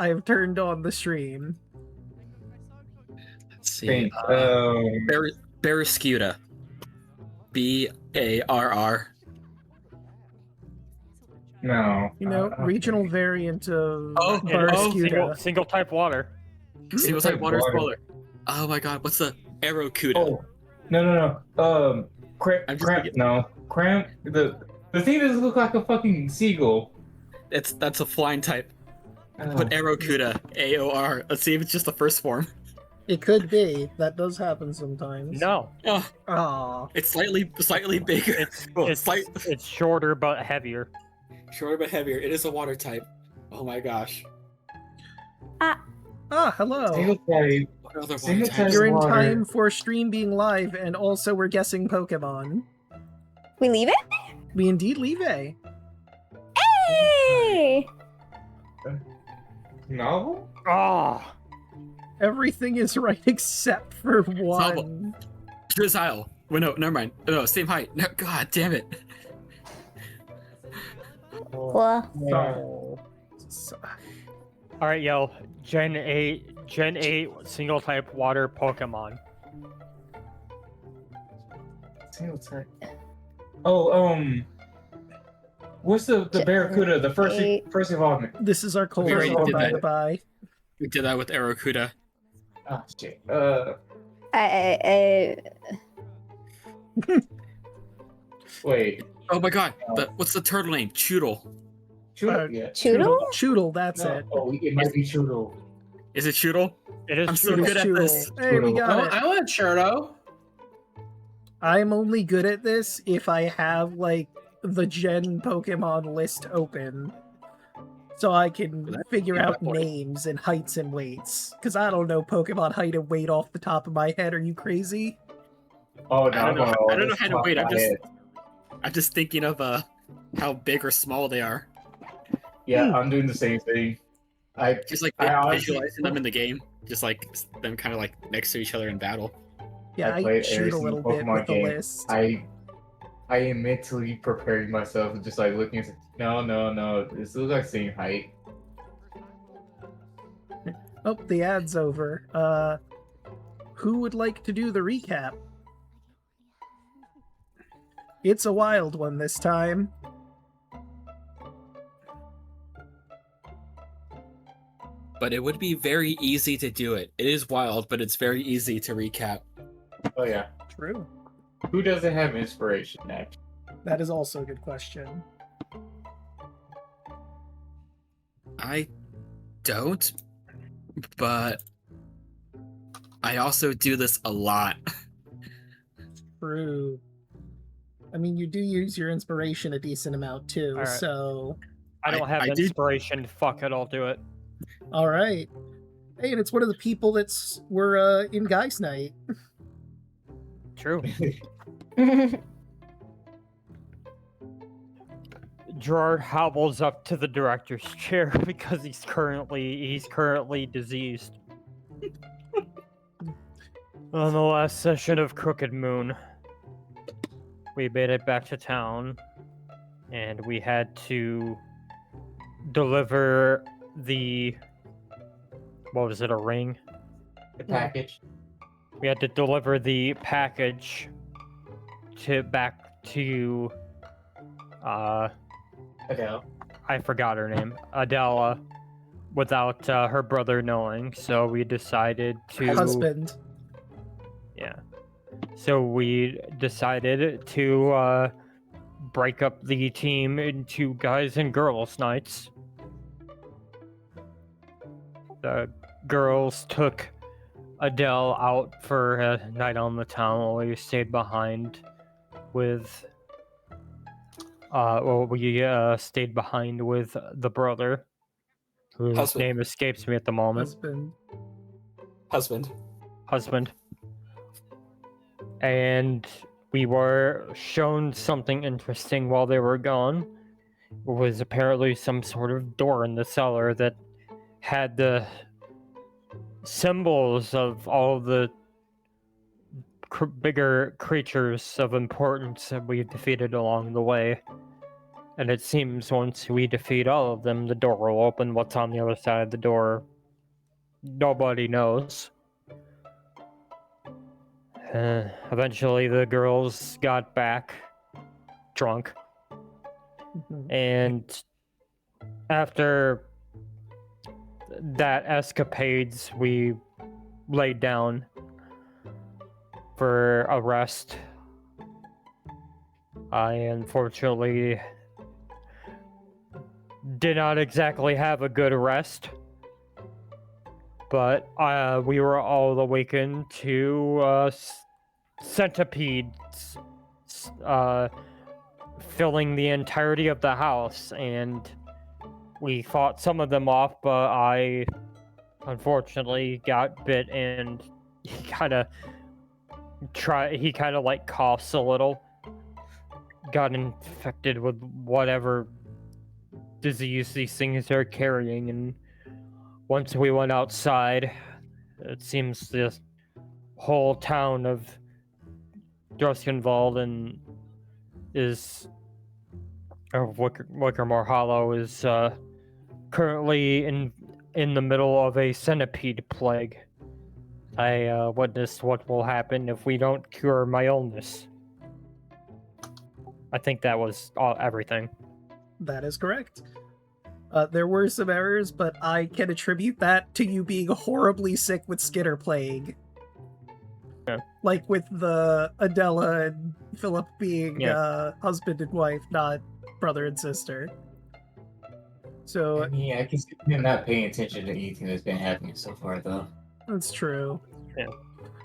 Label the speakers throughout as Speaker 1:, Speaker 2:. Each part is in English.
Speaker 1: I've turned on the stream.
Speaker 2: Let's see.
Speaker 3: Think,
Speaker 2: Barracuda. Barr.
Speaker 3: No.
Speaker 1: You know, regional variant of
Speaker 2: Oh,
Speaker 1: Barracuda.
Speaker 4: Single type water.
Speaker 2: See what's like water spoiler. Oh my god, what's the Arrowcuda?
Speaker 3: Oh, no. Cramp. The thing doesn't look like a fucking seagull.
Speaker 2: That's a flying type. Put Arrowcuda, AOR. Let's see if it's just the first form.
Speaker 1: It could be. That does happen sometimes.
Speaker 4: No.
Speaker 2: Oh,
Speaker 1: Aw.
Speaker 2: it's slightly bigger.
Speaker 4: It's shorter but heavier.
Speaker 2: Shorter but heavier. It is a water type. Oh my gosh.
Speaker 1: Hello.
Speaker 3: Single type.
Speaker 2: What other water
Speaker 3: Single
Speaker 2: types?
Speaker 3: type.
Speaker 1: You're in
Speaker 3: water.
Speaker 1: time for stream being live, and also we're guessing Pokemon.
Speaker 5: We leave it?
Speaker 1: We indeed leave a.
Speaker 5: Hey!
Speaker 3: Novel?
Speaker 4: Ah.
Speaker 1: Everything is right except for one.
Speaker 2: Drizzile. Wait, no, never mind. No, same height. No, god damn it.
Speaker 5: Well,
Speaker 1: So-
Speaker 4: All right, yo. Gen 8 single type water Pokemon.
Speaker 3: Single type. Oh, what's the Barracuda? The first evolvement.
Speaker 1: This is our cold
Speaker 2: We already
Speaker 1: open,
Speaker 2: did
Speaker 1: by
Speaker 2: that.
Speaker 1: the by.
Speaker 2: We did that with Arrowcuda.
Speaker 3: Oh shit. Wait.
Speaker 2: Oh my god. What's the turtle name? Choodle.
Speaker 3: Choodle? Yeah.
Speaker 5: Choodle?
Speaker 1: Choodle, that's
Speaker 3: No.
Speaker 1: it.
Speaker 3: Oh, it might be Choodle.
Speaker 2: Is it Choodle?
Speaker 4: It is
Speaker 2: I'm so
Speaker 4: Choodle.
Speaker 2: good at this.
Speaker 1: Hey, we got it.
Speaker 6: I want Churro.
Speaker 1: I'm only good at this if I have, like, the Gen Pokemon list open. So I can figure out names and heights and weights. Because I don't know Pokemon height and weight off the top of my head. Are you crazy?
Speaker 3: Oh, no.
Speaker 2: I don't know how to wait.
Speaker 3: I'm
Speaker 2: I'm just thinking of how big or small they are.
Speaker 3: Yeah, I'm doing the same thing.
Speaker 2: Just like
Speaker 3: I honestly-
Speaker 2: visualizing them in the game. Just like them kind of like next to each other in battle.
Speaker 1: Yeah, I
Speaker 3: played
Speaker 1: cheat
Speaker 3: every
Speaker 1: a little
Speaker 3: single
Speaker 1: bit
Speaker 3: Pokemon
Speaker 1: with the
Speaker 3: game.
Speaker 1: list.
Speaker 3: I am mentally preparing myself, just like looking at no. This looks like same height.
Speaker 1: Oh, the ad's over. Who would like to do the recap? It's a wild one this time.
Speaker 2: But it would be very easy to do it. It is wild, but it's very easy to recap.
Speaker 3: Oh yeah.
Speaker 1: True.
Speaker 3: Who doesn't have inspiration next?
Speaker 1: That is also a good question.
Speaker 2: I don't, but I also do this a lot.
Speaker 1: True. I mean, you do use your inspiration a decent amount too,
Speaker 4: All right.
Speaker 1: so...
Speaker 4: I don't have
Speaker 2: I do-
Speaker 4: inspiration. Fuck it, I'll do it.
Speaker 1: Alright. Hey, and it's one of the people were in Guys Night.
Speaker 4: True. Gerard hobbles up to the director's chair because he's currently diseased. On the last session of Crooked Moon, we made it back to town, and we had to deliver the... What was it, a ring?
Speaker 3: The package.
Speaker 4: We had to deliver the package back to
Speaker 3: Adele.
Speaker 4: I forgot her name, Adela, without her brother knowing. So we decided to
Speaker 1: Husband.
Speaker 4: Yeah. So we decided to break up the team into guys and girls nights. The girls took Adele out for a night on the town while we stayed behind with stayed behind with the brother, whose
Speaker 2: Husband.
Speaker 4: name escapes me at the moment.
Speaker 2: Husband.
Speaker 4: And we were shown something interesting while they were gone. It was apparently some sort of door in the cellar that had the symbols of all the bigger creatures of importance that we defeated along the way. And it seems once we defeat all of them, the door will open. What's on the other side of the door, nobody knows. Eventually, the girls got back drunk. And after that escapades, we laid down for a rest. I unfortunately did not exactly have a good rest, but we were all awakened to centipedes filling the entirety of the house, and we fought some of them off, but I unfortunately got bit, and he kind of like coughs a little, got infected with whatever disease these things are carrying, and once we went outside, it seems the whole town of Druskenwald and Wickermore Hollow is currently in the middle of a centipede plague. I witnessed what will happen if we don't cure my illness. I think that was everything.
Speaker 1: That is correct. There were some errors, but I can attribute that to you being horribly sick with Skitter plague.
Speaker 4: Yeah.
Speaker 1: Like with the Adela and Philip being husband and wife, not brother and sister. So
Speaker 3: Yeah, I can see him not paying attention to anything that's been happening so far, though.
Speaker 1: that's true.
Speaker 4: Yeah.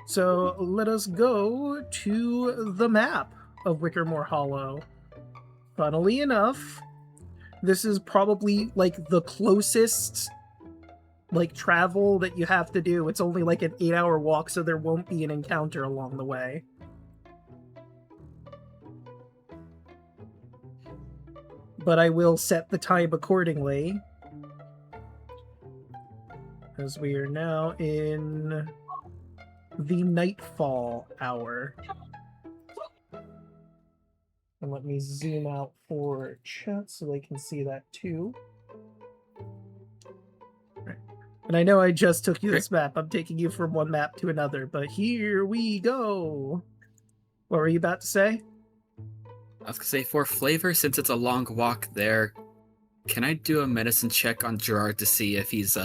Speaker 1: So let us go to the map of Wickermore Hollow. Funnily enough, this is probably like the closest like travel that you have to do. It's only like an 8-hour walk, so there won't be an encounter along the way. But I will set the time accordingly, as we are now in the nightfall hour. And let me zoom out for chat so they can see that too. Right. And I know I just took you this map. I'm taking you from one map to another, but here we go. What were you about to say?
Speaker 2: I was gonna say, for flavor, since it's a long walk there, can I do a medicine check on Gerard to see if he's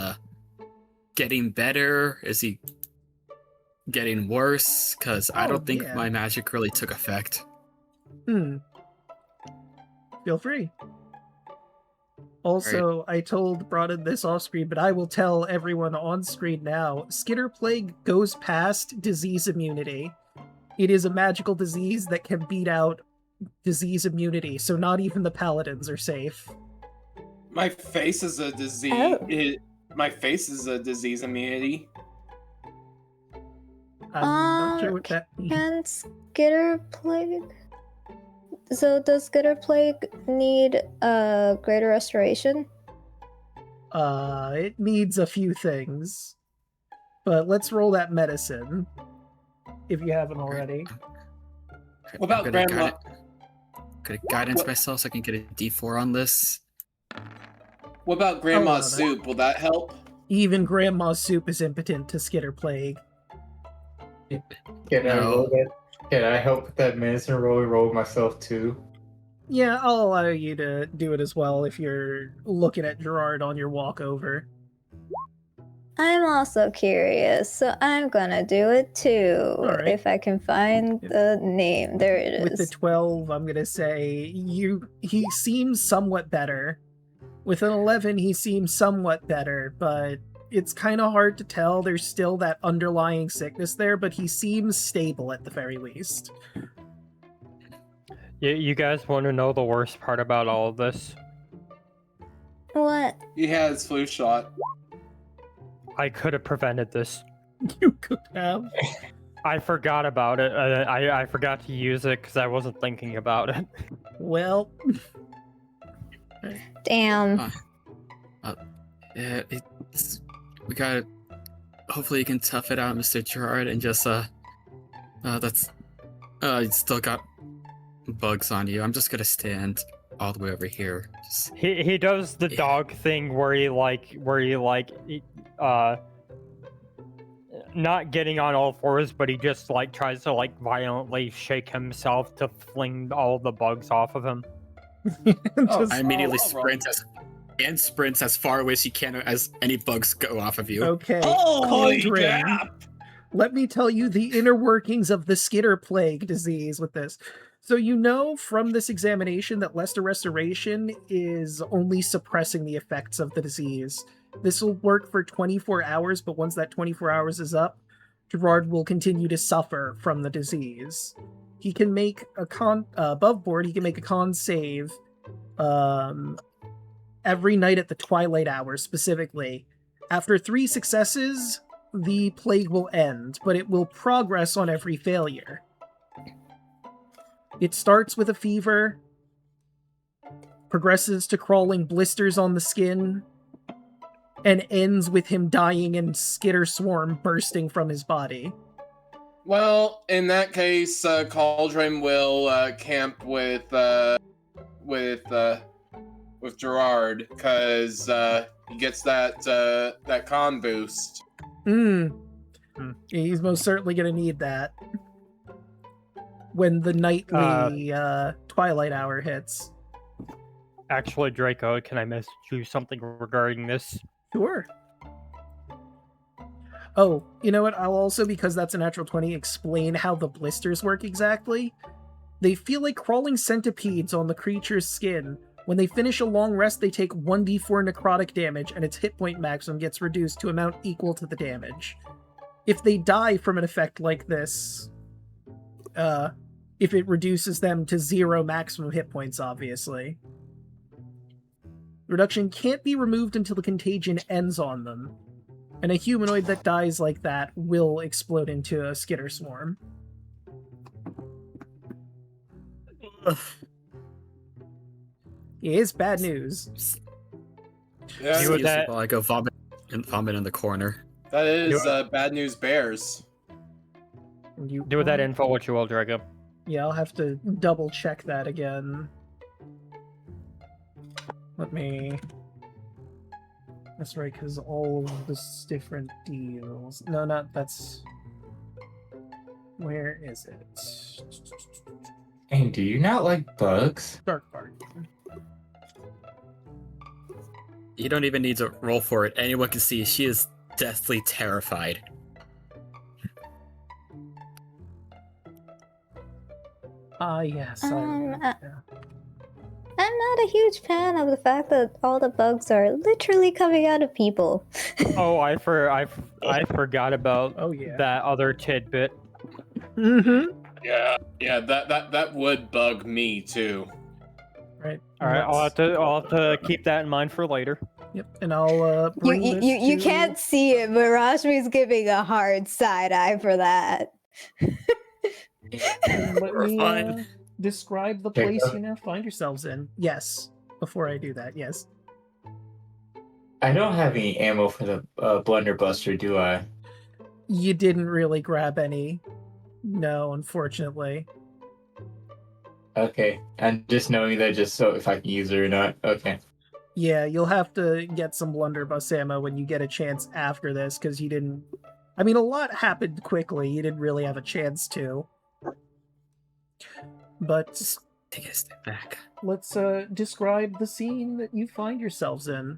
Speaker 2: getting better? Is he getting worse? Because I don't think my magic really took effect.
Speaker 1: Feel free. Also, I told Broaden this off screen, but I will tell everyone on screen now. Skitter Plague goes past disease immunity. It is a magical disease that can beat out disease immunity, so not even the paladins are safe.
Speaker 6: My face is a disease. My face is a disease immunity.
Speaker 1: I'm not sure what that means.
Speaker 5: Can Skitter Plague? So does Skitter Plague need a greater restoration?
Speaker 1: It needs a few things. But let's roll that medicine, if you haven't already.
Speaker 6: What about Grandma?
Speaker 2: Could I guidance myself so I can get a D4 on this?
Speaker 6: What about Grandma's soup? Will that help?
Speaker 1: Even Grandma's soup is impotent to Skitter Plague.
Speaker 3: Can I help with that medicine roll myself too?
Speaker 1: Yeah, I'll allow you to do it as well if you're looking at Gerard on your walk over.
Speaker 5: I'm also curious, so I'm gonna do it too.
Speaker 1: Alright.
Speaker 5: If I can find the name. There it is.
Speaker 1: With the 12, I'm gonna say he seems somewhat better. With an 11, he seems somewhat better, but it's kind of hard to tell. There's still that underlying sickness there, but he seems stable at the very least.
Speaker 4: You guys want to know the worst part about all of this?
Speaker 5: What?
Speaker 6: He has flu shot.
Speaker 4: I could have prevented this.
Speaker 1: You could have.
Speaker 4: I forgot about it. I forgot to use it because I wasn't thinking about it.
Speaker 1: Well.
Speaker 5: Damn.
Speaker 2: Yeah, we gotta. Hopefully, you can tough it out, Mr. Gerard, and just you still got bugs on you. I'm just gonna stand all the way over here.
Speaker 4: He does the
Speaker 2: Yeah.
Speaker 4: dog thing where not getting on all fours, but he just like tries to like violently shake himself to fling all the bugs off of him.
Speaker 1: Just-
Speaker 2: I immediately
Speaker 6: I'll roll.
Speaker 2: sprints as far away as you can as any bugs go off of you.
Speaker 1: okay.
Speaker 6: Holy
Speaker 1: Cauldron.
Speaker 6: crap!
Speaker 1: Let me tell you the inner workings of the Skitter plague disease with this. So you know from this examination that Lesser Restoration is only suppressing the effects of the disease. This will work for 24 hours, but once that 24 hours is up, Gerard will continue to suffer from the disease. He can make a above board, he can make a con save every night at the twilight hour specifically. After 3 successes, the plague will end, but it will progress on every failure. It starts with a fever, progresses to crawling blisters on the skin, and ends with him dying and Skitter swarm bursting from his body.
Speaker 6: Well, in that case, Cauldron will camp with Gerard because he gets that con boost.
Speaker 1: He's most certainly going to need that when the nightly twilight hour hits.
Speaker 4: Actually, Draco, can I message you something regarding this?
Speaker 1: Sure. Oh, you know what? I'll also, because that's a natural 20, explain how the blisters work exactly. They feel like crawling centipedes on the creature's skin. When they finish a long rest, they take 1d4 necrotic damage, and its hit point maximum gets reduced to amount equal to the damage. If they die from an effect like this, if it reduces them to 0 maximum hit points, obviously. Reduction can't be removed until the contagion ends on them, and a humanoid that dies like that will explode into a Skitter swarm. It is bad news.
Speaker 6: Yeah,
Speaker 4: You would that-
Speaker 2: While I go vomit in the corner.
Speaker 6: that is bad news bears.
Speaker 1: You
Speaker 4: Do with that info what you will, Draco.
Speaker 1: Yeah, I'll have to double check that again. Let me... That's right, because all of this different deals... No, not... That's... Where is it?
Speaker 3: And do you not like bugs?
Speaker 1: Dark Bargain.
Speaker 2: You don't even need to roll for it. Anyone can see she is deathly terrified.
Speaker 1: Yes.
Speaker 5: I'm not a huge fan of the fact that all the bugs are literally coming out of people.
Speaker 4: Oh, I forgot about
Speaker 1: Oh, yeah.
Speaker 4: that other tidbit.
Speaker 1: Mm-hmm.
Speaker 6: Yeah, that would bug me too.
Speaker 1: Right.
Speaker 4: All right, I'll have to keep that in mind for later.
Speaker 1: Yep, and I'll bring this
Speaker 5: You
Speaker 1: to-
Speaker 5: can't see it, but Rashmi's giving a hard side eye for that.
Speaker 1: Let
Speaker 2: We're
Speaker 1: me
Speaker 2: fine.
Speaker 1: describe the
Speaker 3: Okay,
Speaker 1: place
Speaker 3: go.
Speaker 1: you now find yourselves in. Yes. Before I do that, yes.
Speaker 3: I don't have any ammo for the blunderbuster, do I?
Speaker 1: You didn't really grab any. No, unfortunately.
Speaker 3: Okay, and just knowing that, just so if I can use it or not. Okay.
Speaker 1: Yeah, you'll have to get some blunderbuss ammo when you get a chance after this, because you didn't... I mean, a lot happened quickly. You didn't really have a chance to. But
Speaker 2: Take a step back.
Speaker 1: let's describe the scene that you find yourselves in.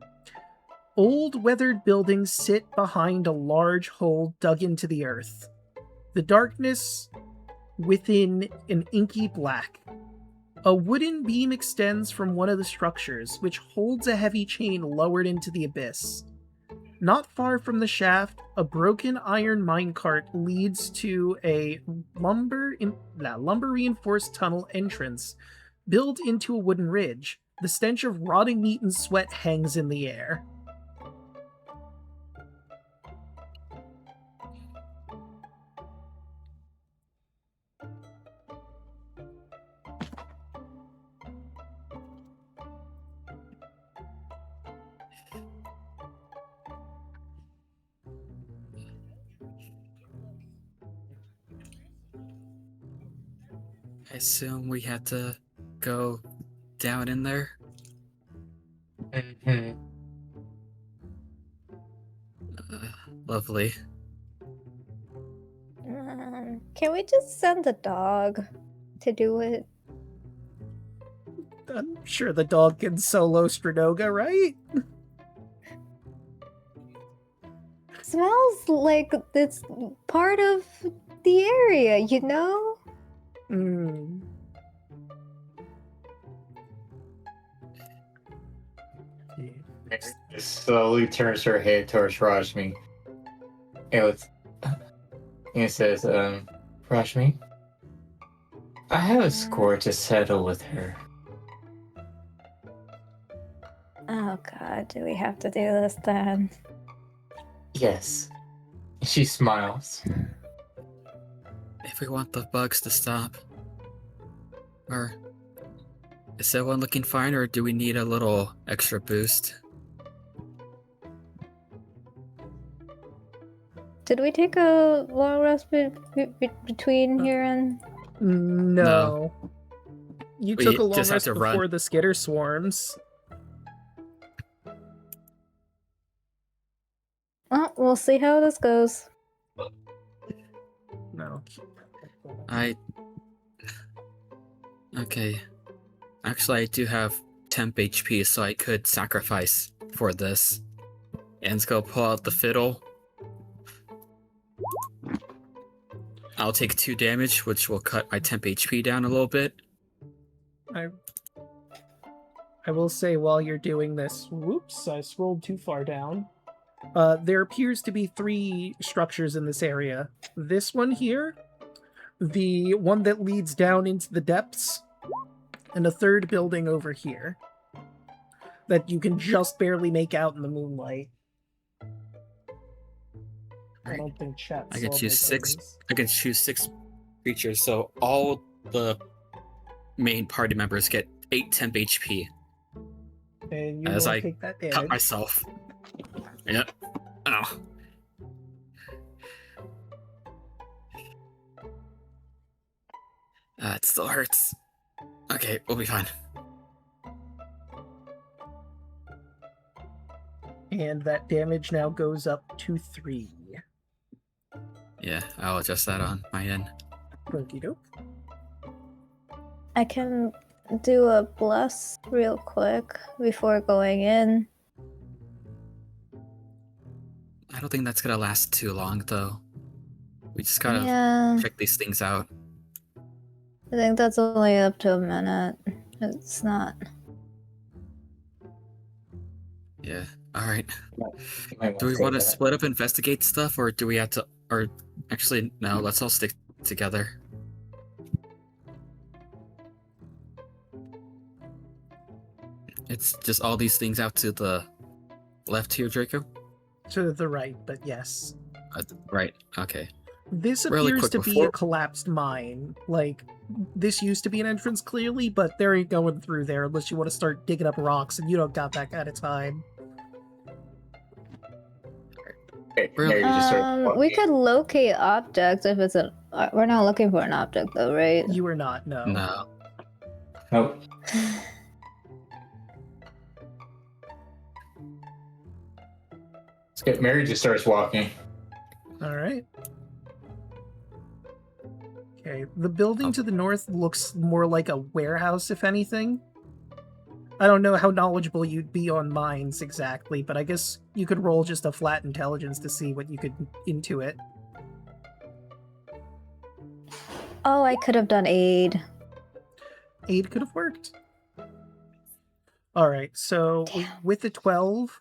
Speaker 1: Old weathered buildings sit behind a large hole dug into the earth. The darkness within an inky black. A wooden beam extends from one of the structures, which holds a heavy chain lowered into the abyss. Not far from the shaft, a broken iron minecart leads to a lumber-reinforced tunnel entrance built into a wooden ridge. The stench of rotting meat and sweat hangs in the air.
Speaker 2: I assume we had to go down in there.
Speaker 3: Mhm.
Speaker 2: Lovely.
Speaker 5: Can we just send the dog to do it?
Speaker 1: I'm sure the dog can solo Stronoga, right?
Speaker 5: Smells like it's part of the area, you know?
Speaker 1: Hmm.
Speaker 3: Mary just slowly turns her head towards Rajmi. And says, Rajmi, I have a score to settle with her.
Speaker 5: Oh god, do we have to do this then?
Speaker 3: Yes. She smiles.
Speaker 2: If we want the bugs to stop. Or is everyone looking fine, or do we need a little extra boost?
Speaker 5: Did we take a long rest between here and...
Speaker 1: No. You
Speaker 2: We
Speaker 1: took a long
Speaker 2: just have
Speaker 1: rest
Speaker 2: to run.
Speaker 1: before the Skitter swarms.
Speaker 5: Oh, we'll see how this goes.
Speaker 1: No.
Speaker 2: Okay. Actually, I do have temp HP, so I could sacrifice for this. And let's go pull out the fiddle. I'll take 2 damage, which will cut my temp HP down a little bit.
Speaker 1: I will say while you're doing this, whoops, I scrolled too far down. There appears to be 3 structures in this area. This one here, the one that leads down into the depths, and a 3rd building over here that you can just barely make out in the moonlight. I don't think chat
Speaker 2: I can
Speaker 1: saw
Speaker 2: choose
Speaker 1: those
Speaker 2: 6.
Speaker 1: items.
Speaker 2: I can choose 6 creatures, so all the main party members get 8 temp HP.
Speaker 1: And you
Speaker 2: As
Speaker 1: will
Speaker 2: I
Speaker 1: take that
Speaker 2: Cut
Speaker 1: damage.
Speaker 2: myself. Yep. Oh. It still hurts. Okay, we'll be fine.
Speaker 1: And that damage now goes up to 3.
Speaker 2: Yeah, I'll adjust that on my end.
Speaker 1: Okie doke.
Speaker 5: I can do a bless real quick before going in.
Speaker 2: I don't think that's gonna last too long, though. We just gotta
Speaker 5: Yeah,
Speaker 2: check these things out.
Speaker 5: I think that's only up to a minute. It's not.
Speaker 2: Yeah. All right.
Speaker 3: You might
Speaker 2: Do we
Speaker 3: say
Speaker 2: want to
Speaker 3: that.
Speaker 2: split up, investigate stuff, or do we have to? Or actually, no. Let's all stick together. It's just all these things out to the left here, Draco.
Speaker 1: To the right, but yes.
Speaker 2: Right. Okay.
Speaker 1: This
Speaker 2: Really
Speaker 1: appears
Speaker 2: quick
Speaker 1: to be
Speaker 2: before-
Speaker 1: a collapsed mine. Like, this used to be an entrance clearly, but there ain't going through there unless you want to start digging up rocks, and you don't got that kind of time.
Speaker 3: Okay,
Speaker 2: Really?
Speaker 3: Mary just starts
Speaker 5: We
Speaker 3: walking.
Speaker 5: could locate objects if it's a. We're not looking for an object though, right?
Speaker 1: You are not, no.
Speaker 2: No.
Speaker 3: Nope. Mary just starts walking.
Speaker 1: Alright. Okay, the building to the north looks more like a warehouse, if anything. I don't know how knowledgeable you'd be on mines exactly, but I guess you could roll just a flat intelligence to see what you could intuit.
Speaker 5: Oh, I could have done aid.
Speaker 1: Aid could have worked. Alright, so
Speaker 5: Damn.
Speaker 1: with the 12,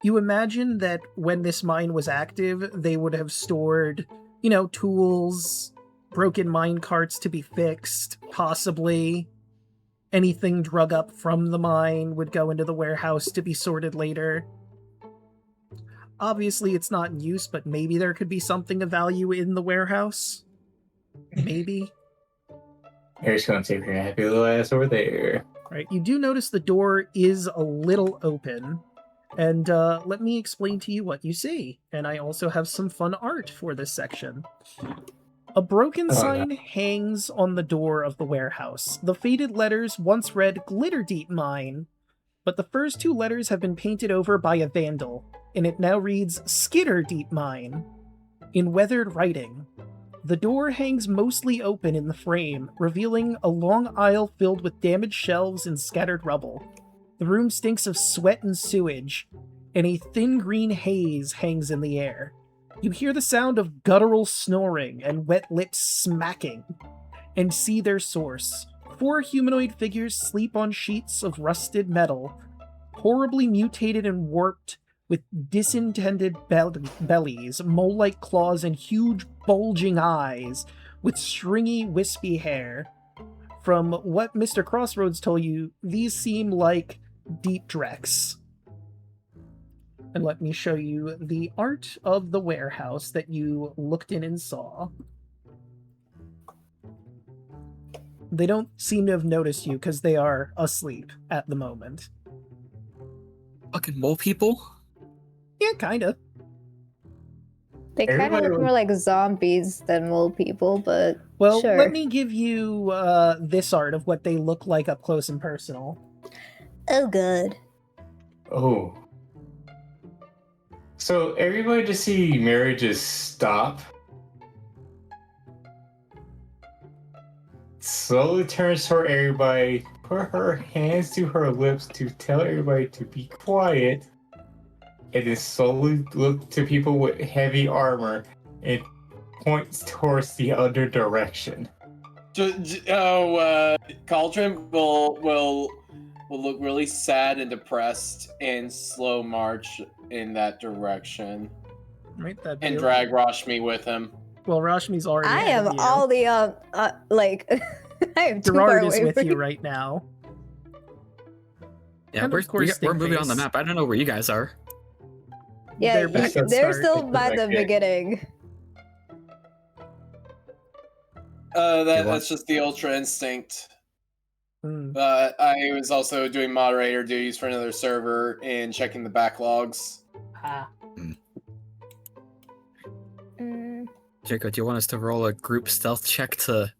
Speaker 1: you imagine that when this mine was active, they would have stored, tools, broken mine carts to be fixed, possibly. Anything drug up from the mine would go into the warehouse to be sorted later. Obviously, it's not in use, but maybe there could be something of value in the warehouse. Maybe.
Speaker 3: Mary's gonna take her happy little ass over there.
Speaker 1: Right, you do notice the door is a little open. And let me explain to you what you see. And I also have some fun art for this section. A broken
Speaker 3: Oh, no.
Speaker 1: sign hangs on the door of the warehouse. The faded letters once read Skitterdeep Mine, but the first 2 letters have been painted over by a vandal, and it now reads Skitterdeep Mine in weathered writing. The door hangs mostly open in the frame, revealing a long aisle filled with damaged shelves and scattered rubble. The room stinks of sweat and sewage, and a thin green haze hangs in the air. You hear the sound of guttural snoring and wet lips smacking, and see their source. 4 humanoid figures sleep on sheets of rusted metal, horribly mutated and warped, with disintended bellies, mole-like claws, and huge bulging eyes, with stringy, wispy hair. From what Mr. Crossroads told you, these seem like deep Drex. And let me show you the art of the warehouse that you looked in and saw. They don't seem to have noticed you because they are asleep at the moment.
Speaker 2: Fucking mole people?
Speaker 1: Yeah, kinda.
Speaker 5: They kind of
Speaker 3: Everybody
Speaker 5: look
Speaker 3: would-
Speaker 5: more like zombies than mole people, but
Speaker 1: Well,
Speaker 5: sure.
Speaker 1: let me give you this art of what they look like up close and personal.
Speaker 5: Oh, good.
Speaker 3: Oh. So everybody just see Mary just stop. Slowly turns toward everybody, put her hands to her lips to tell everybody to be quiet, and then slowly look to people with heavy armor and points towards the other direction.
Speaker 6: Cauldron will look really sad and depressed and slow march in that direction
Speaker 1: Right, that
Speaker 6: and drag Rashmi with him.
Speaker 1: Well, Rashmi's already
Speaker 5: I
Speaker 1: ahead
Speaker 5: am
Speaker 1: of you.
Speaker 5: all the like I am too far
Speaker 1: Gerard is
Speaker 5: away
Speaker 1: with
Speaker 5: from
Speaker 1: you right now.
Speaker 2: Yeah,
Speaker 1: And
Speaker 2: we're,
Speaker 1: of course,
Speaker 2: we're moving on the
Speaker 1: Stinkface.
Speaker 2: map. I don't know where you guys are.
Speaker 5: Yeah,
Speaker 1: They're back at
Speaker 5: they're
Speaker 1: start.
Speaker 5: still by the
Speaker 3: Okay.
Speaker 5: beginning.
Speaker 6: That's just the Ultra Instinct.
Speaker 1: Hmm.
Speaker 6: I was also doing moderator duties for another server and checking the backlogs.
Speaker 1: Ah.
Speaker 5: Mm,
Speaker 2: Draco, do you want us to roll a group stealth check to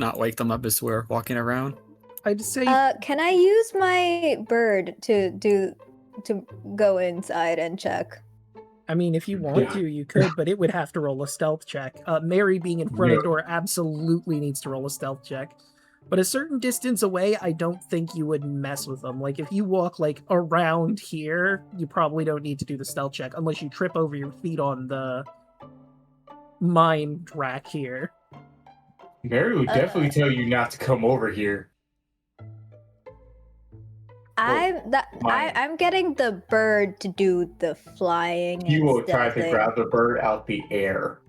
Speaker 2: not wake them up as we're walking around?
Speaker 1: I'd say
Speaker 5: can I use my bird to go inside and check?
Speaker 1: I mean, if you want
Speaker 3: Yeah.
Speaker 1: to, you could, but it would have to roll a stealth check. Mary being in front of
Speaker 3: Yeah.
Speaker 1: the door absolutely needs to roll a stealth check. But a certain distance away, I don't think you would mess with them. Like, if you walk, like, around here, you probably don't need to do the stealth check, unless you trip over your feet on the mine rack here.
Speaker 3: Mary would definitely tell you not to come over here.
Speaker 5: I'm getting the bird to do the flying.
Speaker 3: You
Speaker 5: and
Speaker 3: will try to
Speaker 5: stealthing.
Speaker 3: grab the bird out the air.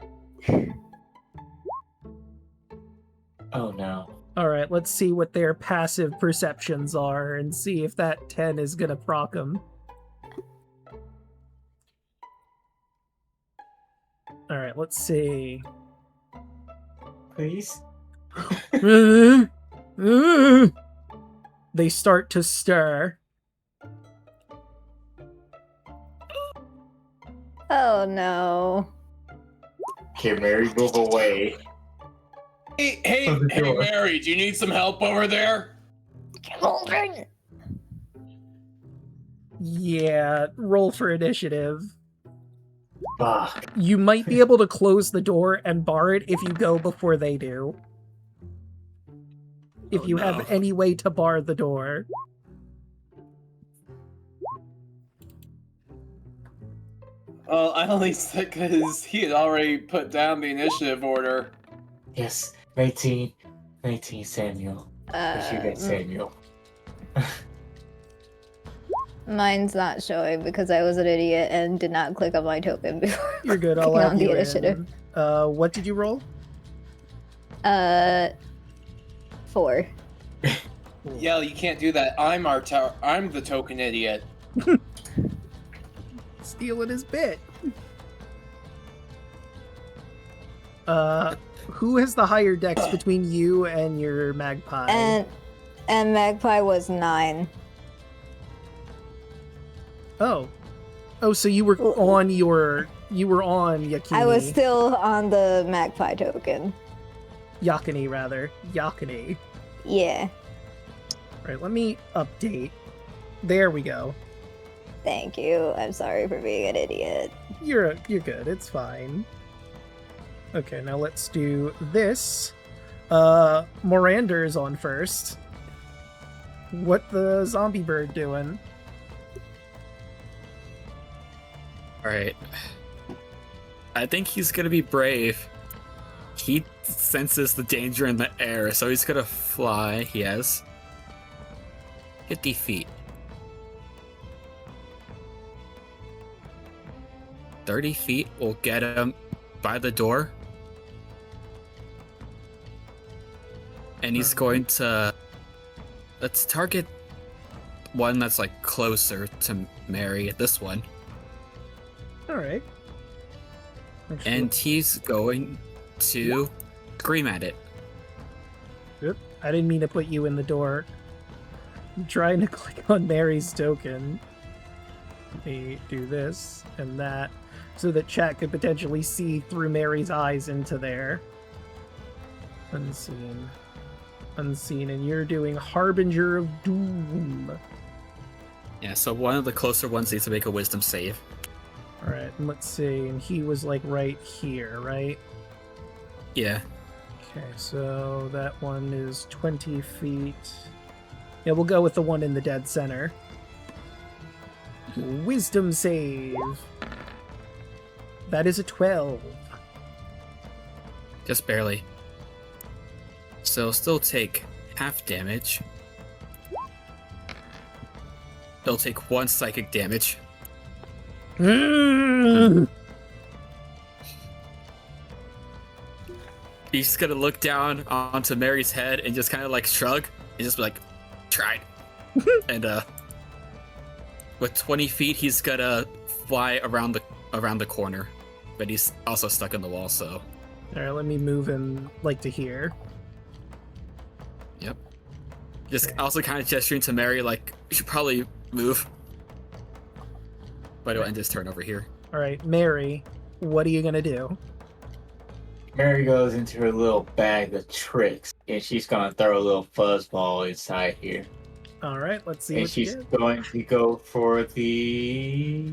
Speaker 3: Oh no.
Speaker 1: Alright, let's see what their passive perceptions are and see if that 10 is gonna proc them. Alright, let's see.
Speaker 3: Please?
Speaker 1: They start to stir.
Speaker 5: Oh no.
Speaker 3: Okay, Mary, move away.
Speaker 6: Hey,
Speaker 3: Close the door.
Speaker 6: Mary, do you need some help over there?
Speaker 5: Cauldron.
Speaker 1: Yeah, roll for initiative.
Speaker 3: Fuck.
Speaker 1: You might be able to close the door and bar it if you go before they do. If
Speaker 2: Oh,
Speaker 1: you
Speaker 2: no.
Speaker 1: have any way to bar the door.
Speaker 6: Well, I only said because he had already put down the initiative order.
Speaker 3: Yes, 19. 19, Samuel. But you get Samuel.
Speaker 5: Mine's not showing because I was an idiot and did not click on my token before.
Speaker 1: You're good, I'll
Speaker 5: clicking
Speaker 1: have
Speaker 5: on the
Speaker 1: you
Speaker 5: initiative.
Speaker 1: in. What did you roll?
Speaker 5: 4.
Speaker 6: Yeah, you can't do that. I'm the token idiot.
Speaker 1: Stealing his bit. Who has the higher dex between you and your magpie?
Speaker 5: And Magpie was 9.
Speaker 1: Oh, so you were on Yellingatme.
Speaker 5: I was still on the Magpie token.
Speaker 1: Yakini, rather. Yakini.
Speaker 5: Yeah.
Speaker 1: Right, let me update. There we go.
Speaker 5: Thank you. I'm sorry for being an idiot.
Speaker 1: You're good. It's fine. Okay, now let's do this. Morander is on first. What the zombie bird doing?
Speaker 2: Alright. I think he's gonna be brave. He senses the danger in the air, so he's gonna fly. He has 50 feet. 30 feet will get him by the door. And he's going to... Let's target one that's like closer to Mary, this one.
Speaker 1: Alright.
Speaker 2: And he's going to scream at it.
Speaker 1: Yep. I didn't mean to put you in the door. I'm trying to click on Mary's token. Let me do this and that so that chat could potentially see through Mary's eyes into there. Unseen. Unseen, and you're doing Harbinger of Doom.
Speaker 2: Yeah, so one of the closer ones needs to make a wisdom save.
Speaker 1: Alright, and let's see, and he was like right here, right?
Speaker 2: Yeah.
Speaker 1: Okay, so that one is 20 feet. Yeah, we'll go with the one in the dead center. Wisdom save. That is a 12.
Speaker 2: Just barely. So still take half damage. He'll take 1 psychic damage. He's just gonna look down onto Mary's head and just kind of like shrug and just be like, tried. And with 20 feet, he's gonna fly around the corner, but he's also stuck in the wall. So
Speaker 1: Alright, let me move him like to here.
Speaker 2: yep. Just
Speaker 1: Okay.
Speaker 2: also kind of gesturing to Mary like you should probably move. But it'll end his turn over here.
Speaker 1: Alright, Mary, what are you gonna do?
Speaker 3: Mary goes into her little bag of tricks, and she's gonna throw a little fuzzball inside here.
Speaker 1: Alright, let's see
Speaker 3: And
Speaker 1: what you
Speaker 3: she's
Speaker 1: get.
Speaker 3: going to go for the...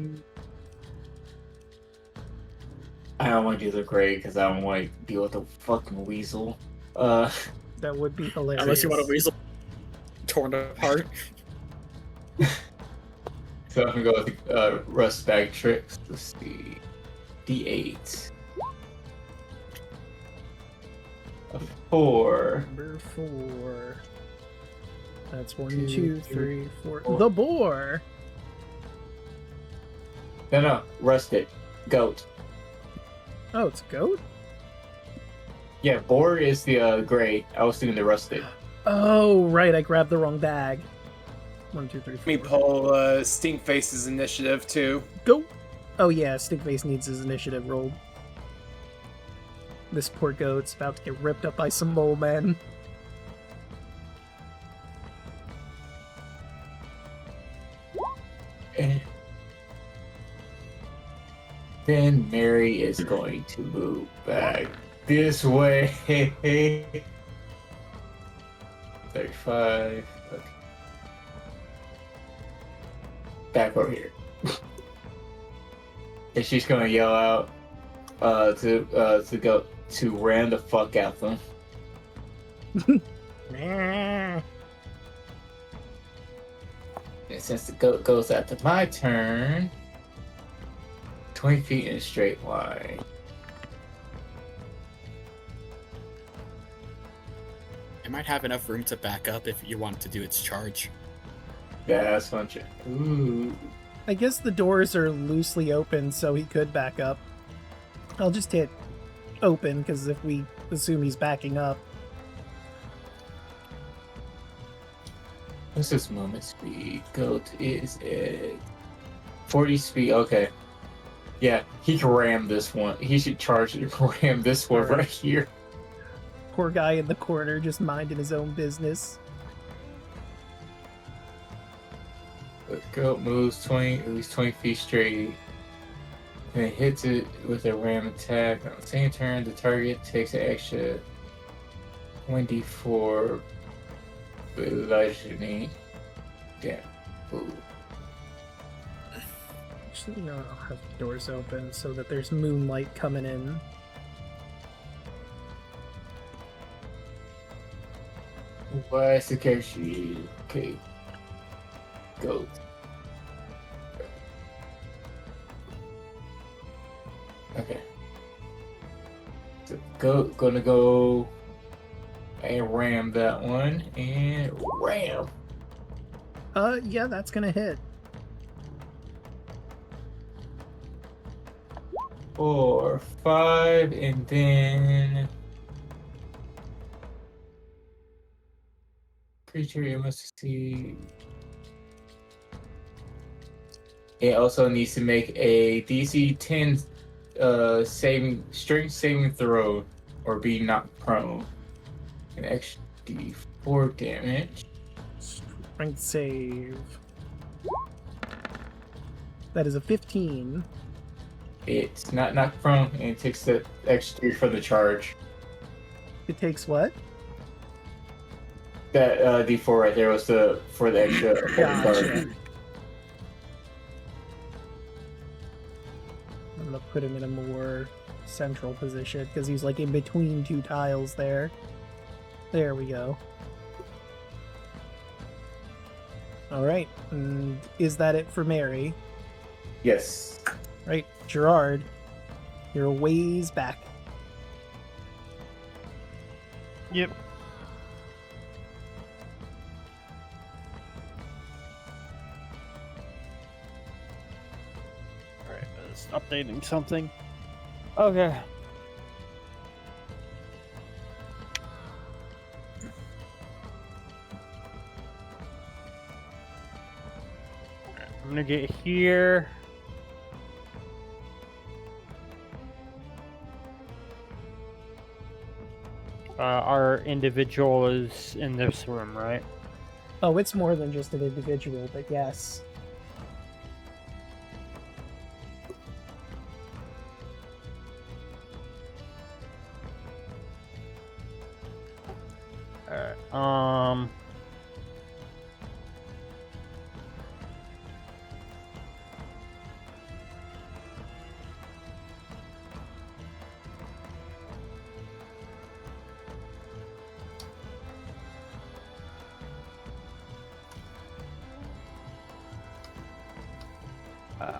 Speaker 3: I don't want to do the gray because I don't want to deal with the fucking weasel.
Speaker 1: That would be hilarious.
Speaker 2: Unless you want a weasel torn apart.
Speaker 3: So I'm gonna go with rust bag tricks. Let's see, D8. A 4.
Speaker 1: Number 4. That's 1,
Speaker 3: 2,
Speaker 1: 2, 3, 4.
Speaker 3: 4.
Speaker 1: The boar!
Speaker 3: No, rusted. Goat.
Speaker 1: Oh, it's a goat?
Speaker 3: Yeah, boar is the gray. I was doing the rusted.
Speaker 1: Oh, right, I grabbed the wrong bag. 1, 2, 3, 4.
Speaker 6: Let me pull Stinkface's initiative too.
Speaker 1: Go! Oh yeah, Stinkface needs his initiative rolled. This poor goat's about to get ripped up by some mole men.
Speaker 3: And then Mary is going to move back this way. 35. Okay. Back over here. And she's gonna yell out to go to ram the fuck out them.
Speaker 1: Nah.
Speaker 3: And since the goat goes after my turn, 20 feet in a straight line.
Speaker 2: It might have enough room to back up if you want to do its charge.
Speaker 3: Yeah, that's one trick. Ooh.
Speaker 1: I guess the doors are loosely open, so he could back up. I'll just hit open, because if we assume he's backing up.
Speaker 3: What's this movement speed? Goat is at 40 speed. Okay. Yeah, he can ram this one. He should charge and ram this one right here.
Speaker 1: Poor guy in the corner just minding his own business.
Speaker 3: The goat moves 20, at least 20 feet straight. And it hits it with a ram attack. On the same turn, the target takes an extra 1d4 bludgeoning. Damn. Ooh.
Speaker 1: Actually, no, I'll have the doors open so that there's moonlight coming in.
Speaker 3: Why Sakeshi? Okay. Go. Okay. So gonna go and ram that one and ram.
Speaker 1: Yeah, that's gonna hit.
Speaker 3: 4, 5, and then creature you must see. It also needs to make a DC 10 strength saving throw or be knocked prone. An extra D4 damage.
Speaker 1: Strength save. That is a 15.
Speaker 3: It's not knocked prone and it takes the extra 3 from the charge.
Speaker 1: It takes what?
Speaker 3: That D4 right there was for the extra
Speaker 1: Gotcha. I'm gonna put him in a more central position because he's like in between two tiles there. There we go. Alright, and is that it for Mary?
Speaker 3: Yes.
Speaker 1: Right, Gerard, you're a ways back.
Speaker 4: Yep. Alright, just updating something. Okay. Alright, I'm gonna get here. Our individual is in this room, right?
Speaker 1: Oh, it's more than just an individual, but yes.
Speaker 4: Alright,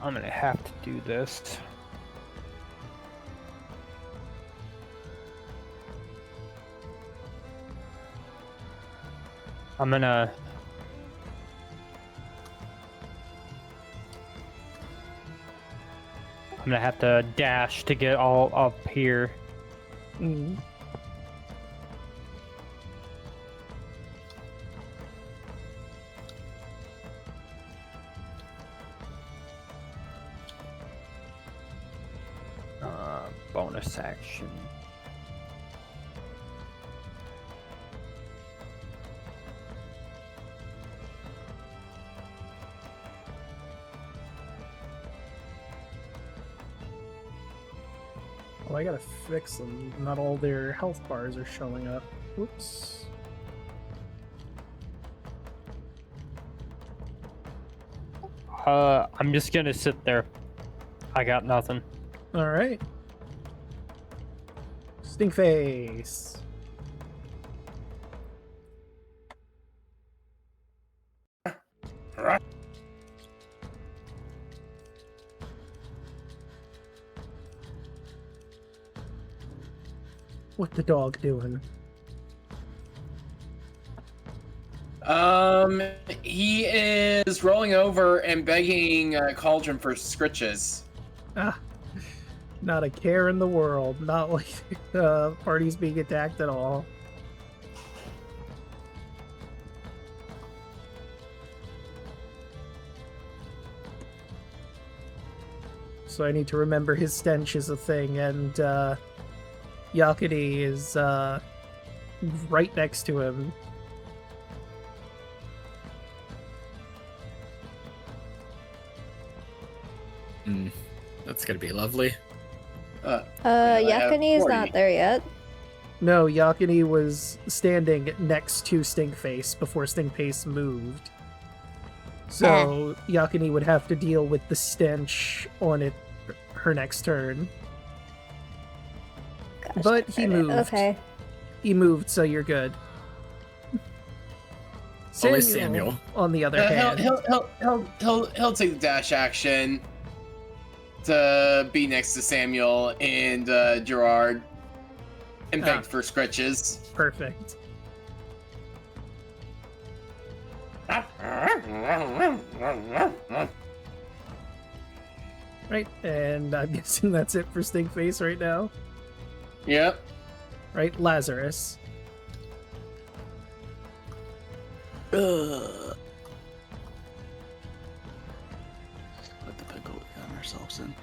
Speaker 4: I'm gonna have to do this. I'm gonna have to dash to get all up here.
Speaker 1: Mm.
Speaker 4: Bonus action.
Speaker 1: Oh, I gotta fix them. Not all their health bars are showing up. Whoops.
Speaker 4: I'm just gonna sit there. I got nothing.
Speaker 1: Alright. Stinkface. What the dog doing?
Speaker 6: He is rolling over and begging Cauldron for scritches.
Speaker 1: Ah, not a care in the world. Not like party's being attacked at all. So I need to remember his stench is a thing, and Yakety is right next to him.
Speaker 2: That's gonna be lovely.
Speaker 6: I have
Speaker 5: Yakety is
Speaker 6: 40.
Speaker 5: not there yet.
Speaker 1: No, Yakini was standing next to Stinkface before Stinkface moved. So Yakini would have to deal with the stench on her next turn.
Speaker 5: Gosh,
Speaker 1: But he
Speaker 5: darn it.
Speaker 1: moved.
Speaker 5: Okay.
Speaker 1: He moved, so you're good.
Speaker 2: Only Samuel.
Speaker 1: on the other hand,
Speaker 6: He'll take the dash action to be next to Samuel and Gerard and beg for scritches.
Speaker 1: perfect. Right, and I'm guessing that's it for Stinkface right now.
Speaker 6: Yep.
Speaker 1: Right, Lazarus.
Speaker 7: Let the pickle we got ourselves in.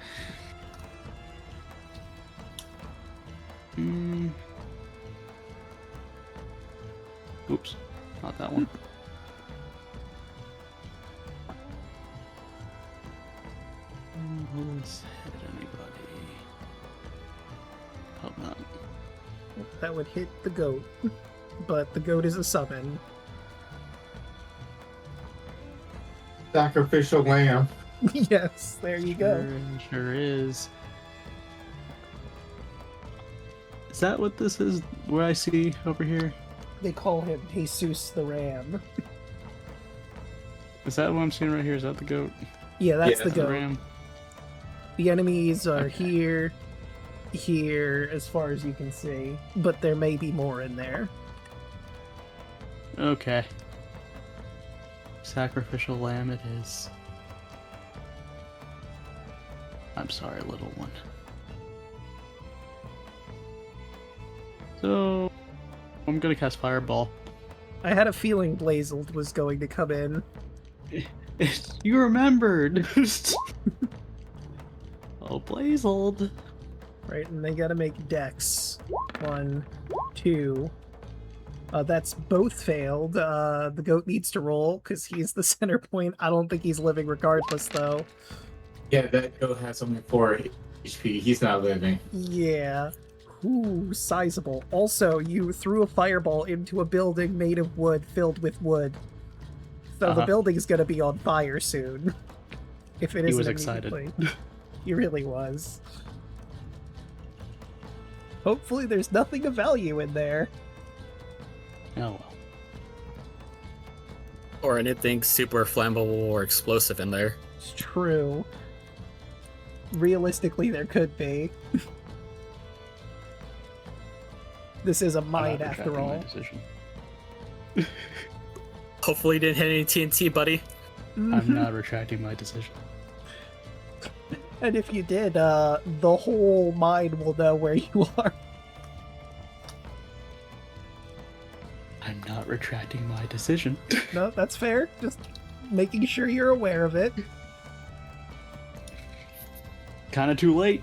Speaker 7: Oops, not that one. Will this hit anybody? Hope not.
Speaker 1: That would hit the goat, but the goat is a summon.
Speaker 3: Sacrificial lamb.
Speaker 1: Yes, there you go.
Speaker 7: Sure is. Is that what this is? Where I see over here?
Speaker 1: They call him Jesus the Ram.
Speaker 7: Is that what I'm seeing right here? Is that the goat?
Speaker 1: Yeah, that's
Speaker 3: Yeah,
Speaker 1: the
Speaker 7: The
Speaker 1: goat.
Speaker 7: ram?
Speaker 1: The enemies are
Speaker 7: Okay.
Speaker 1: here, as far as you can see, but there may be more in there.
Speaker 7: Okay. Sacrificial lamb it is. I'm sorry, little one. So, I'm gonna cast Fireball.
Speaker 1: I had a feeling Blazeld was going to come in.
Speaker 7: You remembered! Oh, Blazeld!
Speaker 1: Right, and they gotta make dex. 1, 2. That's both failed. The goat needs to roll, because he's the center point. I don't think he's living regardless, though.
Speaker 3: Yeah, that goat has only 4 HP. He's not living.
Speaker 1: Yeah. Ooh, sizable. Also, you threw a fireball into a building made of wood, filled with wood. So the building's gonna be on fire soon. If it
Speaker 7: He
Speaker 1: isn't
Speaker 7: was excited.
Speaker 1: immediately. He really was. Hopefully there's nothing of value in there.
Speaker 7: Oh well.
Speaker 2: Or anything super flammable or explosive in there.
Speaker 1: It's true. Realistically, there could be. This is a
Speaker 7: I'm
Speaker 1: mine
Speaker 7: not
Speaker 1: after
Speaker 7: retracting my
Speaker 1: all.
Speaker 7: decision.
Speaker 2: Hopefully you didn't hit any TNT, buddy.
Speaker 7: I'm
Speaker 1: Mhm.
Speaker 7: not retracting my decision.
Speaker 1: And if you did, the whole mine will know where you are.
Speaker 7: I'm not retracting my decision.
Speaker 1: No, that's fair. Just making sure you're aware of it.
Speaker 7: Kinda too late.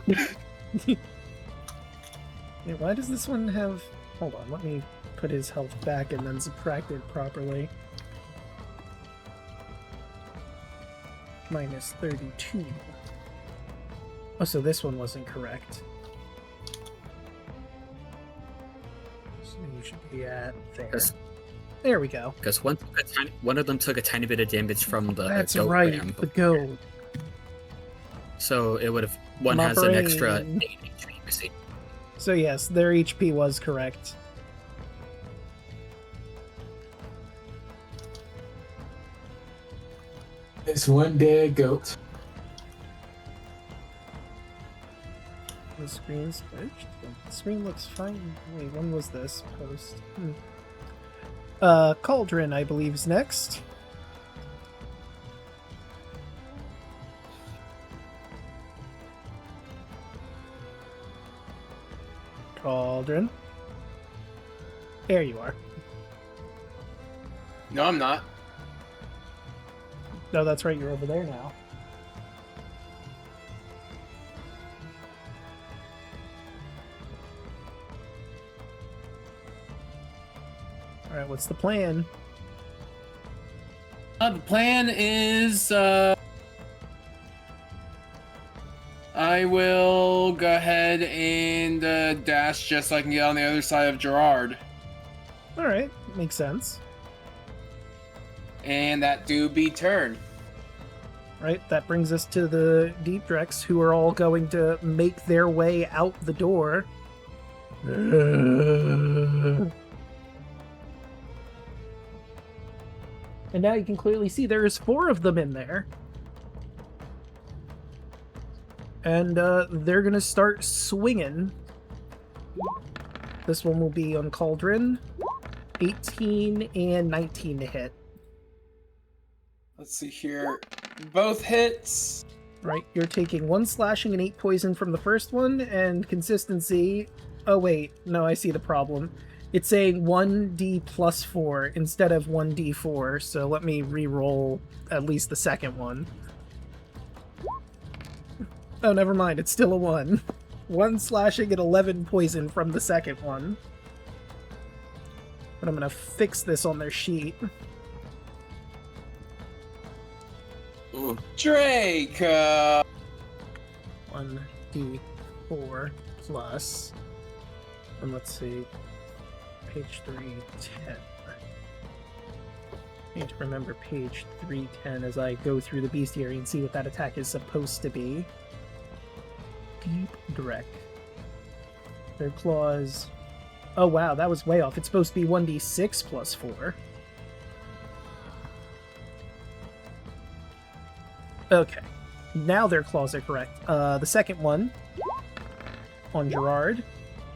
Speaker 1: Wait, why does this one have... Hold on, let me put his health back and then subtract it properly. Minus 32. Oh, so this one wasn't correct. So you should be at there.
Speaker 2: Yes.
Speaker 1: There we go.
Speaker 2: Because one of them took a tiny bit of damage from the
Speaker 1: That's
Speaker 2: goat
Speaker 1: right,
Speaker 2: ram.
Speaker 1: the goat.
Speaker 2: So it would have... One
Speaker 1: My
Speaker 2: has an extra 8
Speaker 1: brain.
Speaker 2: HP, you see.
Speaker 1: So yes, their HP was correct.
Speaker 3: It's one dead goat.
Speaker 1: The screen's glitched? The screen looks fine. Wait, when was this post? Cauldron, I believe, is next. Cauldron. There you are.
Speaker 6: No, I'm not.
Speaker 1: No, that's right, you're over there now. Alright, what's the plan?
Speaker 6: The plan is I will go ahead and dash just so I can get on the other side of Gerard.
Speaker 1: All right, makes sense.
Speaker 6: And that do be turn.
Speaker 1: Right, that brings us to the Deep Drex, who are all going to make their way out the door. And now you can clearly see there's 4 of them in there. And they're going to start swinging. This one will be on Cauldron. 18 and 19 to hit.
Speaker 6: Let's see here. Both hits.
Speaker 1: Right, you're taking 1 slashing and 8 poison from the first one, and consistency... Oh wait, no, I see the problem. It's saying 1d plus 4 instead of 1d4, so let me re-roll at least the second one. Oh, never mind, it's still a 1. 1 slashing and 11 poison from the second one. But I'm gonna fix this on their sheet.
Speaker 2: Ooh.
Speaker 6: Draco!
Speaker 1: 1d4 plus... And let's see... Page 310. I need to remember page 310 as I go through the bestiary and see what that attack is supposed to be. Deep Drek. Their claws... Oh wow, that was way off. It's supposed to be 1d6 plus 4. Okay. Now their claws are correct. The second one, on Gerard,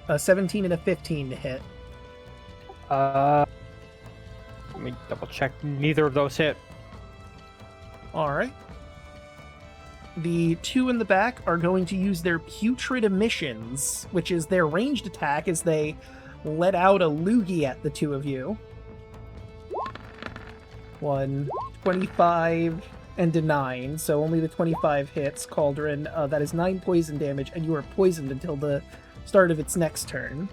Speaker 1: a 17 and a 15 to hit.
Speaker 4: Let me double check. Neither of those hit.
Speaker 1: Alright. The 2 in the back are going to use their Putrid Emissions, which is their ranged attack as they let out a loogie at the 2 of you. 1, 25, and a 9, so only the 25 hits. Cauldron, that is 9 poison damage, and you are poisoned until the start of its next turn.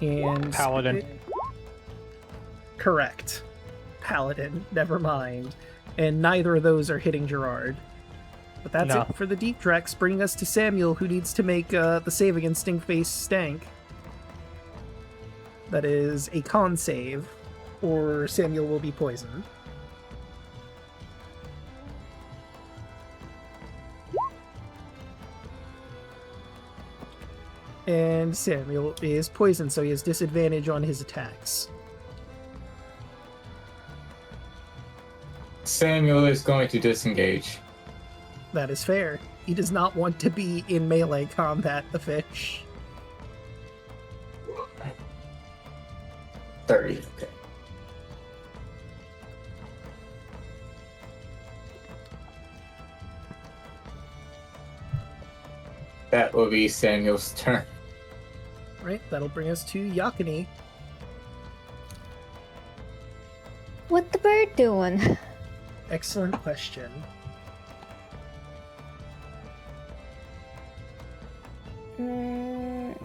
Speaker 1: And
Speaker 4: Paladin.
Speaker 1: Correct. Paladin, never mind. And neither of those are hitting Gerard. But that's
Speaker 4: No.
Speaker 1: it for the Deep Drex, bringing us to Samuel, who needs to make the save against Stinkface Stank. That is a con save, or Samuel will be poisoned. And Samuel is poisoned, so he has disadvantage on his attacks.
Speaker 3: Samuel is going to disengage.
Speaker 1: That is fair. He does not want to be in melee combat, the fish.
Speaker 3: 30. Okay. That will be Samuel's turn.
Speaker 1: Right, that'll bring us to Yellingatme.
Speaker 5: What the bird doing?
Speaker 1: Excellent question.
Speaker 5: Mm,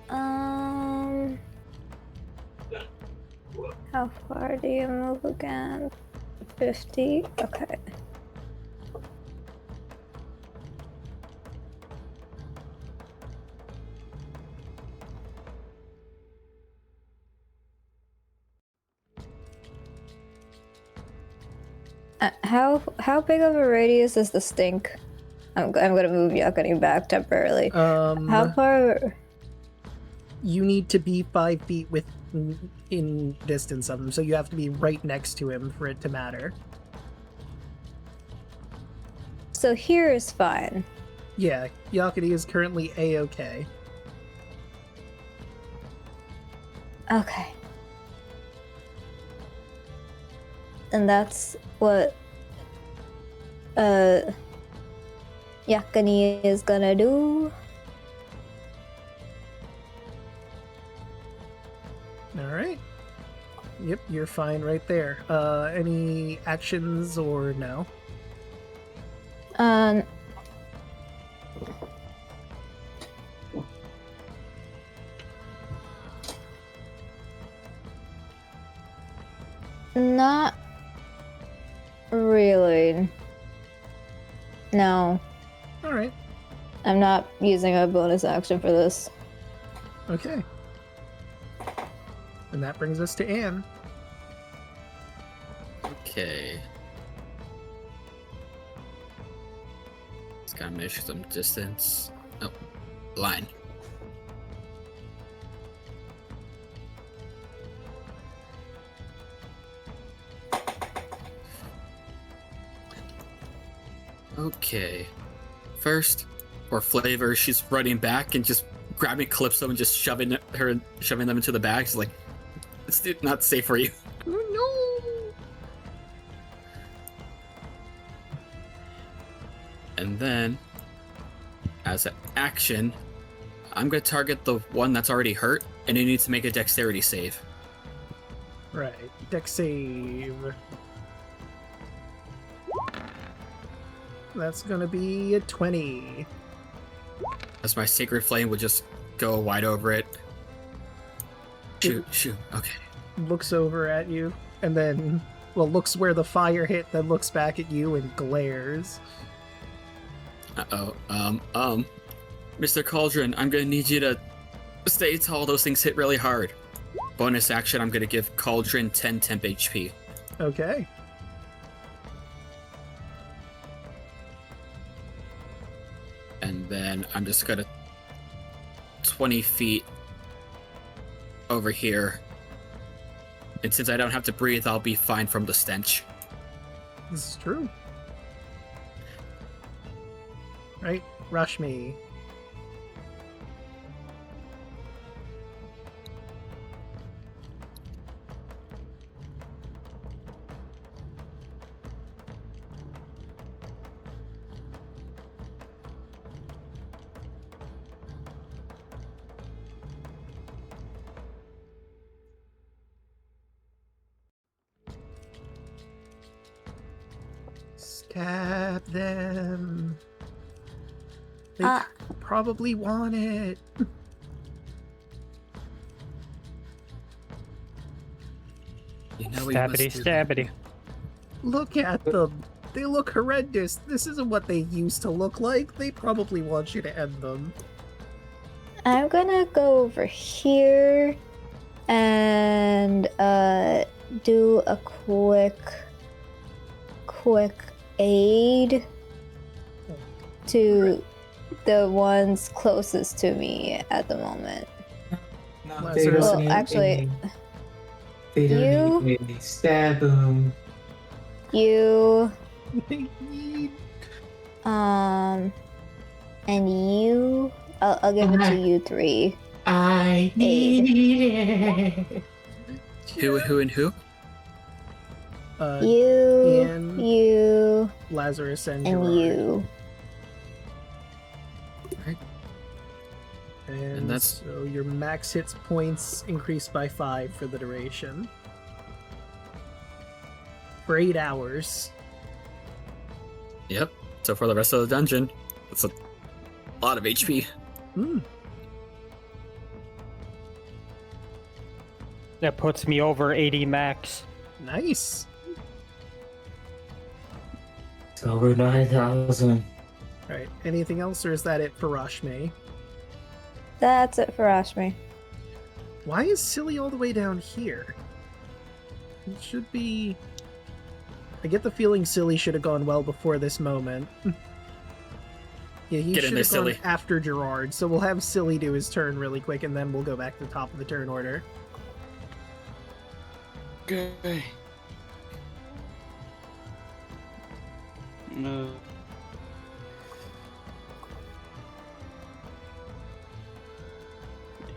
Speaker 5: um, how far do you move again? 50? Okay. How big of a radius is the stink? I'm gonna move Yellingatme back temporarily. How far?
Speaker 1: You need to be 5 feet in distance of him, so you have to be right next to him for it to matter.
Speaker 5: So here is fine.
Speaker 1: Yeah, Yellingatme is currently A-okay.
Speaker 5: Okay. And that's what Yellingatme is gonna do.
Speaker 1: Alright. Yep, you're fine right there. Any actions or no?
Speaker 5: really. No,
Speaker 1: All right.
Speaker 5: I'm not using a bonus action for this.
Speaker 1: Okay. And that brings us to Anne.
Speaker 2: Okay. Just gotta measure some distance. Oh, line. Okay. First, for flavor, she's running back and just grabbing Calypso and just shoving them into the bag. She's like, "It's not safe for you."
Speaker 1: Oh,
Speaker 2: And then, as an action, I'm gonna target the one that's already hurt, and it needs to make a dexterity save.
Speaker 1: no. Right. Dex save. That's gonna be a 20.
Speaker 2: As my sacred flame would just go wide over it. Shoot. Okay.
Speaker 1: Looks over at you, and then, well, looks where the fire hit, then looks back at you and glares.
Speaker 2: Mr. Cauldron, I'm gonna need you to stay tall. Those things hit really hard. Bonus action, I'm gonna give Cauldron 10 temp HP.
Speaker 1: Okay.
Speaker 2: And then I'm just gonna 20 feet over here. And since I don't have to breathe, I'll be fine from the stench.
Speaker 1: This is true. Right? Rush me. Stab them. They probably want it.
Speaker 2: You know what you must
Speaker 4: Stabbity,
Speaker 2: do.
Speaker 4: stabbity.
Speaker 1: Look at them. They look horrendous. This isn't what they used to look like. They probably want you to end them.
Speaker 5: I'm gonna go over here and do a quick aid to the ones closest to me at the moment.
Speaker 3: No,
Speaker 1: they don't
Speaker 5: Well,
Speaker 3: need
Speaker 5: actually,
Speaker 3: They don't
Speaker 5: you-
Speaker 3: need me. Stab them.
Speaker 5: you,
Speaker 1: They need-
Speaker 5: and you. I'll give it to you three.
Speaker 3: I need it.
Speaker 2: Who and who?
Speaker 5: You,
Speaker 1: Ian,
Speaker 5: you,
Speaker 1: Lazarus, and
Speaker 5: and
Speaker 1: Gerard.
Speaker 5: you.
Speaker 1: And
Speaker 2: that's-
Speaker 1: so your max hits points increased by 5 for the duration. For 8 hours.
Speaker 2: Yep. So for the rest of the dungeon, it's a lot of HP.
Speaker 4: That puts me over 80 max.
Speaker 1: Nice.
Speaker 3: It's over 9,000.
Speaker 1: Alright, anything else, or is that it for Rashmi?
Speaker 5: That's it for Ashmi.
Speaker 1: Why is Silly all the way down here? It should be... I get the feeling Silly should have gone well before this moment. Yeah, he
Speaker 2: Get in
Speaker 1: should
Speaker 2: there,
Speaker 1: have gone
Speaker 2: Silly.
Speaker 1: after Gerard, so we'll have Silly do his turn really quick, and then we'll go back to the top of the turn order.
Speaker 7: Okay. No.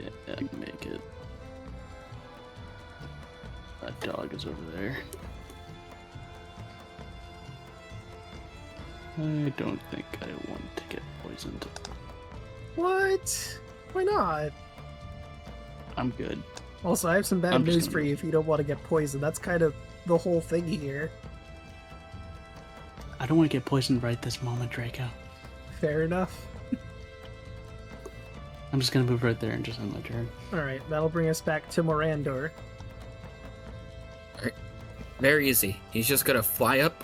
Speaker 7: Yeah, I can make it. That dog is over there. I don't think I want to get poisoned.
Speaker 1: What? Why not?
Speaker 7: I'm good.
Speaker 1: Also, I have some bad
Speaker 7: I'm just
Speaker 1: news
Speaker 7: gonna
Speaker 1: for you if you don't want to get poisoned. That's kind of the whole thing here.
Speaker 7: I don't want to get poisoned right this moment, Draco.
Speaker 1: Fair enough.
Speaker 7: I'm just gonna move right there and just end my turn.
Speaker 1: Alright, that'll bring us back to Morandor.
Speaker 2: Very easy. He's just gonna fly up,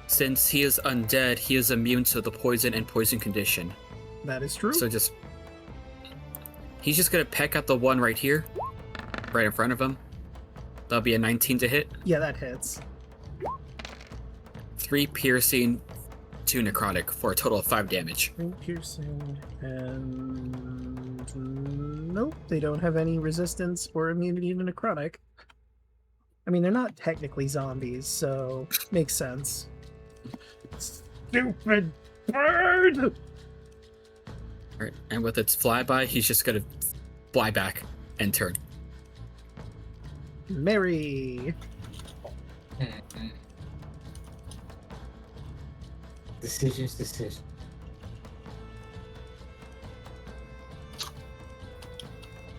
Speaker 2: Since he is undead, he is immune to the poison and poison condition.
Speaker 1: That is true.
Speaker 2: So he's just gonna peck at the one right here, right in front of him. That'll be a 19 to hit.
Speaker 1: Yeah, that hits.
Speaker 2: 3 piercing, 2 necrotic for a total of 5 damage.
Speaker 1: 3 piercing and nope, they don't have any resistance or immunity to necrotic. I mean, they're not technically zombies, so makes sense. Stupid bird!
Speaker 2: Alright, and with its flyby, he's just gonna fly back and turn.
Speaker 1: Mary.
Speaker 3: Decisions.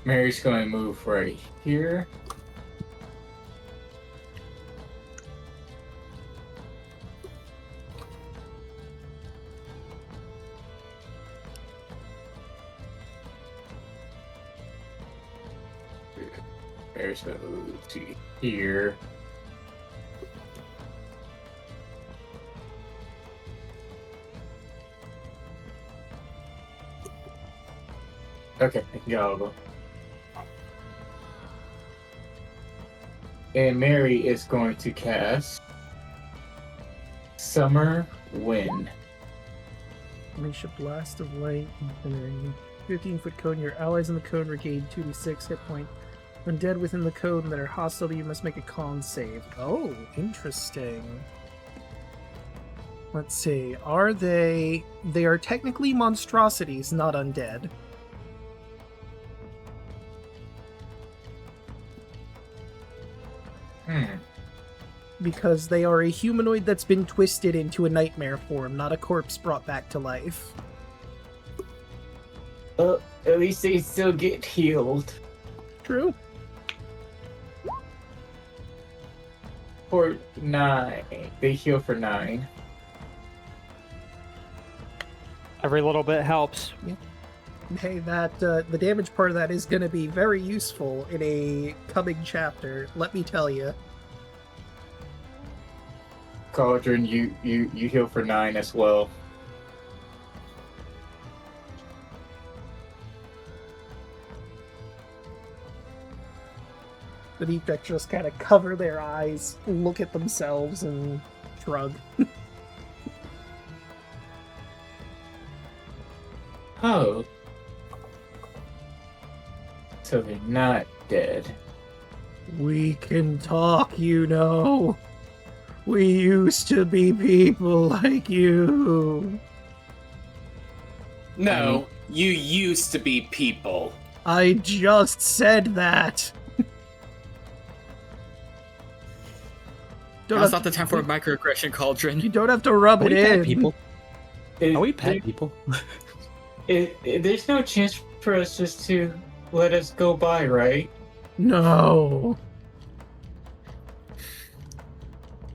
Speaker 3: Mary's going to move right here. Mary's going to move to here. Okay, I can get all of them. And Mary is going to cast Summer Wind.
Speaker 1: Unleash a blast of light in a 15-foot cone. Your allies in the cone regain 2d6 hit point. Undead within the cone that are hostile to you must make a con save. Oh, interesting. Let's see. Are they... They are technically monstrosities, not undead. Because they are a humanoid that's been twisted into a nightmare form, not a corpse brought back to life.
Speaker 3: At least they still get healed.
Speaker 1: True.
Speaker 3: For 9. They heal for 9.
Speaker 4: Every little bit helps.
Speaker 1: Hey, that the damage part of that is going to be very useful in a coming chapter, let me tell you.
Speaker 3: Cauldron, you heal for 9 as well.
Speaker 1: The Defect just kind of cover their eyes, look at themselves, and shrug.
Speaker 3: Oh. So they're not dead.
Speaker 1: We can talk, you know. We used to be people like you.
Speaker 6: No, you used to be people.
Speaker 1: I just said that.
Speaker 2: Now's not the time for a microaggression, Cauldron.
Speaker 1: You don't have to rub it in.
Speaker 7: People? Are we pet people?
Speaker 3: There's no chance for us just to let us go by, right?
Speaker 1: No.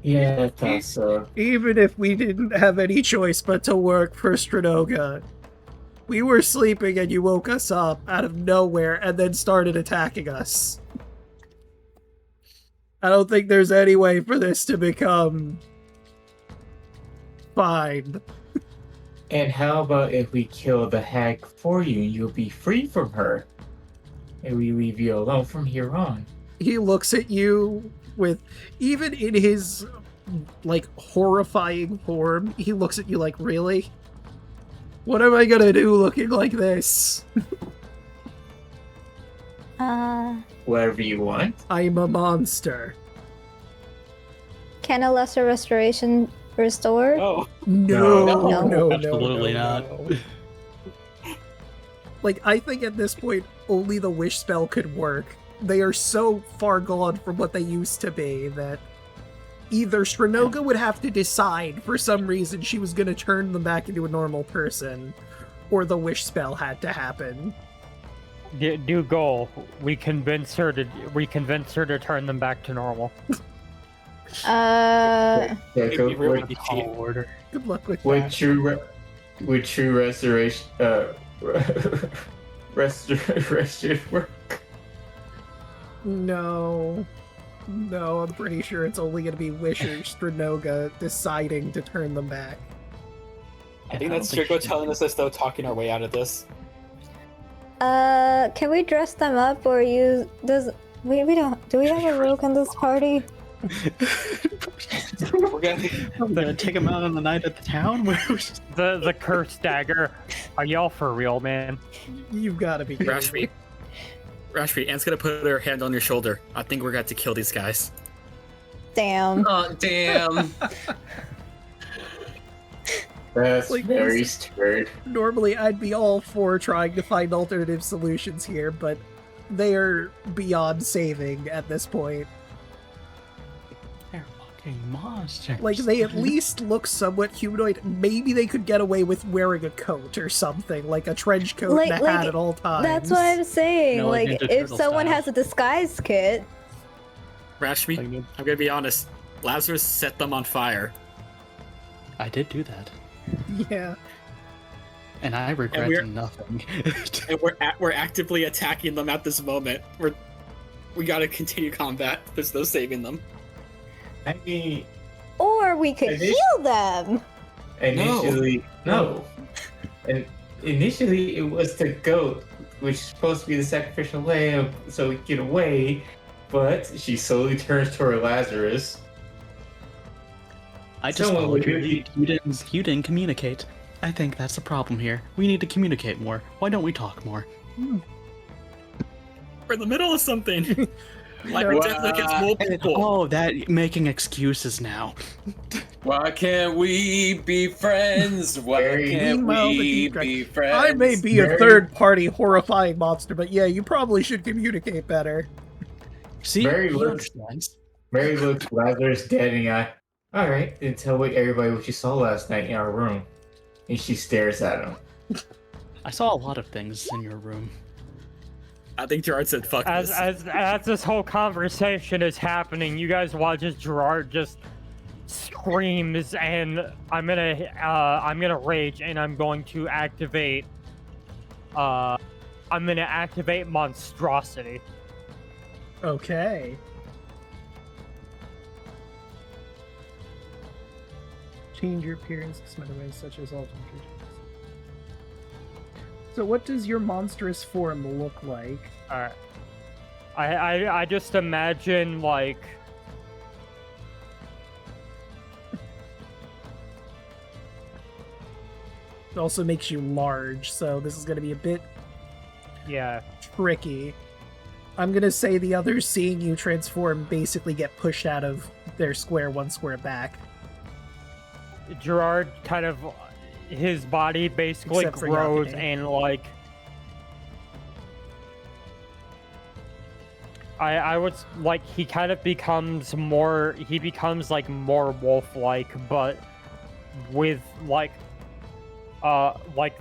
Speaker 3: Yeah, I thought so.
Speaker 1: Even if we didn't have any choice but to work for Stronoga, we were sleeping and you woke us up out of nowhere and then started attacking us. I don't think there's any way for this to become fine.
Speaker 3: And how about if we kill the hag for you and you'll be free from her? And we leave you alone from here on.
Speaker 1: He looks at you with, even in his, like, horrifying form, he looks at you like, really? What am I gonna do looking like this?
Speaker 3: Whatever you want.
Speaker 1: I'm a monster.
Speaker 5: Can a lesser restoration restore?
Speaker 7: Oh,
Speaker 1: No.
Speaker 7: absolutely not.
Speaker 1: Like, I think at this point, only the wish spell could work. They are so far gone from what they used to be that either Stronoga would have to decide for some reason she was going to turn them back into a normal person, or the wish spell had to happen.
Speaker 4: New goal. We convince her to turn them back to normal.
Speaker 3: Draco,
Speaker 7: Order.
Speaker 1: Good luck with
Speaker 3: would
Speaker 1: that.
Speaker 3: true restoration restoration work?
Speaker 1: No. No, I'm pretty sure it's only going to be Wish or Stronoga deciding to turn them back.
Speaker 2: I think that's Draco telling us as though talking our way out of this.
Speaker 5: Can we dress them up or use we don't do we have a rogue in this party?
Speaker 2: We're gonna
Speaker 7: I'm gonna take him out on the night at the town.
Speaker 4: The cursed dagger. Are y'all for real, man?
Speaker 1: You've got to be kidding.
Speaker 2: Rashmi, Anne's gonna put her hand on your shoulder. I think we're going to kill these guys.
Speaker 5: Damn.
Speaker 6: Oh, damn.
Speaker 3: That's
Speaker 1: Like,
Speaker 3: very stupid.
Speaker 1: Normally, I'd be all for trying to find alternative solutions here, but they are beyond saving at this point.
Speaker 7: They're fucking monsters.
Speaker 1: Like, they at least look somewhat humanoid. Maybe they could get away with wearing a coat or something, like a trench coat and a hat at all times.
Speaker 5: That's what I'm saying.
Speaker 7: No, like
Speaker 5: like
Speaker 7: Ninja
Speaker 5: if
Speaker 7: Turtle
Speaker 5: someone
Speaker 7: style.
Speaker 5: has a disguise kit,
Speaker 2: Rashmi, I'm gonna be honest. Lazarus set them on fire.
Speaker 7: I did do that,
Speaker 1: Yeah.
Speaker 7: and I regret
Speaker 2: we're-
Speaker 7: nothing.
Speaker 2: And we're actively attacking them at this moment. We gotta continue combat. There's no saving them.
Speaker 3: I mean,
Speaker 5: or we could
Speaker 3: It is-
Speaker 5: heal them.
Speaker 3: initially, no. And initially, it was the goat, which is supposed to be the sacrificial lamb, so we get away. But she slowly turns toward Lazarus.
Speaker 7: I just
Speaker 3: Someone
Speaker 7: followed
Speaker 3: would
Speaker 7: your
Speaker 3: do-
Speaker 7: lead. You didn't communicate. I think that's the problem here. We need to communicate more. Why don't we talk more?
Speaker 2: We're in the middle of something. Like
Speaker 1: No.
Speaker 2: we're definitely against multiple.
Speaker 7: Oh, that making excuses now.
Speaker 6: Why can't we be friends? Why
Speaker 3: Very-
Speaker 6: can't
Speaker 1: Meanwhile, the
Speaker 6: we
Speaker 1: deep track-
Speaker 6: be friends?
Speaker 1: I may be a
Speaker 3: Very-
Speaker 1: third-party horrifying monster, but yeah, you probably should communicate better.
Speaker 7: See,
Speaker 3: Very
Speaker 7: he
Speaker 3: good.
Speaker 7: understands.
Speaker 3: Mary looks Lazarus dead in the eye. All right, then tell everybody what you saw last night in our room. And she stares at him.
Speaker 7: I saw a lot of things in your room.
Speaker 2: I think Gerard said, "Fuck
Speaker 4: As
Speaker 2: this."
Speaker 4: as this whole conversation is happening, you guys watch as Gerard just screams, and I'm gonna rage, and I'm going to activate monstrosity.
Speaker 1: Okay. Change your appearance in some other ways, such as all temperatures. So what does your monstrous form look like?
Speaker 4: Alright. I just imagine like
Speaker 1: It also makes you large, so this is going to be a bit
Speaker 4: yeah.
Speaker 1: tricky. I'm going to say the others seeing you transform basically get pushed out of their square one square back.
Speaker 4: Gerard kind of his body basically
Speaker 1: Except for
Speaker 4: grows
Speaker 1: Yellingatme.
Speaker 4: and like I would like he kind of becomes like more wolf-like, but with like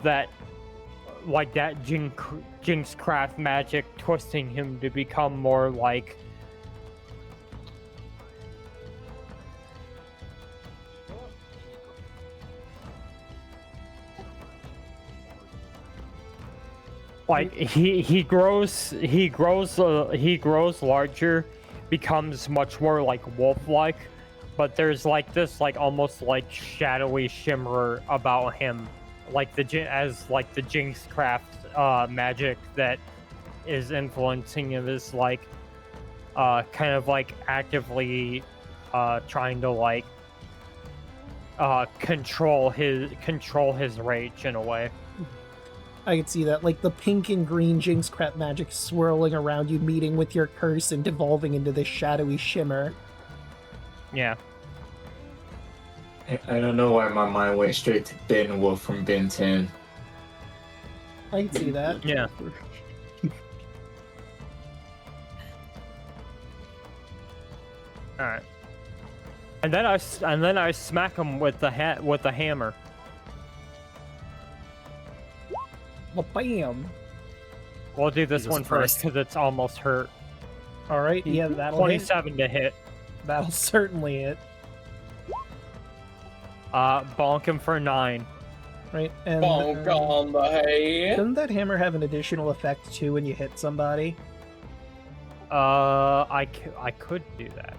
Speaker 4: that Jinxcraft magic twisting him to become more like he grows larger, becomes much more like wolf-like, but there's like this like almost like shadowy shimmer about him, like the Jinxcraft magic that is influencing him is like kind of like actively trying to like control his rage in a way.
Speaker 1: I can see that, like the pink and green Jinxcraft magic swirling around you, meeting with your curse and devolving into this shadowy shimmer.
Speaker 4: Yeah.
Speaker 3: I don't know why my mind went straight to Ben Wolf from Ben 10.
Speaker 1: I can see that.
Speaker 4: Yeah. All right. And then I smack him with the hammer.
Speaker 1: Well, bam!
Speaker 4: We'll do this
Speaker 2: He was
Speaker 4: one first
Speaker 2: first.
Speaker 4: because it's almost hurt.
Speaker 1: Alright, yeah, that'll hit.
Speaker 4: 27 to hit.
Speaker 1: That'll certainly hit.
Speaker 4: Bonk him for 9.
Speaker 1: Right, and
Speaker 6: Bonk on the head.
Speaker 1: doesn't that hammer have an additional effect too when you hit somebody?
Speaker 4: I could do that.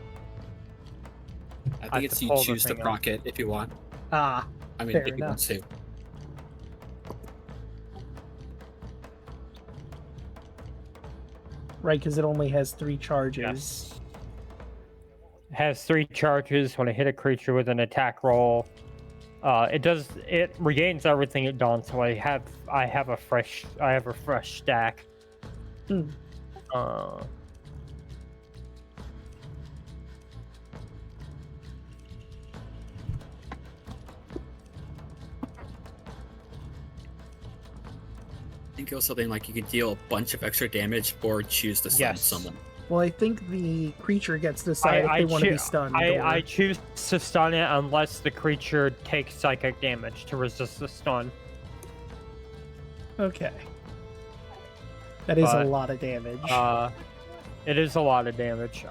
Speaker 2: I
Speaker 4: I
Speaker 2: think it's
Speaker 4: have to
Speaker 2: you
Speaker 4: pull the
Speaker 2: choose to
Speaker 4: thing up.
Speaker 2: proc it if you want.
Speaker 1: Ah,
Speaker 2: I mean,
Speaker 1: Fair
Speaker 2: if you
Speaker 1: enough.
Speaker 2: want to.
Speaker 1: right, because it only has 3 charges.
Speaker 4: Yes. It has 3 charges when I hit a creature with an attack roll. It regains everything it done, so I have a fresh stack.
Speaker 1: Hmm.
Speaker 2: I think it was something like you could deal a bunch of extra damage or choose to stun
Speaker 4: Yes.
Speaker 2: someone.
Speaker 1: Well, I think the creature gets to decide if they want to be stunned.
Speaker 4: I
Speaker 1: or...
Speaker 4: choose to stun it unless the creature takes psychic damage to resist the stun.
Speaker 1: Okay. That is a
Speaker 4: But,
Speaker 1: lot of damage.
Speaker 4: It is a lot of damage.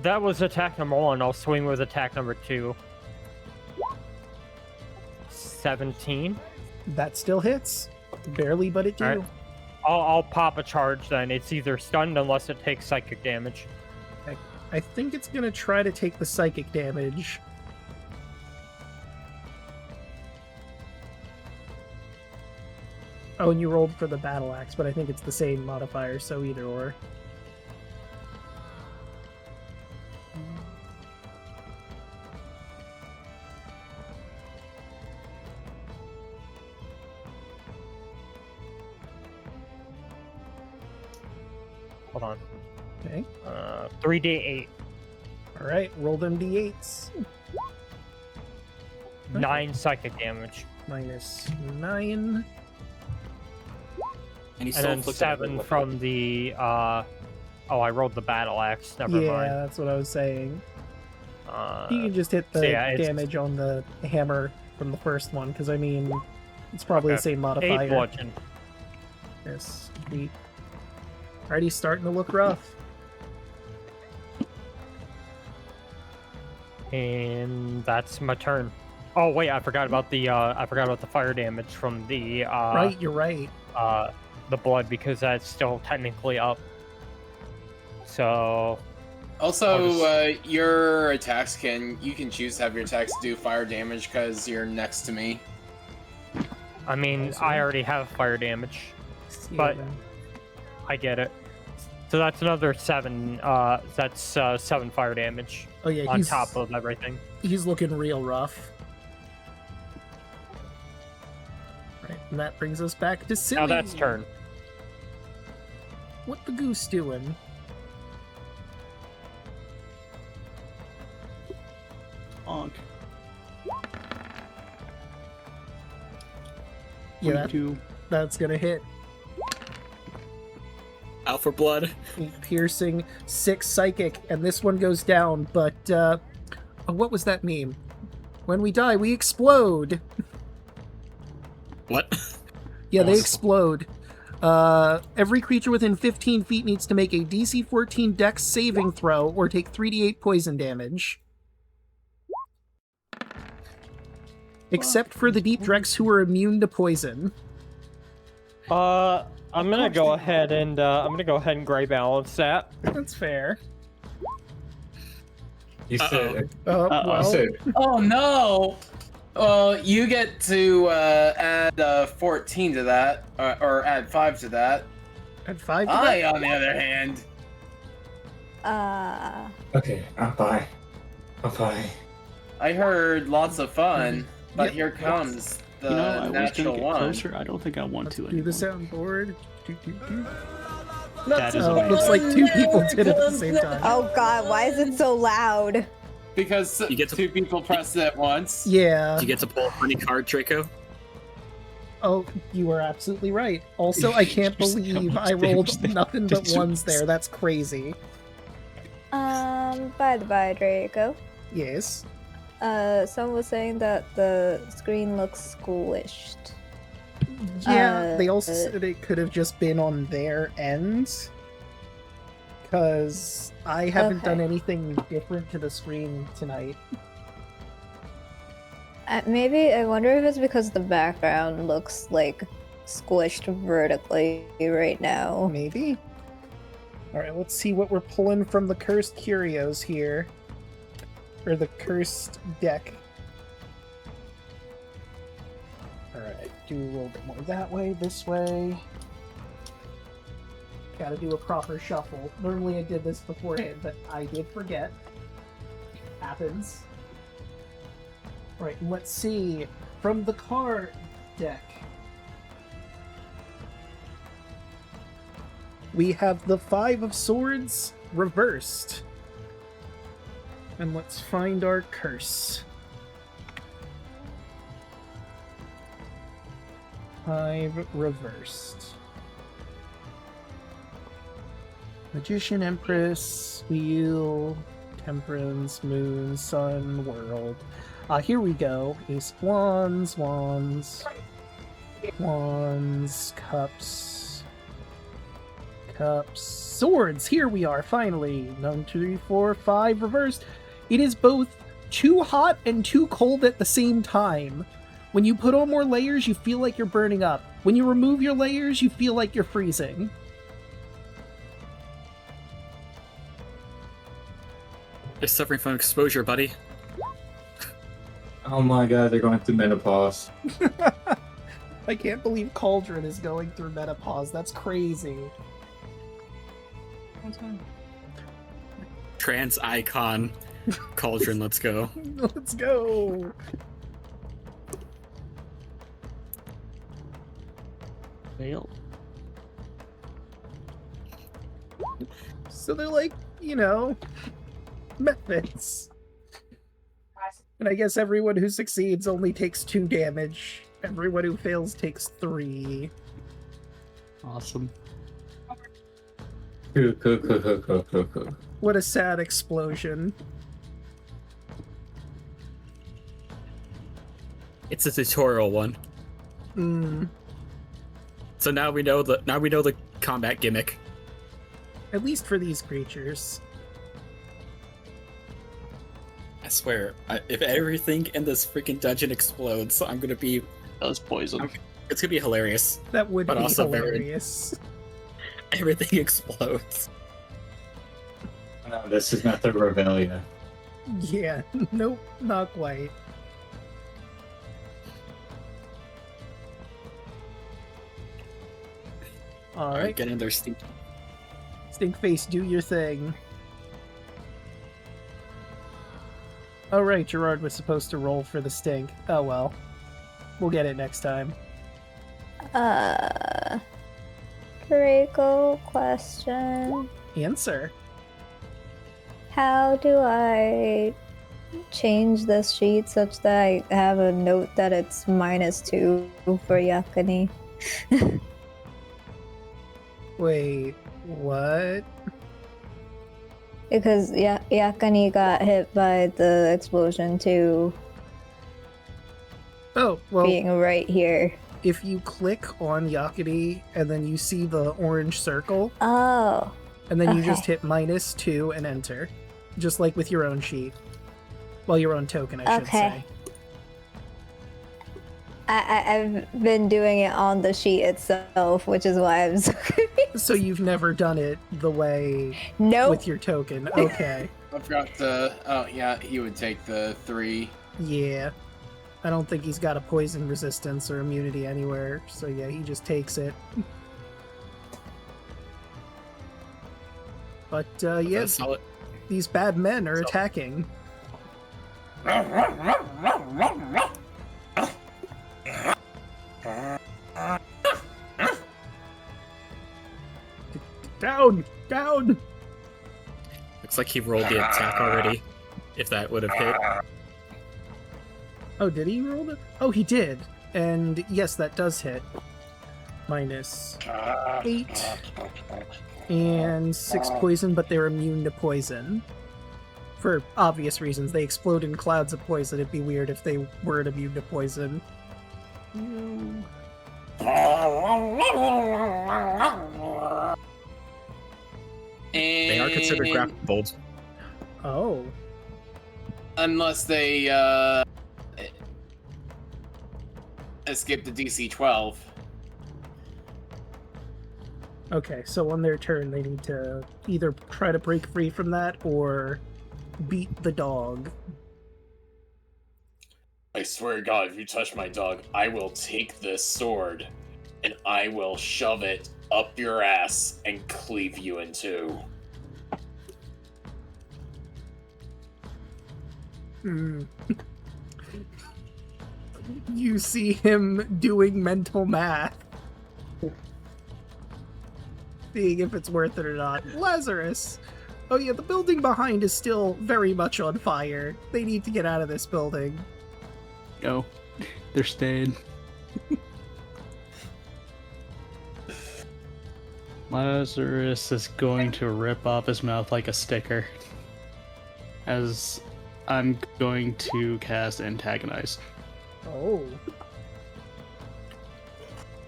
Speaker 4: That was attack number 1. I'll swing with attack number 2. 17.
Speaker 1: That still hits. Barely, but it do.
Speaker 4: Alright. I'll pop a charge then. It's either stunned unless it takes psychic damage.
Speaker 1: I think it's going to try to take the psychic damage. Oh, and you rolled for the battle axe, but I think it's the same modifier, so either or.
Speaker 4: Hold on.
Speaker 1: Okay.
Speaker 4: 3d8.
Speaker 1: All right, roll them d8s.
Speaker 4: 9 psychic damage.
Speaker 1: Minus 9.
Speaker 2: And he
Speaker 4: And then
Speaker 2: inflicted every
Speaker 4: 7
Speaker 2: weapon.
Speaker 4: from the I rolled the battle axe. Never
Speaker 1: Yeah,
Speaker 4: mind.
Speaker 1: that's what I was saying.
Speaker 4: Uh,
Speaker 1: You can just hit the
Speaker 4: so yeah, it's-
Speaker 1: damage on the hammer from the first one, because I mean, it's probably the
Speaker 4: Okay.
Speaker 1: same
Speaker 4: 8
Speaker 1: modifier.
Speaker 4: bludgeon.
Speaker 1: Yes, sweet. Already starting to look rough.
Speaker 4: And that's my turn. Oh wait, I forgot about the fire damage from the
Speaker 1: Right, you're right.
Speaker 4: the blood, because that's still technically up. So
Speaker 6: Also, your attacks you can choose to have your attacks do fire damage because you're next to me.
Speaker 4: I mean, I already have fire damage. But- I get it. So that's another 7. That's 7 fire damage
Speaker 1: Oh yeah,
Speaker 4: on top of everything.
Speaker 1: he's looking real rough. Right, and that brings us back to Silly.
Speaker 4: Now that's turn.
Speaker 1: What the goose doing?
Speaker 7: Honk.
Speaker 1: Yeah,
Speaker 7: 22.
Speaker 1: that's gonna hit.
Speaker 2: Out for blood.
Speaker 1: Piercing, 6 psychic, and this one goes down, but what was that meme? When we die, we explode!
Speaker 2: What?
Speaker 1: Yeah, they explode. Every creature within 15 feet needs to make a DC 14 Dex saving throw or take 3d8 poison damage. Except for the Deep Drex who are immune to poison.
Speaker 4: I'm gonna go ahead and gray balance that.
Speaker 1: That's fair.
Speaker 3: You said,
Speaker 7: Uh-oh.
Speaker 3: you said,
Speaker 6: Oh no! Well, you get to add 14 to that, or add 5 to that.
Speaker 1: At 5 to
Speaker 6: I,
Speaker 1: that?
Speaker 6: on the other hand,
Speaker 3: okay, I'm fine. I'm fine.
Speaker 6: I heard lots of fun, but
Speaker 1: Yep.
Speaker 6: here comes the
Speaker 7: You know, I was gonna
Speaker 6: natural
Speaker 7: get
Speaker 6: one.
Speaker 7: closer. I don't think I want
Speaker 1: Let's
Speaker 7: to
Speaker 1: do
Speaker 7: anymore.
Speaker 1: the soundboard.
Speaker 4: That is
Speaker 1: Oh,
Speaker 4: amazing.
Speaker 1: looks like 2 people did it at the same time.
Speaker 5: Oh god, why is it so loud?
Speaker 6: Because
Speaker 2: You get to-
Speaker 6: 2 people pressed it at once.
Speaker 1: Yeah.
Speaker 2: Do you get to pull a funny card, Draco?
Speaker 1: Oh, you are absolutely right. Also, I can't
Speaker 7: You see how
Speaker 1: believe
Speaker 7: much
Speaker 1: I rolled
Speaker 7: damage
Speaker 1: nothing
Speaker 7: they
Speaker 1: but
Speaker 7: did to
Speaker 1: ones
Speaker 7: us.
Speaker 1: there. That's crazy.
Speaker 5: By the by, Draco.
Speaker 1: Yes.
Speaker 5: Someone was saying that the screen looks schoolished.
Speaker 1: Yeah, they also
Speaker 5: Uh,
Speaker 1: said it could have just been on their end. Because I haven't done
Speaker 5: Okay.
Speaker 1: anything different to the screen tonight.
Speaker 5: Maybe, I wonder if it's because the background looks like squished vertically right now.
Speaker 1: Maybe. Alright, let's see what we're pulling from the Cursed Curios here. Or the Cursed deck. Alright, do a little bit more that way, this way. Gotta do a proper shuffle. Normally I did this beforehand, but I did forget. Happens. Alright, let's see. From the card deck, we have the Five of Swords reversed. And let's find our curse. 5 reversed. Magician, Empress, Wheel, Temperance, Moon, Sun, World. Here we go. Ace of Wands, Wands, Wands, Cups, Cups, Swords. Here we are, finally. 1, 2, 3, 4, 5 reversed. It is both too hot and too cold at the same time. When you put on more layers, you feel like you're burning up. When you remove your layers, you feel like you're freezing.
Speaker 2: They're suffering from exposure, buddy.
Speaker 3: Oh my god, they're going through menopause.
Speaker 1: I can't believe Cauldron is going through menopause. That's crazy.
Speaker 2: Trans icon. Cauldron, let's go.
Speaker 1: Let's go.
Speaker 7: Fail.
Speaker 1: So they're like, you know, methods. And I guess everyone who succeeds only takes 2 damage. Everyone who fails takes 3.
Speaker 7: Awesome.
Speaker 3: Cool.
Speaker 1: What a sad explosion.
Speaker 2: It's a tutorial one.
Speaker 1: Mm.
Speaker 2: So now we know the combat gimmick.
Speaker 1: At least for these creatures.
Speaker 2: I swear, if everything in this freaking dungeon explodes, I'm gonna be.
Speaker 7: That was poison.
Speaker 2: It's gonna be hilarious.
Speaker 1: That would
Speaker 2: But
Speaker 1: be
Speaker 2: also
Speaker 1: hilarious.
Speaker 2: Everything explodes.
Speaker 3: No, this is not the Rebellion.
Speaker 1: Yeah, nope, not quite. Alright,
Speaker 2: Get in there, Stink.
Speaker 1: Stinkface, do your thing. Oh right, Gerard was supposed to roll for the stink. Oh well. We'll get it next time.
Speaker 5: Draco question.
Speaker 1: Answer.
Speaker 5: How do I change this sheet such that I have a note that it's -2 for Yellingatme?
Speaker 1: Wait, what?
Speaker 5: Because Yellingatme got hit by the explosion too,
Speaker 1: Oh, well,
Speaker 5: being right here.
Speaker 1: if you click on Yellingatme and then you see the orange circle,
Speaker 5: Oh.
Speaker 1: and then you
Speaker 5: Okay.
Speaker 1: just hit -2 and enter. Just like with your own sheet. Well, your own token, I should
Speaker 5: Okay.
Speaker 1: say.
Speaker 5: I've been doing it on the sheet itself, which is why I'm so confused.
Speaker 1: So you've never done it the way
Speaker 5: Nope.
Speaker 1: with your token. Okay.
Speaker 6: I forgot to. Oh yeah, you would take the 3.
Speaker 1: Yeah. I don't think he's got a poison resistance or immunity anywhere, so yeah, he just takes it. But yeah,
Speaker 2: That's solid.
Speaker 1: these bad men are attacking. Down! Down!
Speaker 2: Looks like he rolled the attack already. If that would have hit.
Speaker 1: Oh, did he roll it? Oh, he did. And yes, that does hit. -8. And 6 poison, but they're immune to poison. For obvious reasons. They explode in clouds of poison. It'd be weird if they weren't immune to poison.
Speaker 2: They are considered grappled.
Speaker 1: Oh.
Speaker 6: Unless they escape the DC 12.
Speaker 1: Okay, so on their turn, they need to either try to break free from that or beat the dog.
Speaker 8: I swear to God, if you touch my dog, I will take this sword and I will shove it up your ass and cleave you in two.
Speaker 1: Hmm. You see him doing mental math. Seeing if it's worth it or not. Lazarus! Oh yeah, the building behind is still very much on fire. They need to get out of this building.
Speaker 7: No, they're staying. Lazarus is going to rip off his mouth like a sticker. As I'm going to cast Antagonize.
Speaker 1: Oh.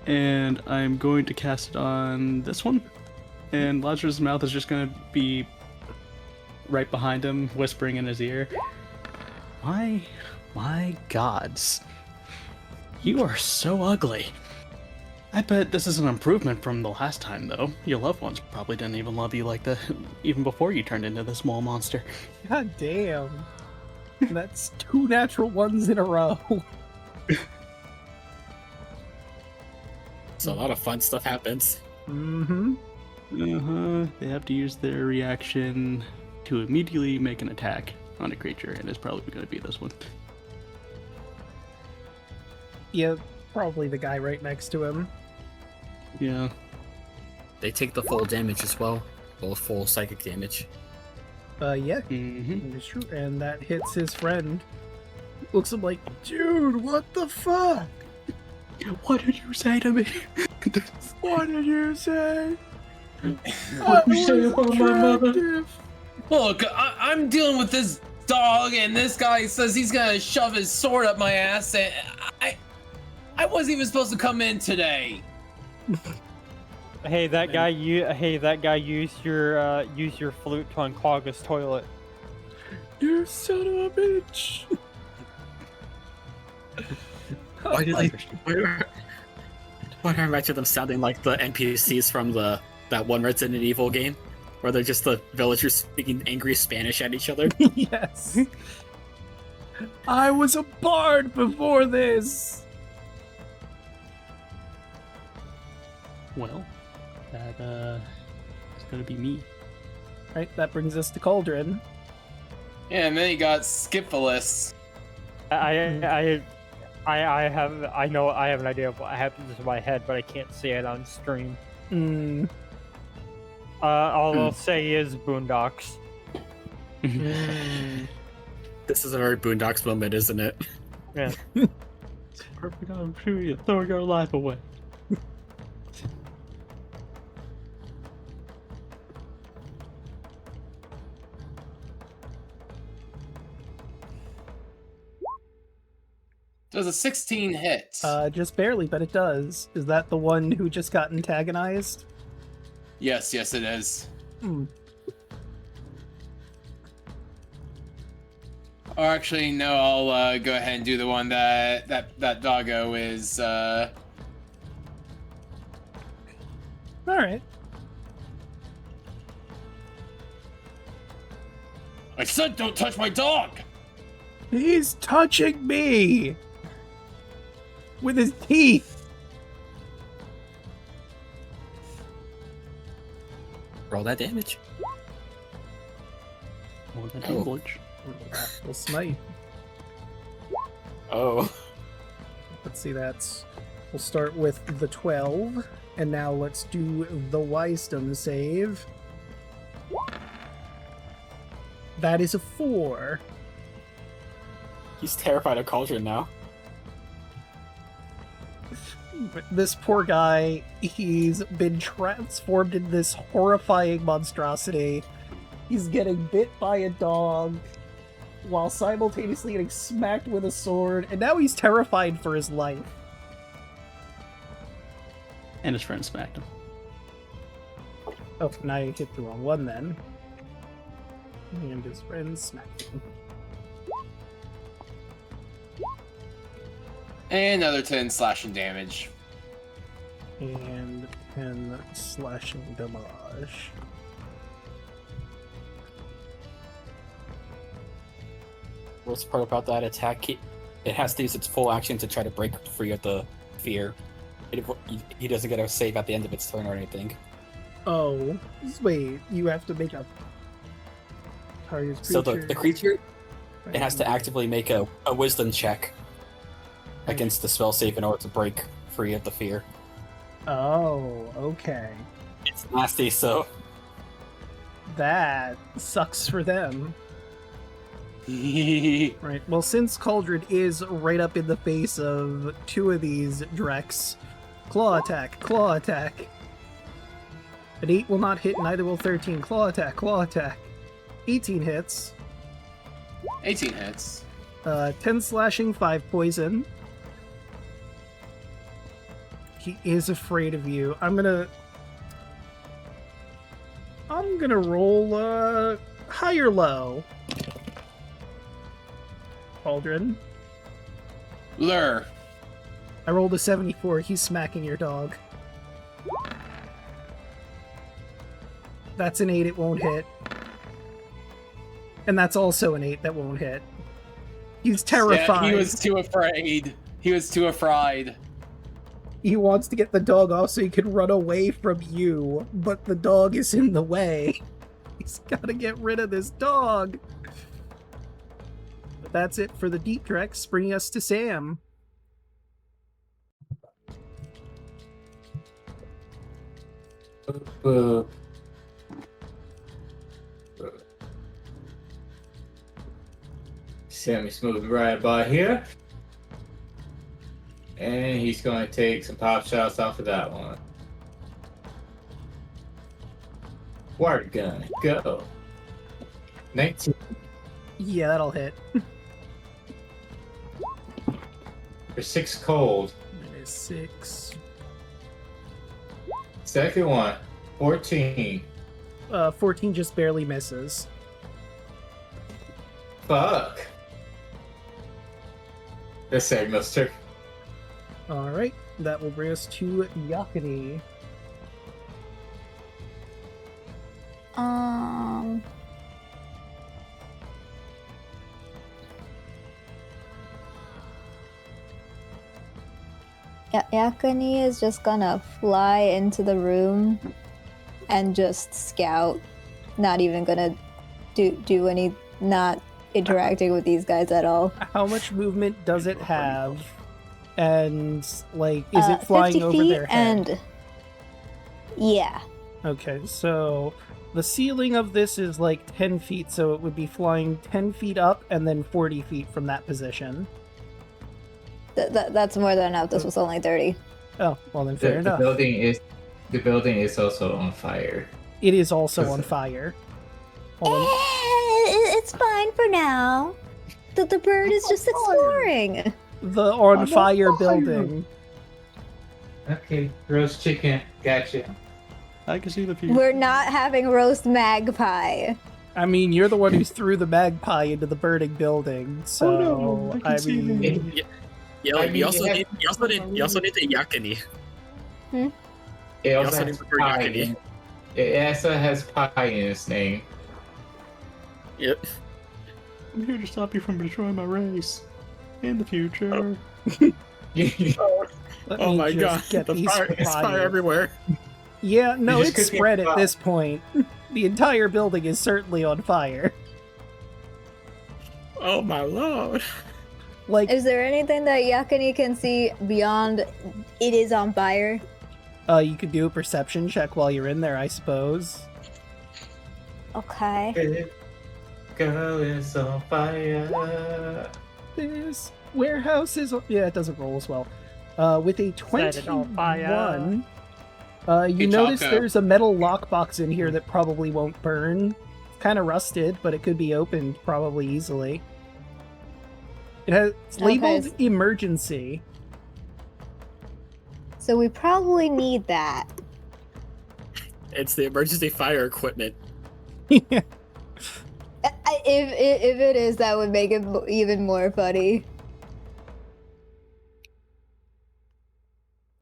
Speaker 7: And I'm going to cast it on this one. And Lazarus' mouth is just going to be right behind him, whispering in his ear. My gods. You are so ugly. I bet this is an improvement from the last time, though. Your loved ones probably didn't even love you like that, even before you turned into this small monster.
Speaker 1: God damn. That's 2 natural ones in a row.
Speaker 2: So a lot of fun stuff happens.
Speaker 1: Mm-hmm.
Speaker 7: They have to use their reaction to immediately make an attack on a creature, and it's probably going to be this one.
Speaker 1: Yeah, probably the guy right next to him.
Speaker 7: Yeah.
Speaker 2: They take the full damage as well. Well, full psychic damage.
Speaker 1: Yeah.
Speaker 7: Mm-hmm.
Speaker 1: It's true. And that hits his friend. Looks at him like, dude, what the fuck?
Speaker 7: What did you say to me?
Speaker 1: What did you say?
Speaker 3: What did you say about my mother?
Speaker 1: Attractive.
Speaker 6: Look, I'm dealing with this dog, and this guy says he's gonna shove his sword up my ass, and I wasn't even supposed to come in today.
Speaker 4: Hey, that guy! Use your flute to unclog his toilet.
Speaker 1: You son of a bitch.
Speaker 2: Why do they? Why do I imagine them sounding like the NPCs from that one Resident Evil game, where they're just the villagers speaking angry Spanish at each other?
Speaker 1: Yes. I was a bard before this.
Speaker 7: Well, that it's gonna be me.
Speaker 1: Right, that brings us to Cauldron.
Speaker 6: Yeah, and then you got Skipholus.
Speaker 4: I have an idea of what happens in my head, but I can't say it on stream.
Speaker 1: Hmm.
Speaker 4: All I'll say is Boondocks.
Speaker 2: This is a very Boondocks moment, isn't it?
Speaker 4: Yeah.
Speaker 7: It's perfect opportunity to throw your life away.
Speaker 6: Does a 16 hit?
Speaker 1: Just barely, but it does. Is that the one who just got antagonized?
Speaker 6: Yes, it is.
Speaker 1: Hmm.
Speaker 6: Or actually, no, I'll go ahead and do the one that doggo is.
Speaker 1: Alright.
Speaker 6: I said don't touch my dog!
Speaker 1: He's touching me! With his teeth!
Speaker 2: Roll that damage.
Speaker 7: More than
Speaker 2: Oh.
Speaker 7: damage.
Speaker 1: We'll smite.
Speaker 2: Oh.
Speaker 1: Let's see, we'll start with the 12, and now let's do the Wisdom save. That is a 4.
Speaker 2: He's terrified of Cauldron now.
Speaker 1: This poor guy, he's been transformed into this horrifying monstrosity. He's getting bit by a dog while simultaneously getting smacked with a sword, and now he's terrified for his life.
Speaker 7: And his friend smacked him.
Speaker 1: Oh, and I hit the wrong one then. And his friend smacked him.
Speaker 6: And another 10 slashing damage.
Speaker 1: And 10 slashing damage.
Speaker 2: Worst part about that attack, it has to use its full action to try to break free of the fear. He doesn't get a save at the end of its turn or anything.
Speaker 1: Oh, wait, you have to make a target's creature.
Speaker 2: So the creature, it has to actively make a wisdom check against the spell save in order to break free of the fear.
Speaker 1: Oh, okay.
Speaker 2: It's nasty, so...
Speaker 1: That sucks for them. Right, well, since Cauldron is right up in the face of two of these Drex, claw attack, claw attack. An 8 will not hit, neither will 13. Claw attack, claw attack. 18 hits.
Speaker 6: 18 hits.
Speaker 1: 10 slashing, 5 poison. He is afraid of you. I'm gonna roll high or low. Cauldron.
Speaker 6: Lure.
Speaker 1: I rolled a 74. He's smacking your dog. That's an 8. It won't hit. And that's also an 8 that won't hit. He's terrified.
Speaker 6: Yeah, he was too afraid. He was too afraid.
Speaker 1: He wants to get the dog off so he can run away from you, but the dog is in the way. He's gotta get rid of this dog. But that's it for the Deep Drex, bringing us to Sam.
Speaker 3: Sammy's moving right about here. And he's going to take some pop shots off of that one. Water gun, go. 19.
Speaker 1: Yeah, that'll hit.
Speaker 3: For 6 cold.
Speaker 1: That is 6.
Speaker 3: Second one, 14.
Speaker 1: 14 just barely misses.
Speaker 3: Fuck. That's Samuel's turn.
Speaker 1: Alright, that will bring us to Yellingatme.
Speaker 5: Yellingatme is just gonna fly into the room and just scout. Not even gonna do any, not interacting with these guys at all.
Speaker 1: How much movement does it have? And, like, is it flying
Speaker 5: 50
Speaker 1: over
Speaker 5: feet
Speaker 1: their head?
Speaker 5: and yeah.
Speaker 1: Okay, so the ceiling of this is like 10 feet, so it would be flying 10 feet up and then 40 feet from that position.
Speaker 5: That's more than enough. This was only 30.
Speaker 1: Oh, well then fair enough.
Speaker 3: The building is also on fire.
Speaker 1: It is also on fire. Hold on.
Speaker 5: It's fine for now. The bird is just exploring.
Speaker 1: The on fire building.
Speaker 3: Okay, roast chicken, gotcha.
Speaker 7: I can see the future.
Speaker 5: We're not having roast magpie.
Speaker 1: I mean, you're the one who threw the magpie into the burning building, so
Speaker 7: no, I can see them.
Speaker 2: You also need the Yellingatme.
Speaker 3: It also
Speaker 2: also
Speaker 3: has
Speaker 2: need to
Speaker 3: pie.
Speaker 2: Yellingatme.
Speaker 3: It also has pie in its name.
Speaker 2: Yep.
Speaker 7: I'm here to stop you from destroying my race. In the future.
Speaker 1: let
Speaker 2: Oh
Speaker 1: me
Speaker 2: my god,
Speaker 1: just get
Speaker 2: the
Speaker 1: these
Speaker 2: fire, it's fire
Speaker 1: fired.
Speaker 2: everywhere.
Speaker 1: Yeah, no,
Speaker 3: You just
Speaker 1: it's
Speaker 3: could get
Speaker 1: spread at
Speaker 3: fire.
Speaker 1: this point. The entire building is certainly on fire.
Speaker 2: Oh my lord.
Speaker 1: Like,
Speaker 5: Is there anything that Yellingatme can see beyond it is on fire?
Speaker 1: you could do a perception check while you're in there, I suppose.
Speaker 5: Okay.
Speaker 3: Girl is on fire.
Speaker 1: This warehouse is... Yeah, it doesn't roll as well. With a
Speaker 4: Set it on
Speaker 1: 21,
Speaker 4: fire.
Speaker 1: you
Speaker 6: Hey,
Speaker 1: notice
Speaker 6: Taco.
Speaker 1: there's a metal lockbox in here that probably won't burn. It's kind of rusted, but it could be opened probably easily. It's labeled
Speaker 5: Okay.
Speaker 1: emergency.
Speaker 5: So we probably need that.
Speaker 2: It's the emergency fire equipment.
Speaker 5: If it is, that would make it even more funny.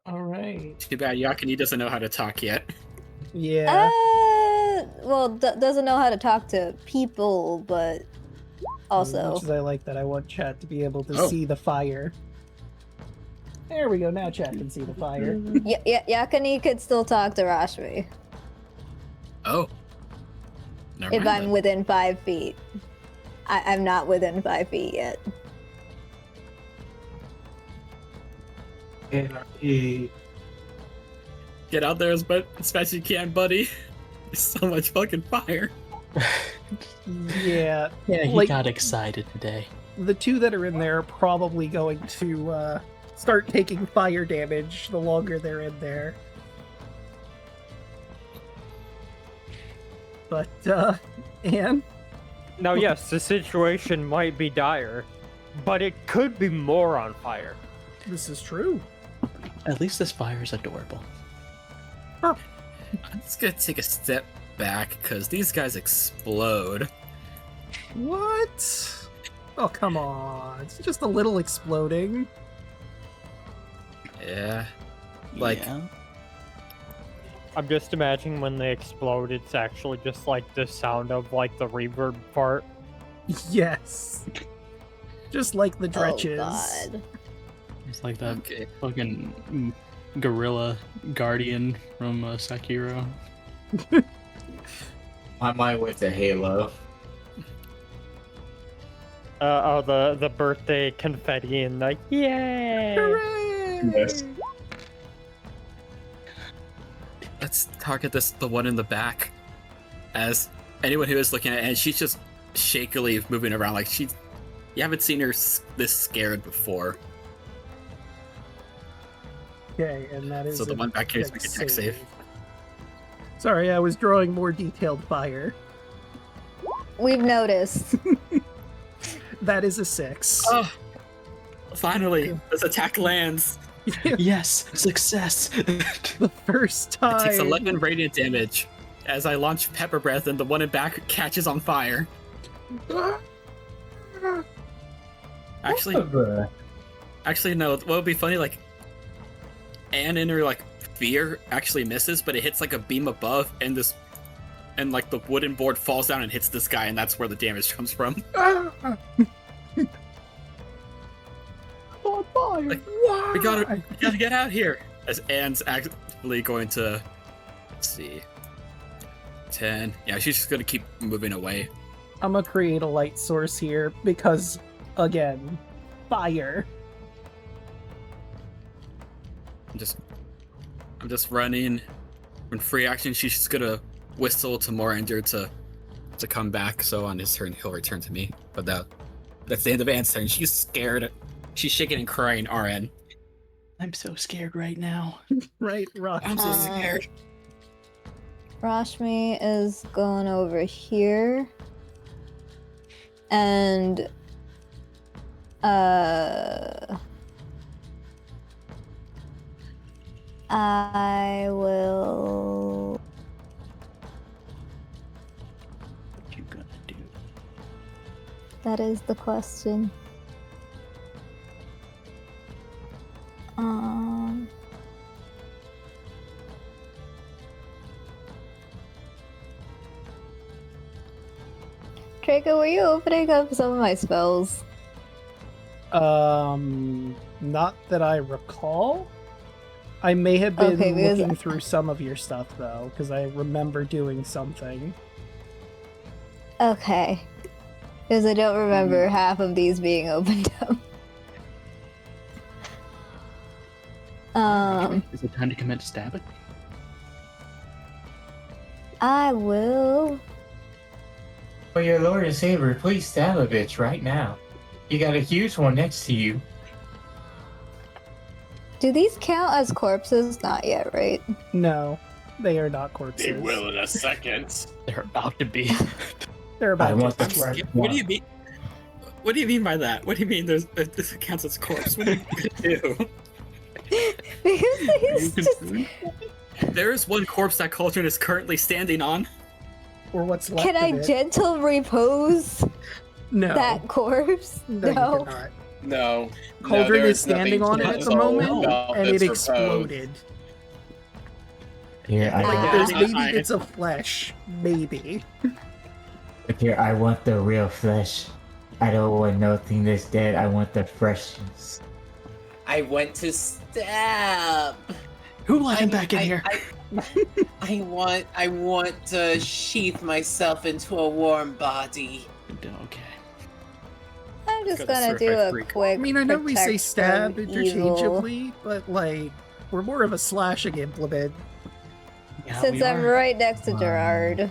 Speaker 1: All right. right.
Speaker 2: Too bad Yakini doesn't know how to talk yet.
Speaker 1: Yeah.
Speaker 5: Well, doesn't know how to talk to people, but
Speaker 1: As
Speaker 5: also.
Speaker 1: much as I like that, I want chat to be able to
Speaker 2: Oh.
Speaker 1: see the fire. There we go. Now chat can see the fire.
Speaker 5: Yakini could still talk to Rashmi
Speaker 2: Oh. Never
Speaker 5: if
Speaker 2: mind
Speaker 5: I'm
Speaker 2: then.
Speaker 5: within 5 feet. I'm not within 5 feet yet.
Speaker 2: Get out there as fast as you can, buddy. There's so much fucking fire.
Speaker 1: Yeah.
Speaker 7: Yeah, he
Speaker 1: Like-
Speaker 7: got excited today.
Speaker 1: The two that are in there are probably going to start taking fire damage the longer they're in there. But, Anne?
Speaker 4: Now, yes, the situation might be dire, but it could be more on fire.
Speaker 1: This is true.
Speaker 7: At least this fire is adorable.
Speaker 2: I'm just gonna take a step back because these guys explode.
Speaker 1: What? Oh, come on. It's just a little exploding.
Speaker 2: Yeah. Like,
Speaker 7: Yeah.
Speaker 4: I'm just imagining when they explode, it's actually just like the sound of like the reverb part.
Speaker 1: Yes. Just like the dretches.
Speaker 5: Oh god.
Speaker 7: It's like that
Speaker 2: okay.
Speaker 7: fucking gorilla guardian from Sekiro.
Speaker 3: My mind went to Halo.
Speaker 4: The birthday confetti and like, yay!
Speaker 1: Hooray!
Speaker 3: Yes.
Speaker 2: Let's target the one in the back. As anyone who is looking at it, and she's just shakily moving around like you haven't seen her this scared before.
Speaker 1: Okay, and that is
Speaker 2: So the
Speaker 1: a
Speaker 2: one back here is
Speaker 1: dex
Speaker 2: make a tech save.
Speaker 1: Sorry, I was drawing more detailed fire.
Speaker 5: We've noticed.
Speaker 1: That is a 6.
Speaker 2: Oh, finally, this attack lands.
Speaker 7: Yes, success.
Speaker 1: The first
Speaker 2: It
Speaker 1: time.
Speaker 2: takes 11 radiant damage as I launch Pepper Breath, and the one in back catches on fire. Actually, no. What would be funny, like, Anne in her like fear actually misses, but it hits like a beam above, and like the wooden board falls down and hits this guy, and that's where the damage comes from.
Speaker 1: On fire.
Speaker 2: Like,
Speaker 1: Why?
Speaker 2: We gotta get out here. As Anne's actually going to, let's see, 10. Yeah, she's just gonna keep moving away.
Speaker 1: I'm gonna create a light source here because, again, fire.
Speaker 2: I'm just running. In free action, she's just gonna whistle to Morander to come back. So on his turn, he'll return to me. But that's the end of Anne's turn. She's scared. She's shaking and crying. RN.
Speaker 7: I'm so scared right now.
Speaker 1: Right, Rock.
Speaker 2: I'm so scared.
Speaker 5: Rashmi is going over here. And I will
Speaker 7: What you gonna do?
Speaker 5: that is the question. Draco, were you opening up some of my spells?
Speaker 1: Not that I recall. I may have been
Speaker 5: Okay, because-
Speaker 1: looking through some of your stuff though, because I remember doing something.
Speaker 5: Okay. Because I don't remember half of these being opened up.
Speaker 7: Is it time to commit stabbing?
Speaker 5: I will.
Speaker 3: For your Lord and Savior, please stab a bitch right now. You got a huge one next to you.
Speaker 5: Do these count as corpses? Not yet, right?
Speaker 1: No, they are not corpses.
Speaker 8: They will in a second.
Speaker 7: They're about to be.
Speaker 1: They're about
Speaker 3: I want
Speaker 1: to
Speaker 3: the right
Speaker 2: What
Speaker 3: one.
Speaker 2: do you mean? What do you mean by that? What do you mean? This counts as corpse? What are you gonna do?
Speaker 5: Because these just...
Speaker 2: There is one corpse that Cauldron is currently standing on.
Speaker 1: or what's left
Speaker 5: Can I
Speaker 1: of it.
Speaker 5: gentle repose
Speaker 1: No,
Speaker 5: that corpse?
Speaker 1: no, you cannot.
Speaker 6: No.
Speaker 1: Cauldron
Speaker 6: there
Speaker 1: is standing
Speaker 6: nothing
Speaker 1: on it
Speaker 6: to
Speaker 1: at the
Speaker 6: console
Speaker 1: moment,
Speaker 6: about
Speaker 1: and it
Speaker 6: this repose.
Speaker 1: exploded.
Speaker 9: Here,
Speaker 2: Like,
Speaker 1: Like,
Speaker 9: I
Speaker 1: there's
Speaker 2: Ah.
Speaker 1: maybe bits of flesh. Maybe.
Speaker 9: here. I want the real flesh. I don't want nothing that's dead. I want the freshness.
Speaker 6: I went to stab.
Speaker 7: Who let him back in here?
Speaker 6: I want to sheath myself into a warm body.
Speaker 7: Okay.
Speaker 5: I'm just
Speaker 2: Gotta
Speaker 5: gonna do
Speaker 2: certify
Speaker 5: a
Speaker 2: freak.
Speaker 5: quick.
Speaker 1: I mean, I know we say
Speaker 5: protect
Speaker 1: stab
Speaker 5: from evil.
Speaker 1: interchangeably, but like, we're more of a slashing implement.
Speaker 7: Yeah,
Speaker 5: Since
Speaker 7: we
Speaker 5: I'm
Speaker 7: are.
Speaker 5: right next to Gerard,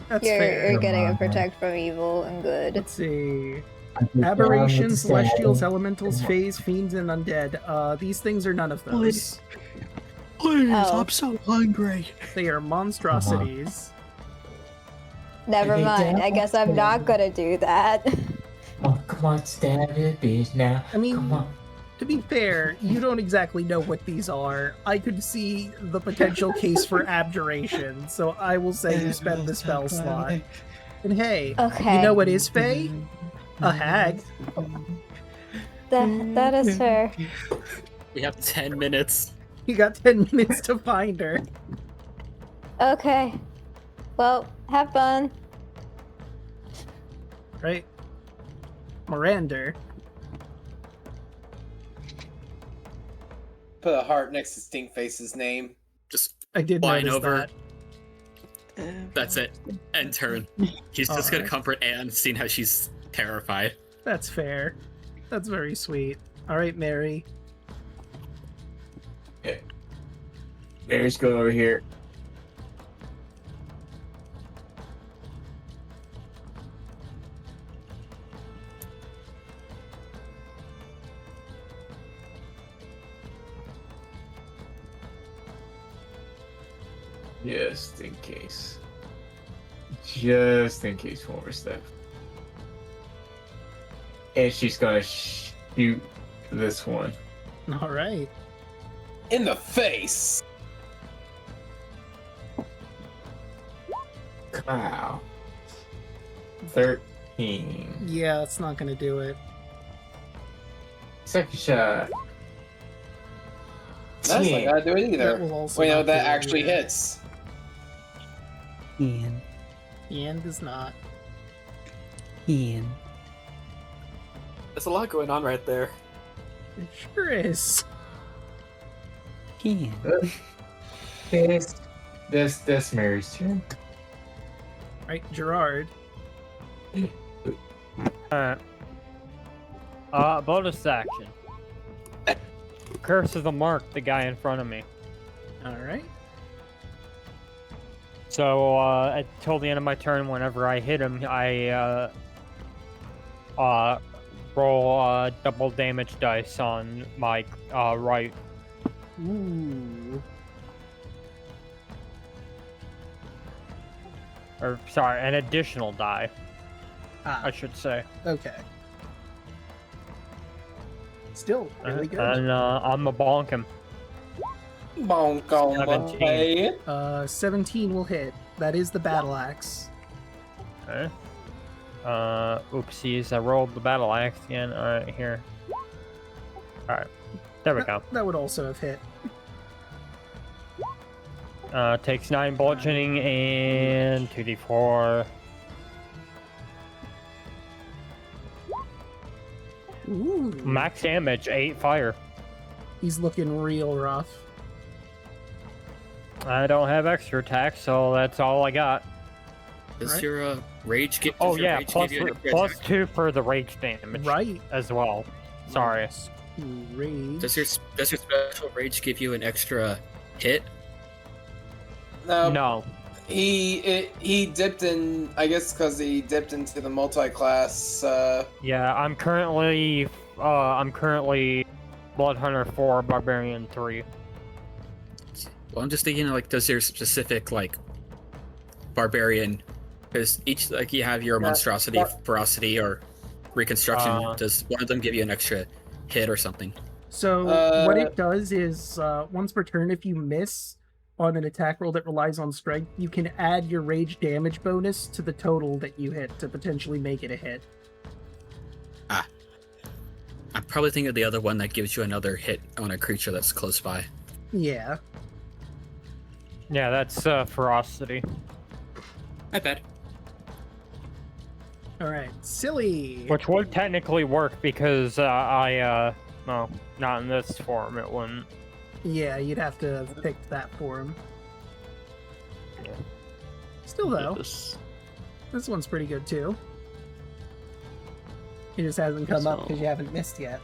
Speaker 1: That's
Speaker 5: you're
Speaker 1: fair.
Speaker 5: getting a
Speaker 9: Come on.
Speaker 5: protect from evil and good.
Speaker 1: Let's see.
Speaker 9: I'm just
Speaker 1: Aberrations,
Speaker 9: down with
Speaker 1: celestials,
Speaker 9: stabbing.
Speaker 1: elementals, fays, fiends, and undead. These things are none of those.
Speaker 7: Please,
Speaker 5: Oh.
Speaker 7: I'm so hungry.
Speaker 1: They are monstrosities.
Speaker 5: Never
Speaker 9: Hey,
Speaker 5: mind. I
Speaker 9: Dad.
Speaker 5: guess I'm not gonna do that.
Speaker 9: Oh, come on, stab it, bitch. Now,
Speaker 1: I mean,
Speaker 9: come on.
Speaker 1: to be fair, you don't exactly know what these are. I could see the potential case for abjuration, so I will say you spend the spell slot. And hey,
Speaker 5: Okay.
Speaker 1: you know what is Fae? A hag.
Speaker 5: That is fair.
Speaker 2: We have 10 minutes.
Speaker 1: You got 10 minutes to find her.
Speaker 5: Okay. Well, have fun.
Speaker 1: Right? Miranda.
Speaker 6: Put a heart next to Stinkface's name.
Speaker 2: Just
Speaker 1: I did
Speaker 2: flying
Speaker 1: notice
Speaker 2: over.
Speaker 1: that.
Speaker 2: That's it. End turn. He's just gonna
Speaker 1: Alright.
Speaker 2: comfort Anne, seeing how she's terrified.
Speaker 1: That's fair. That's very sweet. Alright, Mary.
Speaker 3: Mary's going over here. Just in case. Just in case one more step. And she's gonna shoot this one.
Speaker 1: Alright.
Speaker 6: In the face.
Speaker 3: Wow. 13.
Speaker 1: Yeah, that's not gonna do it.
Speaker 3: Second shot.
Speaker 6: That's not gonna do it
Speaker 1: That
Speaker 6: either.
Speaker 1: will also
Speaker 6: Wait, no,
Speaker 1: not
Speaker 6: that
Speaker 1: do it
Speaker 6: actually
Speaker 1: either.
Speaker 6: hits.
Speaker 7: Ian.
Speaker 1: The end does not.
Speaker 7: Ian.
Speaker 2: There's a lot going on right there.
Speaker 1: It sure is.
Speaker 7: Ian.
Speaker 3: That's Mary's turn.
Speaker 1: Right, Gerard.
Speaker 4: Bonus action. Curse of the Mark, the guy in front of me.
Speaker 1: Alright.
Speaker 4: So, until the end of my turn, whenever I hit him, I, roll, double damage dice on my, right.
Speaker 1: Ooh.
Speaker 4: Or, sorry, an additional die,
Speaker 1: Ah,
Speaker 4: I should say.
Speaker 1: okay. Still really good.
Speaker 4: And, I'm a bonk him.
Speaker 6: Bonk on
Speaker 4: 17.
Speaker 6: my
Speaker 1: 17 will hit. That is the battle axe.
Speaker 4: Okay. Oopsies, I rolled the battle axe again. Alright, here. Alright, there we go.
Speaker 1: That would also have hit.
Speaker 4: Takes 9 bludgeoning and 2d4.
Speaker 1: Ooh.
Speaker 4: Max damage, 8 fire.
Speaker 1: He's looking real rough.
Speaker 4: I don't have extra attacks, so that's all I got.
Speaker 2: Does
Speaker 1: Right.
Speaker 2: your rage get?
Speaker 4: Oh
Speaker 2: does your
Speaker 4: yeah,
Speaker 2: rage
Speaker 4: plus,
Speaker 2: give you an extra
Speaker 4: plus
Speaker 2: attack?
Speaker 4: 2 for the rage damage
Speaker 1: Right.
Speaker 4: as well. Sorry.
Speaker 1: Rage.
Speaker 2: Does your special rage give you an extra hit?
Speaker 4: No.
Speaker 6: He dipped in, I guess, because he dipped into the multi-class.
Speaker 4: Yeah, I'm currently Blood Hunter 4, Barbarian 3.
Speaker 2: Well, I'm just thinking like, does your specific like barbarian? Because each like you have your monstrosity, ferocity, or reconstruction. Does one of them give you an extra hit or something?
Speaker 1: So what it does is once per turn, if you miss on an attack roll that relies on strength, you can add your rage damage bonus to the total that you hit to potentially make it a hit.
Speaker 2: I'm probably thinking of the other one that gives you another hit on a creature that's close by.
Speaker 1: Yeah.
Speaker 4: Yeah, that's ferocity.
Speaker 2: My bad.
Speaker 1: All right, silly.
Speaker 4: Which would technically work because well, not in this form, it wouldn't.
Speaker 1: Yeah, you'd have to have picked that for him.
Speaker 4: Yeah.
Speaker 1: Still though,
Speaker 7: This-
Speaker 1: this one's pretty good too. He just hasn't come up because you haven't missed yet.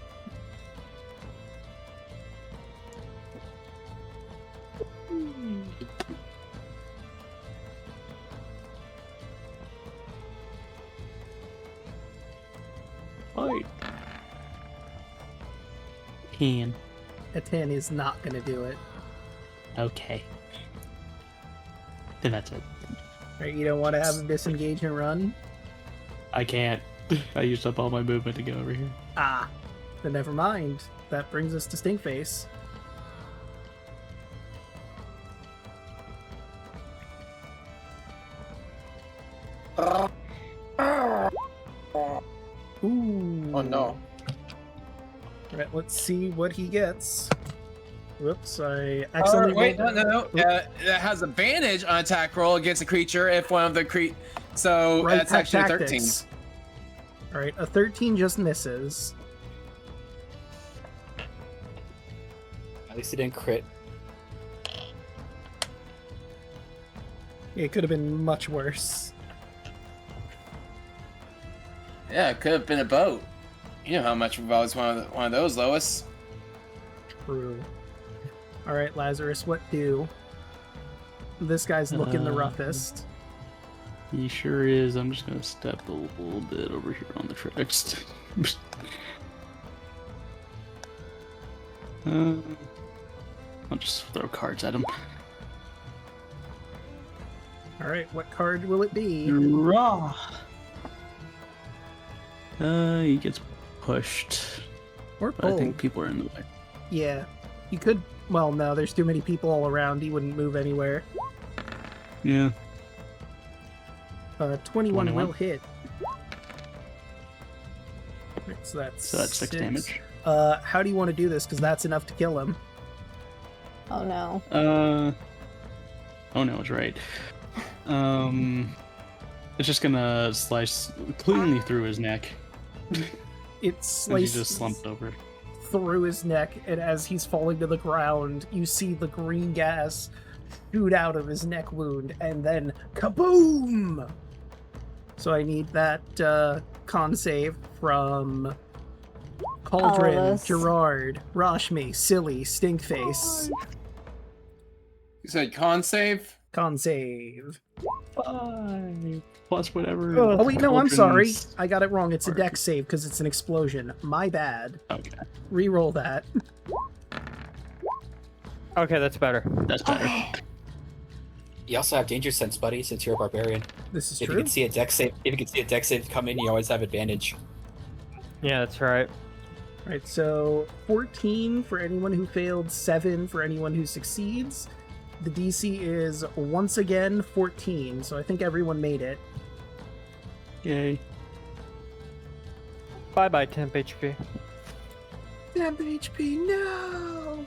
Speaker 7: Fight. Can.
Speaker 1: A 10 is not going to do it.
Speaker 7: Okay. Then that's it.
Speaker 1: Right, you don't want to have him disengage and run?
Speaker 7: I can't. I used up all my movement to go over here.
Speaker 1: Ah, then never mind. That brings us to Stinkface. Ooh.
Speaker 6: Oh no.
Speaker 1: Right, let's see what he gets. Whoops, I accidentally
Speaker 6: Wait,
Speaker 1: rolled-
Speaker 6: no. It has advantage on attack roll against a creature if one of the So
Speaker 1: Right,
Speaker 6: that's actually a 13.
Speaker 1: tactics. Alright, a 13 just misses.
Speaker 2: At least he didn't crit.
Speaker 1: It could have been much worse.
Speaker 6: Yeah, it could have been a boat. You know how much we've always wanted one of those, Lois.
Speaker 1: True. Alright, Lazarus, what do? This guy's looking the roughest.
Speaker 7: He sure is. I'm just gonna step a little bit over here on the tracks. I'll just throw cards at him.
Speaker 1: Alright, what card will it be?
Speaker 7: Raw. He gets pushed.
Speaker 1: Or
Speaker 7: But I
Speaker 1: pulled.
Speaker 7: think people are in the way.
Speaker 1: Yeah. You could... Well, no, there's too many people all around. He wouldn't move anywhere.
Speaker 7: Yeah.
Speaker 1: 21 will
Speaker 7: 21.
Speaker 1: hit. So that's
Speaker 7: 6 damage.
Speaker 1: How do you want to do this? Because that's enough to kill him.
Speaker 5: Oh no.
Speaker 7: Oh no, it's right. It's just gonna slice cleanly through his neck.
Speaker 1: It
Speaker 7: And he
Speaker 1: slices
Speaker 7: just slumped over.
Speaker 1: through his neck, and as he's falling to the ground, you see the green gas shoot out of his neck wound, and then kaboom! So I need that con save from Cauldron,
Speaker 5: All of us.
Speaker 1: Gerard, Rashmi, Silly, Stinkface.
Speaker 6: You said con save?
Speaker 1: Con save.
Speaker 7: 5 plus whatever.
Speaker 1: Oh wait, no, I'm sorry.
Speaker 7: Cauldron's-
Speaker 1: I got it wrong. It's a dex save because it's an explosion. My bad.
Speaker 7: Okay,
Speaker 1: Reroll that.
Speaker 4: Okay, that's better.
Speaker 7: that's better.
Speaker 2: You also have danger sense, buddy, since you're a barbarian.
Speaker 1: This is
Speaker 2: If you
Speaker 1: true.
Speaker 2: can see a dex save, come in, you always have advantage.
Speaker 4: Yeah, that's right.
Speaker 1: Right, so 14 for anyone who failed, 7 for anyone who succeeds. The DC is once again 14, so I think everyone made it.
Speaker 7: Yay.
Speaker 4: Bye-bye, temp HP.
Speaker 1: Damn HP, no!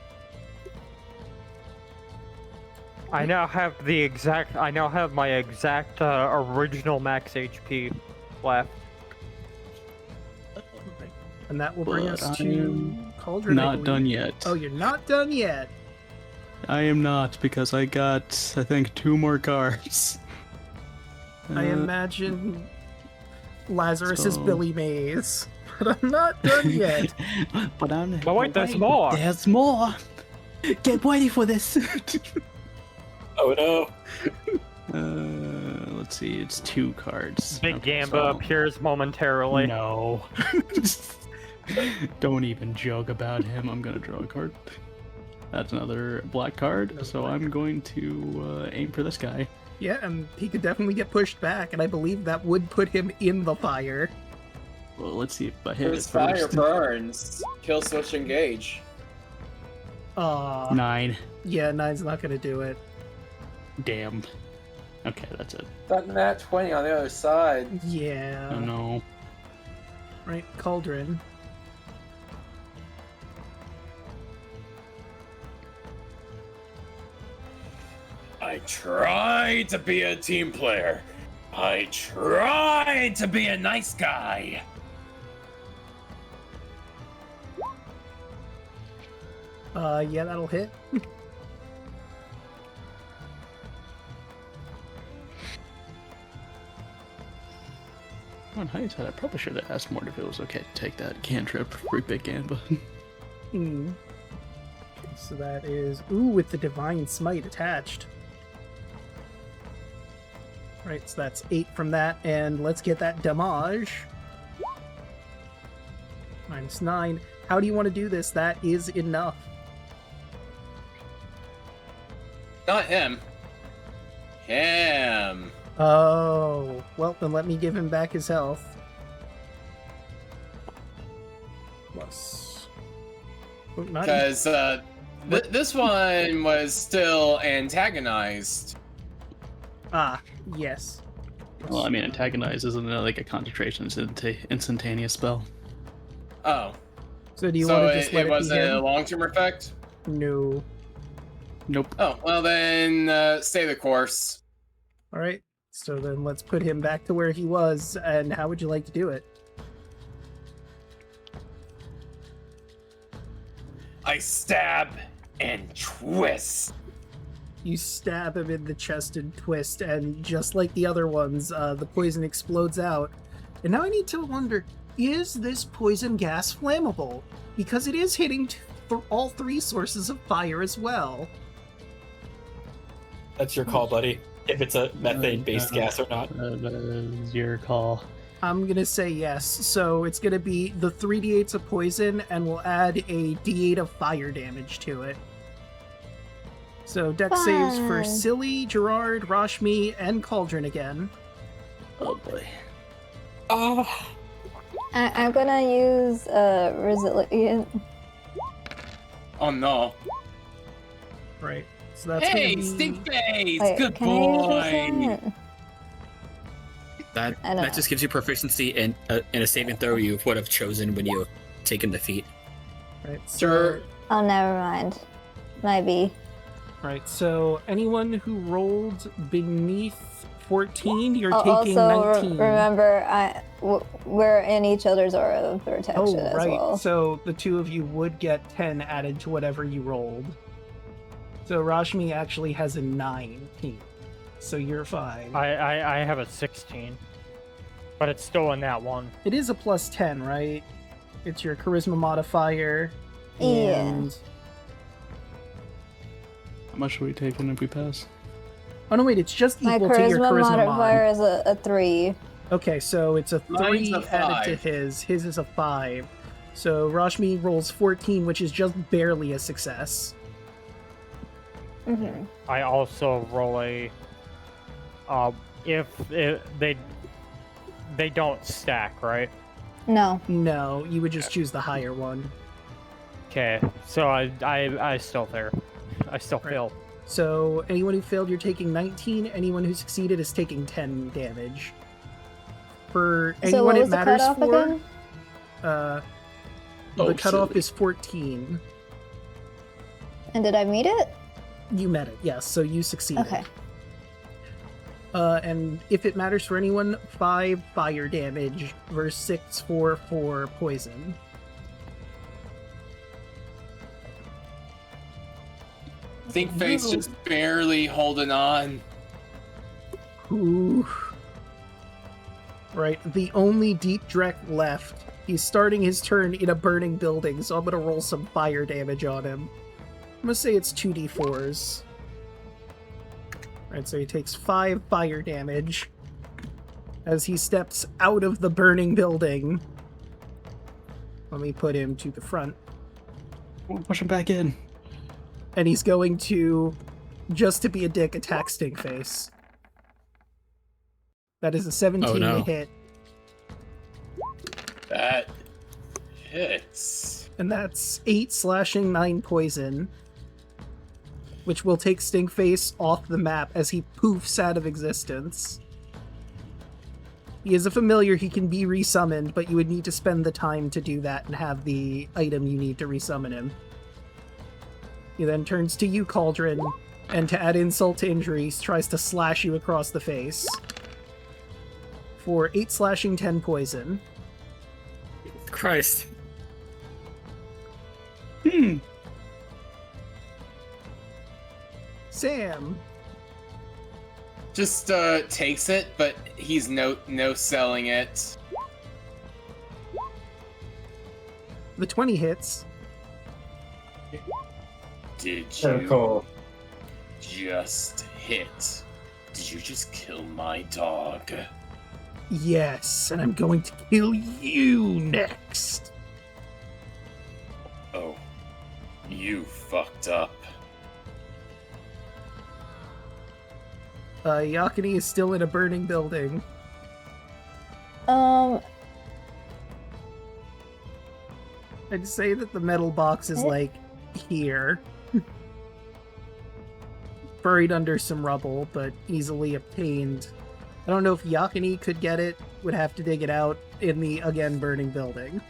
Speaker 4: I now have my exact original max HP left.
Speaker 1: And that will bring
Speaker 7: But
Speaker 1: us
Speaker 7: I
Speaker 1: to
Speaker 7: am
Speaker 1: Cauldron. I
Speaker 7: Not
Speaker 1: believe.
Speaker 7: done yet.
Speaker 1: Oh, you're not done yet.
Speaker 7: I am not, because I got, I think, 2 more cards.
Speaker 1: I imagine Lazarus is
Speaker 7: so-
Speaker 1: Billy Mays. But I'm not done yet.
Speaker 7: But I'm.
Speaker 4: But wait, there's more!
Speaker 7: There's more. Get ready for this.
Speaker 2: Oh no!
Speaker 7: Let's see. It's 2 cards.
Speaker 4: Big
Speaker 7: Okay,
Speaker 4: Gamba
Speaker 7: so-
Speaker 4: appears momentarily.
Speaker 7: No. Don't even joke about him. I'm gonna draw a card. That's another black card. So I'm going to aim for this guy.
Speaker 1: Yeah, and he could definitely get pushed back, and I believe that would put him in the fire.
Speaker 7: Well, let's see if I hit it
Speaker 6: His fire
Speaker 7: first.
Speaker 6: burns. Kill switch engage.
Speaker 7: 9.
Speaker 1: Yeah, 9's not gonna do it.
Speaker 7: Damn. Okay, that's it.
Speaker 6: That nat 20 on the other side.
Speaker 1: Yeah.
Speaker 7: Oh no.
Speaker 1: Right, Cauldron.
Speaker 8: I tried to be a team player. I tried to be a nice guy.
Speaker 1: Yeah, that'll hit.
Speaker 7: On hindsight, I probably should have asked Mort if it was okay to take that cantrip for Big Gamba.
Speaker 1: Hmm. So that is... Ooh, with the Divine Smite attached. Right, so that's 8 from that, and let's get that damage. -9. How do you want to do this? That is enough.
Speaker 6: Not him. Him.
Speaker 1: Oh, well, then let me give him back his health. Plus... Oh, not even-
Speaker 6: Because this one was still antagonized.
Speaker 1: Ah, yes.
Speaker 7: Well, I mean, antagonize isn't like a concentration, it's an instantaneous spell.
Speaker 6: Oh.
Speaker 1: So do you
Speaker 6: So
Speaker 1: want to just let
Speaker 6: it
Speaker 1: it
Speaker 6: wasn't
Speaker 1: be
Speaker 6: a
Speaker 1: him?
Speaker 6: long-term effect?
Speaker 1: No.
Speaker 7: Nope.
Speaker 6: Oh, well then, stay the course.
Speaker 1: Alright, so then let's put him back to where he was, and how would you like to do it?
Speaker 8: I stab and twist.
Speaker 1: You stab him in the chest and twist, and just like the other ones, the poison explodes out. And now I need to wonder, is this poison gas flammable? Because it is hitting all 3 sources of fire as well.
Speaker 10: That's your call, buddy. If it's a methane-based gas or not.
Speaker 7: That's your call.
Speaker 1: I'm gonna say yes. So it's gonna be the 3d8s of poison, and we'll add a d8 of fire damage to it. So dex saves for
Speaker 5: Fun.
Speaker 1: Silly, Gerard, Rashmi, and Cauldron again.
Speaker 7: Oh boy.
Speaker 10: Oh,
Speaker 5: I'm gonna use resilient.
Speaker 6: Oh no.
Speaker 1: Right. So that's
Speaker 6: Hey,
Speaker 1: gonna be...
Speaker 6: stink face!
Speaker 5: Wait,
Speaker 6: Good
Speaker 5: can I use
Speaker 6: boy!
Speaker 5: resilient?
Speaker 2: That
Speaker 5: I don't know.
Speaker 2: just gives you proficiency in a saving throw you would have chosen when you taken defeat.
Speaker 1: Right. So...
Speaker 6: Sure.
Speaker 5: Oh, never mind. Might be.
Speaker 1: Right, so anyone who rolled beneath 14, you're
Speaker 5: Oh,
Speaker 1: taking
Speaker 5: also,
Speaker 1: 19.
Speaker 5: remember, we're in each other's aura of protection
Speaker 1: Oh,
Speaker 5: as
Speaker 1: right.
Speaker 5: well.
Speaker 1: So the 2 of you would get 10 added to whatever you rolled. So Rashmi actually has a 19. So you're fine.
Speaker 4: I have a 16, but it's still in that one.
Speaker 1: It is a plus 10, right? It's your charisma modifier.
Speaker 5: Yeah.
Speaker 1: And...
Speaker 7: How much are we taking if we pass?
Speaker 1: Oh no, wait, it's just
Speaker 5: My
Speaker 1: equal to your
Speaker 5: charisma
Speaker 1: charisma mod.
Speaker 5: modifier is a 3.
Speaker 1: Okay, so it's a 3
Speaker 6: Mine's a
Speaker 1: added to
Speaker 6: 5.
Speaker 1: his. His is a 5. So Rashmi rolls 14, which is just barely a success.
Speaker 5: Mm-hmm.
Speaker 4: I also roll a. If they don't stack, right?
Speaker 5: No.
Speaker 1: No, you would just choose the higher one.
Speaker 4: Okay, so I still there. I still
Speaker 1: Right.
Speaker 4: fail.
Speaker 1: So anyone who failed, you're taking 19. Anyone who succeeded is taking 10 damage. For
Speaker 5: So
Speaker 1: anyone
Speaker 5: what
Speaker 1: it
Speaker 5: was the
Speaker 1: matters
Speaker 5: cutoff
Speaker 1: for,
Speaker 5: again?
Speaker 1: the
Speaker 7: Oh,
Speaker 1: cutoff
Speaker 7: silly.
Speaker 1: is 14.
Speaker 5: And did I meet it?
Speaker 1: You met it, yes, so you succeeded.
Speaker 5: Okay.
Speaker 1: And if it matters for anyone, 5 fire damage versus 6 for poison.
Speaker 6: Stink face just barely holding on.
Speaker 1: Ooh. Right, the only Deep Drek left. He's starting his turn in a burning building, so I'm gonna roll some fire damage on him. I'm gonna say it's 2d4s. Right, so he takes 5 fire damage as he steps out of the burning building. Let me put him to the front.
Speaker 7: Push him back in.
Speaker 1: And he's going to, just to be a dick, attack Stinkface. That is a 17
Speaker 2: Oh, no.
Speaker 1: to hit.
Speaker 8: That hits.
Speaker 1: And that's 8 slashing, 9 poison. Which will take Stinkface off the map as he poofs out of existence. He is a familiar, he can be resummoned, but you would need to spend the time to do that and have the item you need to resummon him. He then turns to you, Cauldron, and to add insult to injury, tries to slash you across the face. For 8 slashing, 10 poison.
Speaker 2: Christ.
Speaker 1: Sam.
Speaker 6: Just takes it, but he's no selling it.
Speaker 1: The 20 hits.
Speaker 8: Did
Speaker 3: So
Speaker 8: you
Speaker 3: cool.
Speaker 8: just hit? Did you just kill my dog?
Speaker 1: Yes, and I'm going to kill you next.
Speaker 8: Oh, you fucked up.
Speaker 1: Yellingatme is still in a burning building. I'd say that the metal box is like here. Buried under some rubble, but easily obtained. I don't know if Yellingatme could get it. Would have to dig it out in the, again, burning building.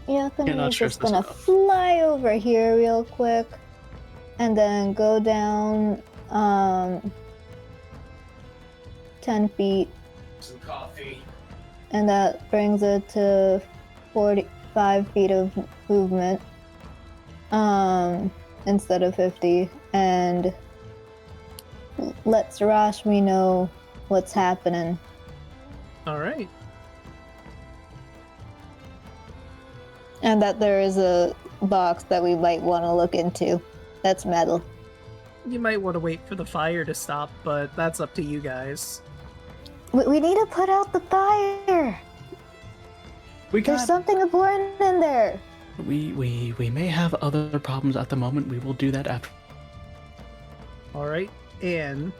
Speaker 5: Yellingatme
Speaker 7: not
Speaker 5: is
Speaker 7: stress
Speaker 5: just
Speaker 7: this
Speaker 5: gonna
Speaker 7: enough.
Speaker 5: fly over here real quick. And then go down 10 feet.
Speaker 6: Some coffee.
Speaker 5: And that brings it to 45 feet of movement. Instead of 50. And lets Rashmi know what's happening.
Speaker 1: Alright.
Speaker 5: And that there is a box that we might want to look into. That's metal.
Speaker 1: You might want to wait for the fire to stop, but that's up to you guys.
Speaker 5: We need to put out the fire!
Speaker 7: We
Speaker 5: There's
Speaker 7: got.
Speaker 5: something important in there!
Speaker 7: We may have other problems at the moment. We will do that after.
Speaker 1: Alright, and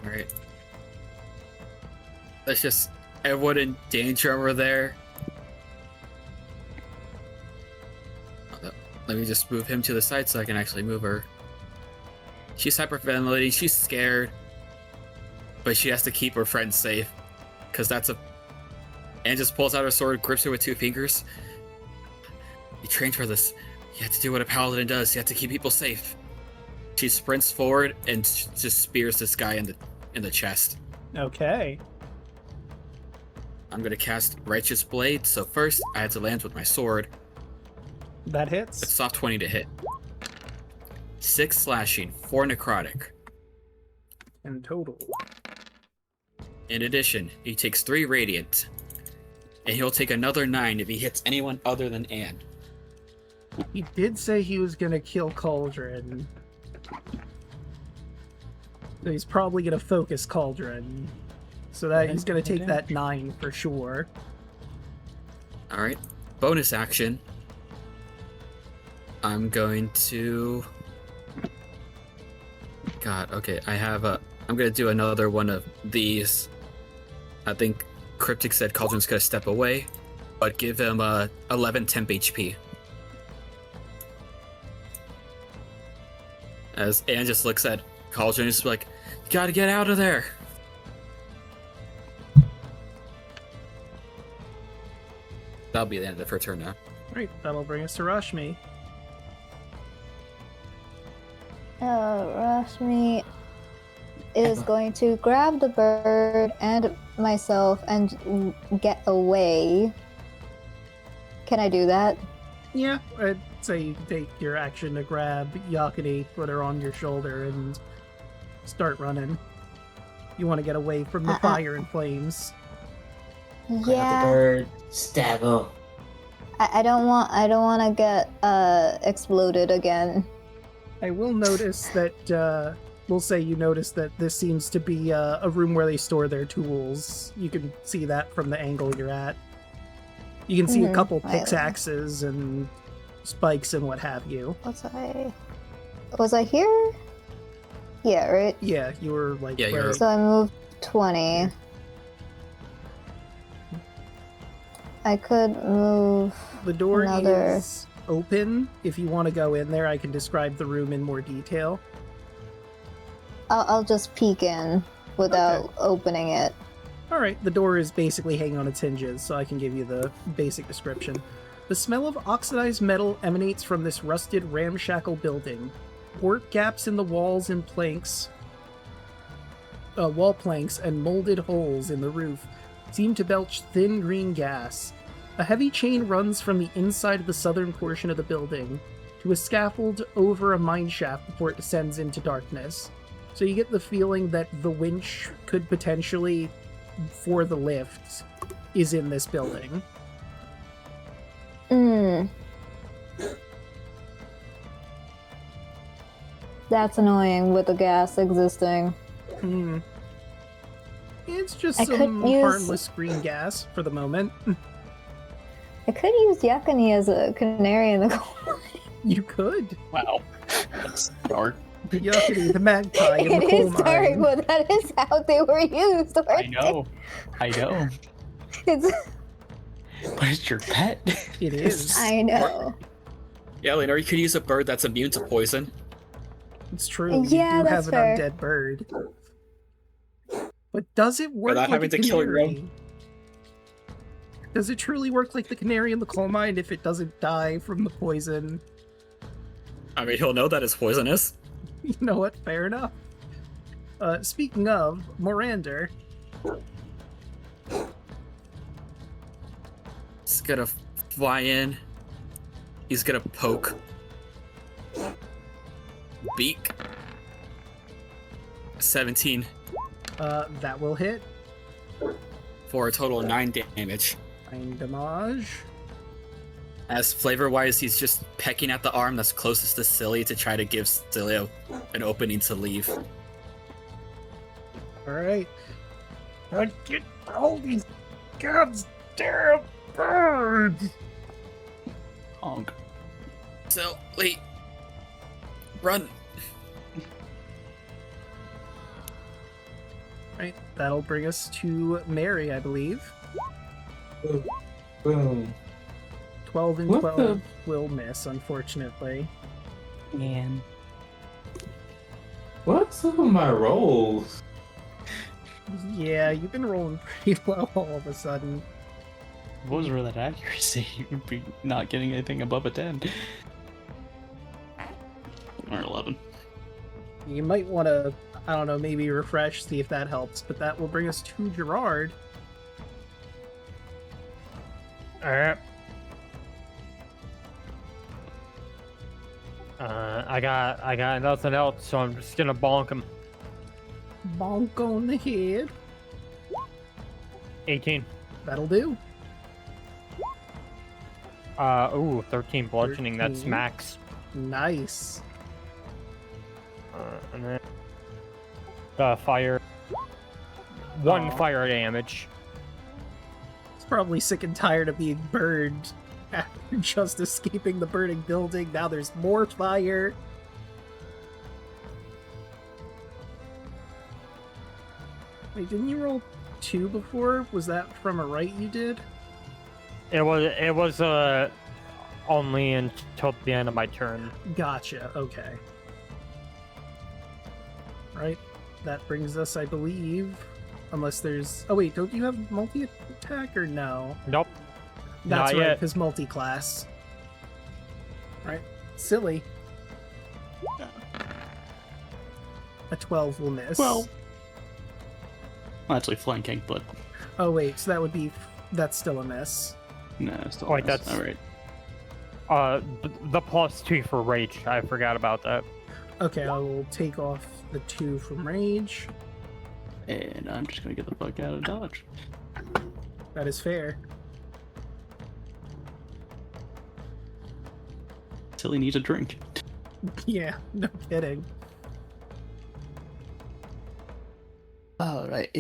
Speaker 2: Alright. Let's just... Everyone in danger over there. Let me just move him to the side so I can actually move her. She's hyperventilating, she's scared. But she has to keep her friends safe. Because that's a... Anne just pulls out her sword, grips her with 2 fingers. You trained for this. You have to do what a paladin does. You have to keep people safe. She sprints forward and just spears this guy in the chest.
Speaker 1: okay.
Speaker 2: I'm gonna cast Righteous Blade, so first I had to land with my sword.
Speaker 1: That
Speaker 2: It's
Speaker 1: hits.
Speaker 2: soft 20 to hit. 6 slashing, 4 necrotic.
Speaker 1: In total.
Speaker 2: In addition, he takes 3 radiant. And he'll take another 9 if he hits anyone other than Anne.
Speaker 1: He did say he was gonna kill Cauldron. So he's probably gonna focus Cauldron. So that he's gonna take that 9 for sure.
Speaker 2: Alright. Bonus action. I'm going to... God, okay, I have a... I'm gonna do another one of these. I think Cryptic said Cauldron's gonna step away, but give him 11 temp HP. As Anne just looks at Cauldron and just like, you gotta get out of there! That'll be the end of her turn now.
Speaker 1: Right, that'll bring us to Rashmi.
Speaker 5: Rashmi is going to grab the bird and myself and get away. Can I do that?
Speaker 1: Yeah, I'd say you take your action to grab Yellingatme, put her on your shoulder, and start running. You want to get away from the fire and flames.
Speaker 9: Grab the
Speaker 5: Yeah.
Speaker 9: bird, stab him.
Speaker 5: I don't want to get exploded again.
Speaker 1: I will notice that, we'll say you notice that this seems to be a room where they store their tools. You can see that from the angle you're at. You can see a couple
Speaker 5: Right.
Speaker 1: pickaxes and spikes and what have you.
Speaker 5: Was I here? Yeah, right?
Speaker 1: Yeah, you were like...
Speaker 2: Yeah, you're-
Speaker 1: right-
Speaker 5: So I moved 20. I could move
Speaker 1: The door
Speaker 5: another...
Speaker 1: is open. If you want to go in there, I can describe the room in more detail.
Speaker 5: I'll just peek in without opening it.
Speaker 1: Alright, the door is basically hanging on its hinges, so I can give you the basic description. The smell of oxidized metal emanates from this rusted, ramshackle building. Port gaps in the walls and planks, wall planks and molded holes in the roof seem to belch thin green gas. A heavy chain runs from the inside of the southern portion of the building to a scaffold over a mine shaft before it descends into darkness. So you get the feeling that the winch could potentially, for the lift, is in this building.
Speaker 5: That's annoying with the gas existing.
Speaker 1: It's just
Speaker 5: I
Speaker 1: some
Speaker 5: could use-
Speaker 1: harmless green gas for the moment.
Speaker 5: I could use Yellingatme as a canary in the coal.
Speaker 1: You could.
Speaker 10: Wow. That's dark.
Speaker 1: Yellingatme, the magpie in the
Speaker 5: It
Speaker 1: coal
Speaker 5: is dark,
Speaker 1: mine.
Speaker 5: but that is how they were used.
Speaker 7: I know. I know.
Speaker 5: It's,
Speaker 7: But it's your pet.
Speaker 1: It is.
Speaker 5: I know.
Speaker 2: Yeah, Lena, you could use a bird that's immune to poison.
Speaker 1: It's true.
Speaker 5: Yeah,
Speaker 1: you do
Speaker 5: that's
Speaker 1: have
Speaker 5: fair.
Speaker 1: an undead bird. But does it work
Speaker 2: Without
Speaker 1: like
Speaker 2: having
Speaker 1: a
Speaker 2: to kill your own.
Speaker 1: canary? Does it truly work like the canary in the coal mine if it doesn't die from the poison?
Speaker 2: I mean, he'll know that it's poisonous.
Speaker 1: You know what? Fair enough. Speaking of, Morander.
Speaker 2: He's gonna fly in. He's gonna poke. Beak. 17
Speaker 1: That will hit.
Speaker 2: for a total of 9 damage.
Speaker 1: 9 damage.
Speaker 2: As flavor-wise, he's just pecking at the arm that's closest to Silly to try to give Silly an opening to leave.
Speaker 1: Alright. Get all these goddamn birds!
Speaker 7: Honk.
Speaker 2: Silly, run!
Speaker 1: Right, that'll bring us to Mary, I believe.
Speaker 3: Boom.
Speaker 1: 12 and
Speaker 3: What
Speaker 1: 12
Speaker 3: the-
Speaker 1: will miss, unfortunately.
Speaker 7: Man.
Speaker 3: What's up with my rolls?
Speaker 1: Yeah, you've been rolling pretty low all of a sudden.
Speaker 7: What was that accuracy? You'd be not getting anything above a 10. Or 11.
Speaker 1: You might want to, I don't know, maybe refresh, see if that helps, but that will bring us to Gerard.
Speaker 4: Alright. I got nothing else, so I'm just gonna bonk him.
Speaker 1: Bonk on the head.
Speaker 4: 18.
Speaker 1: That'll do.
Speaker 4: 13 bludgeoning, that's
Speaker 1: 13.
Speaker 4: max.
Speaker 1: Nice.
Speaker 4: And then fire. One fire damage.
Speaker 1: It's probably sick and tired of being burned after just escaping the burning building. Now there's more fire. Wait, didn't you roll 2 before? Was that from a right you did?
Speaker 4: It was only until the end of my turn.
Speaker 1: Gotcha, okay. Right, that brings us, I believe, unless there's... Oh wait, don't you have multi-attack or no?
Speaker 4: Nope.
Speaker 1: That's
Speaker 4: Not
Speaker 1: right,
Speaker 4: yet.
Speaker 1: because multi-class. Right, silly. A 12 will miss.
Speaker 7: Well, actually flanking, but
Speaker 1: Oh wait, so that would be... That's still a miss.
Speaker 7: no, still
Speaker 4: Wait,
Speaker 7: miss.
Speaker 4: that's-
Speaker 7: Alright.
Speaker 4: The +2 for rage. I forgot about that.
Speaker 1: Okay, I will take off the 2 from rage.
Speaker 7: And I'm just gonna get the fuck out of Dodge.
Speaker 1: That is fair.
Speaker 7: Tilly needs a drink.
Speaker 1: Yeah, no kidding.
Speaker 7: Alright.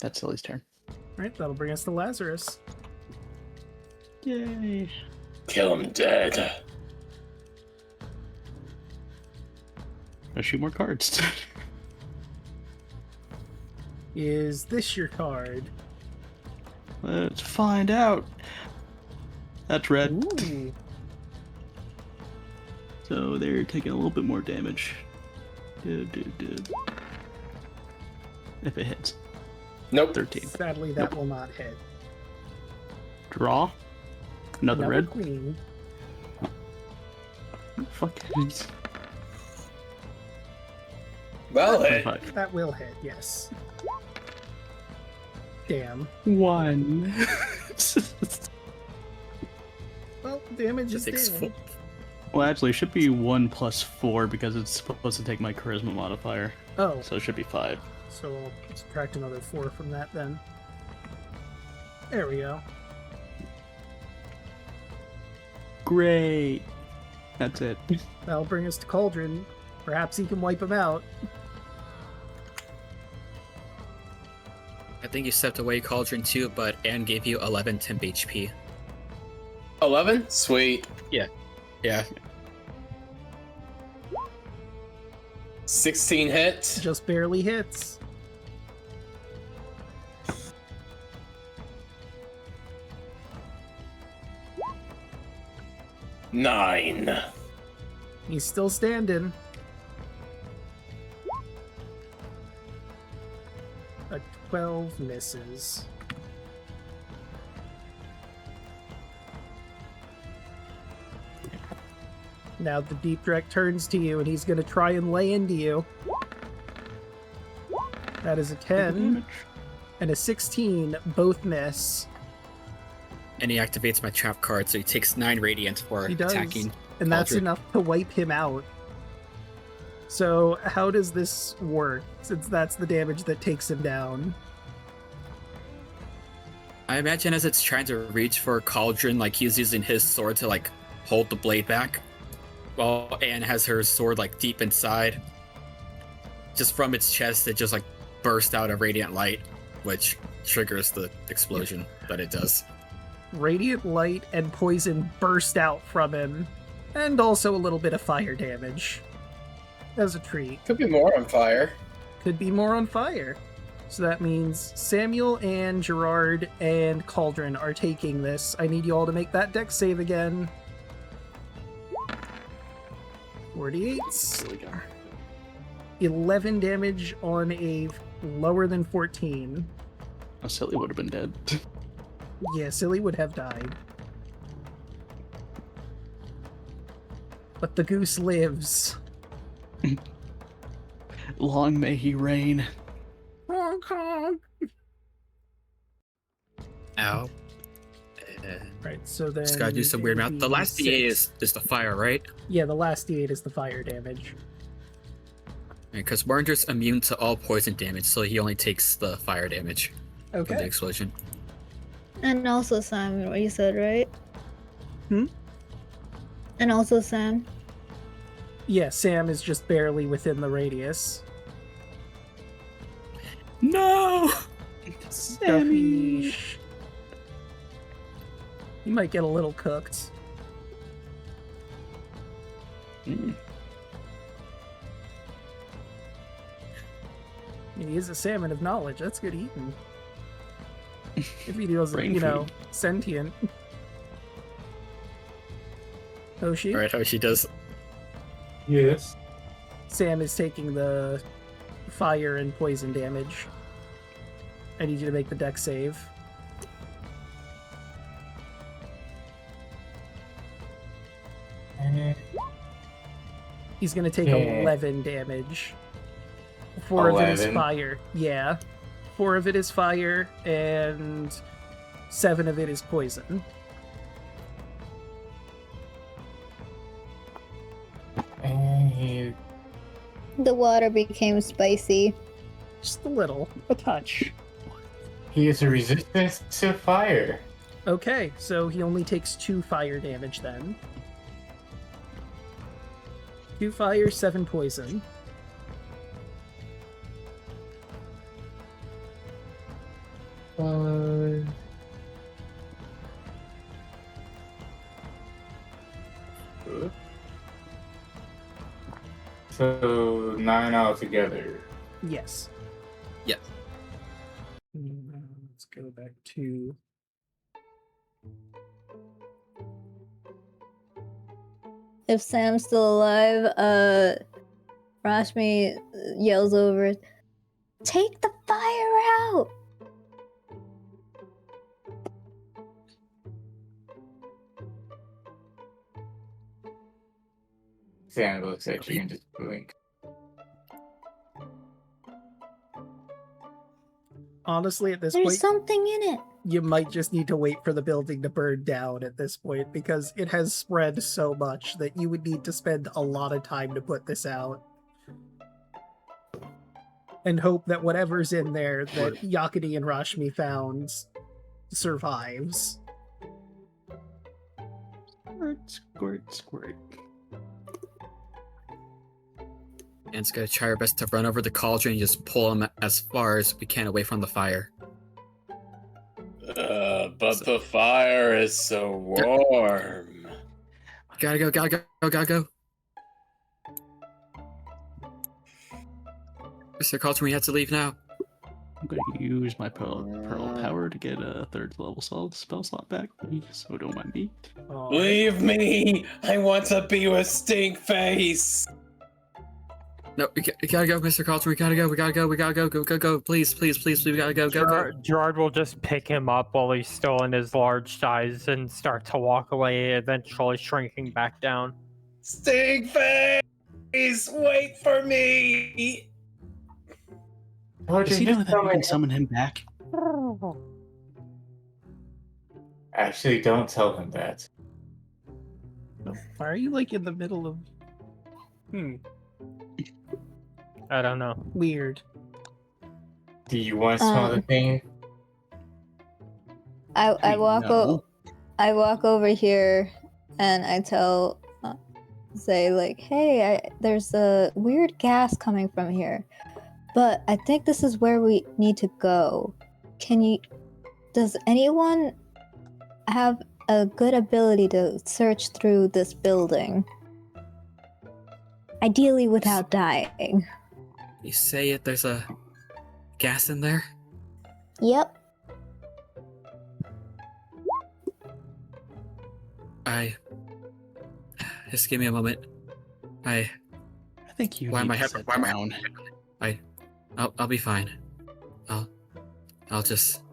Speaker 7: That's Tilly's turn.
Speaker 1: Right, that'll bring us to Lazarus.
Speaker 7: Yay.
Speaker 8: Kill him dead.
Speaker 7: Go shoot more cards.
Speaker 1: Is this your card?
Speaker 7: Let's find out. That's red.
Speaker 1: Ooh.
Speaker 7: So they're taking a little bit more damage. If it hits.
Speaker 8: Nope.
Speaker 7: 13.
Speaker 1: Sadly, that will not hit.
Speaker 7: Draw. Another red.
Speaker 1: Queen.
Speaker 7: Fuck.
Speaker 6: Well hit.
Speaker 7: 25.
Speaker 1: That will hit, yes. Damn.
Speaker 7: 1.
Speaker 1: Well, damage is
Speaker 2: That takes
Speaker 1: damage.
Speaker 7: Well, actually, it should be 1 plus 4 because it's supposed to take my charisma modifier.
Speaker 1: Oh,
Speaker 7: So it should be 5.
Speaker 1: so I'll subtract another 4 from that then. There we go.
Speaker 7: Great. That's it.
Speaker 1: That'll bring us to Cauldron. Perhaps he can wipe him out.
Speaker 2: I think you stepped away Cauldron too, but Anne gave you 11 temp HP.
Speaker 6: 11? Sweet.
Speaker 2: Yeah.
Speaker 6: 16 hit.
Speaker 1: Just barely hits.
Speaker 6: Nine.
Speaker 1: He's still standing. A 12 misses. Now the Deep Direct turns to you and he's going to try and lay into you. That is a 10 and a 16. Both miss.
Speaker 2: And he activates my trap card, so he takes 9 radiant for
Speaker 1: He does.
Speaker 2: attacking.
Speaker 1: And that's
Speaker 2: Cauldron.
Speaker 1: enough to wipe him out. So how does this work, since that's the damage that takes him down?
Speaker 2: I imagine as it's trying to reach for Cauldron, like he's using his sword to like hold the blade back, while Anne has her sword like deep inside. Just from its chest, it just like bursts out a radiant light, which triggers the explosion that it does.
Speaker 1: Radiant light and poison burst out from him, and also a little bit of fire damage. As a treat.
Speaker 6: Could be more on fire.
Speaker 1: Could be more on fire. So that means Samuel and Gerard and Cauldron are taking this. I need you all to make that dex save again. 48. 11 damage on a lower than 14.
Speaker 7: Oh, Silly would have been dead.
Speaker 1: Yeah, Silly would have died. But the goose lives.
Speaker 7: Long may he reign.
Speaker 1: Hong Kong.
Speaker 2: Ow.
Speaker 1: Right, so then...
Speaker 2: Just gotta do some weird
Speaker 1: it
Speaker 2: math.
Speaker 1: would
Speaker 2: The
Speaker 1: be
Speaker 2: last
Speaker 1: 6.
Speaker 2: D8 is the fire, right?
Speaker 1: Yeah, the last D8 is the fire damage.
Speaker 2: Because Warrender's immune to all poison damage, so he only takes the fire damage from the
Speaker 1: Okay.
Speaker 2: explosion.
Speaker 5: And also Sam, what you said, right?
Speaker 1: Hmm?
Speaker 5: And also Sam.
Speaker 1: Yeah, Sam is just barely within the radius.
Speaker 2: No!
Speaker 1: Duffy. You might get a little cooked.
Speaker 7: Mm.
Speaker 1: I mean, he is a salmon of knowledge. That's good eating. If he wasn't,
Speaker 7: Brain
Speaker 1: you know,
Speaker 7: food.
Speaker 1: sentient. Hoshi?
Speaker 2: Alright, Hoshi does.
Speaker 3: Yes.
Speaker 1: Sam is taking the fire and poison damage. I need you to make the dex save. He's gonna take
Speaker 3: Yeah.
Speaker 1: 11 damage. 4 of it is
Speaker 3: 11?
Speaker 1: fire. Yeah. 4 of it is fire, and 7 of it is poison.
Speaker 3: And
Speaker 5: The water became spicy.
Speaker 1: Just a little. A touch.
Speaker 3: he is resistant to fire.
Speaker 1: Okay, so he only takes 2 fire damage then. 2 fire, 7 poison.
Speaker 3: So 9 altogether.
Speaker 1: Yes.
Speaker 2: Yes.
Speaker 1: Let's go back to...
Speaker 5: If Sam's still alive, Rashmi yells over, "Take the fire out!"
Speaker 3: Sam looks at you and just blink.
Speaker 1: Honestly, at this
Speaker 5: There's
Speaker 1: point,
Speaker 5: something in it.
Speaker 1: you might just need to wait for the building to burn down at this point, because it has spread so much that you would need to spend a lot of time to put this out. And hope that whatever's in there that Yakini and Rashmi found survives.
Speaker 7: Squirt, squirt, squirt.
Speaker 2: And it's gonna try our best to run over the cauldron and just pull him as far as we can away from the fire.
Speaker 8: But the fire is so warm.
Speaker 2: Gotta go, gotta go, gotta go. Mr. Cauldron, we have to leave now.
Speaker 7: I'm going to use my pearl power to get a third level spell slot back, so don't mind me.
Speaker 8: Leave me! I want to be with Stinkface!
Speaker 2: No, we gotta go, Mr. Cauldron. We gotta go. Please, we gotta go.
Speaker 4: Gerard will just pick him up while he's still in his large size and start to walk away, eventually shrinking back down.
Speaker 8: Stinkface! Wait for me!
Speaker 7: Does he know that you can summon him back?
Speaker 3: Actually, don't tell him that.
Speaker 1: Why are you like in the middle of...
Speaker 4: I don't know.
Speaker 1: Weird.
Speaker 3: Do you want to smell the thing?
Speaker 5: I walk over here and I say like, hey, there's a weird gas coming from here, but I think this is where we need to go. Does anyone have a good ability to search through this building? Ideally without dying.
Speaker 2: You say it, there's a gas in there?
Speaker 5: Yep.
Speaker 2: Just give me a moment.
Speaker 7: I think you.
Speaker 2: Why am I? I'll be fine. I'll just.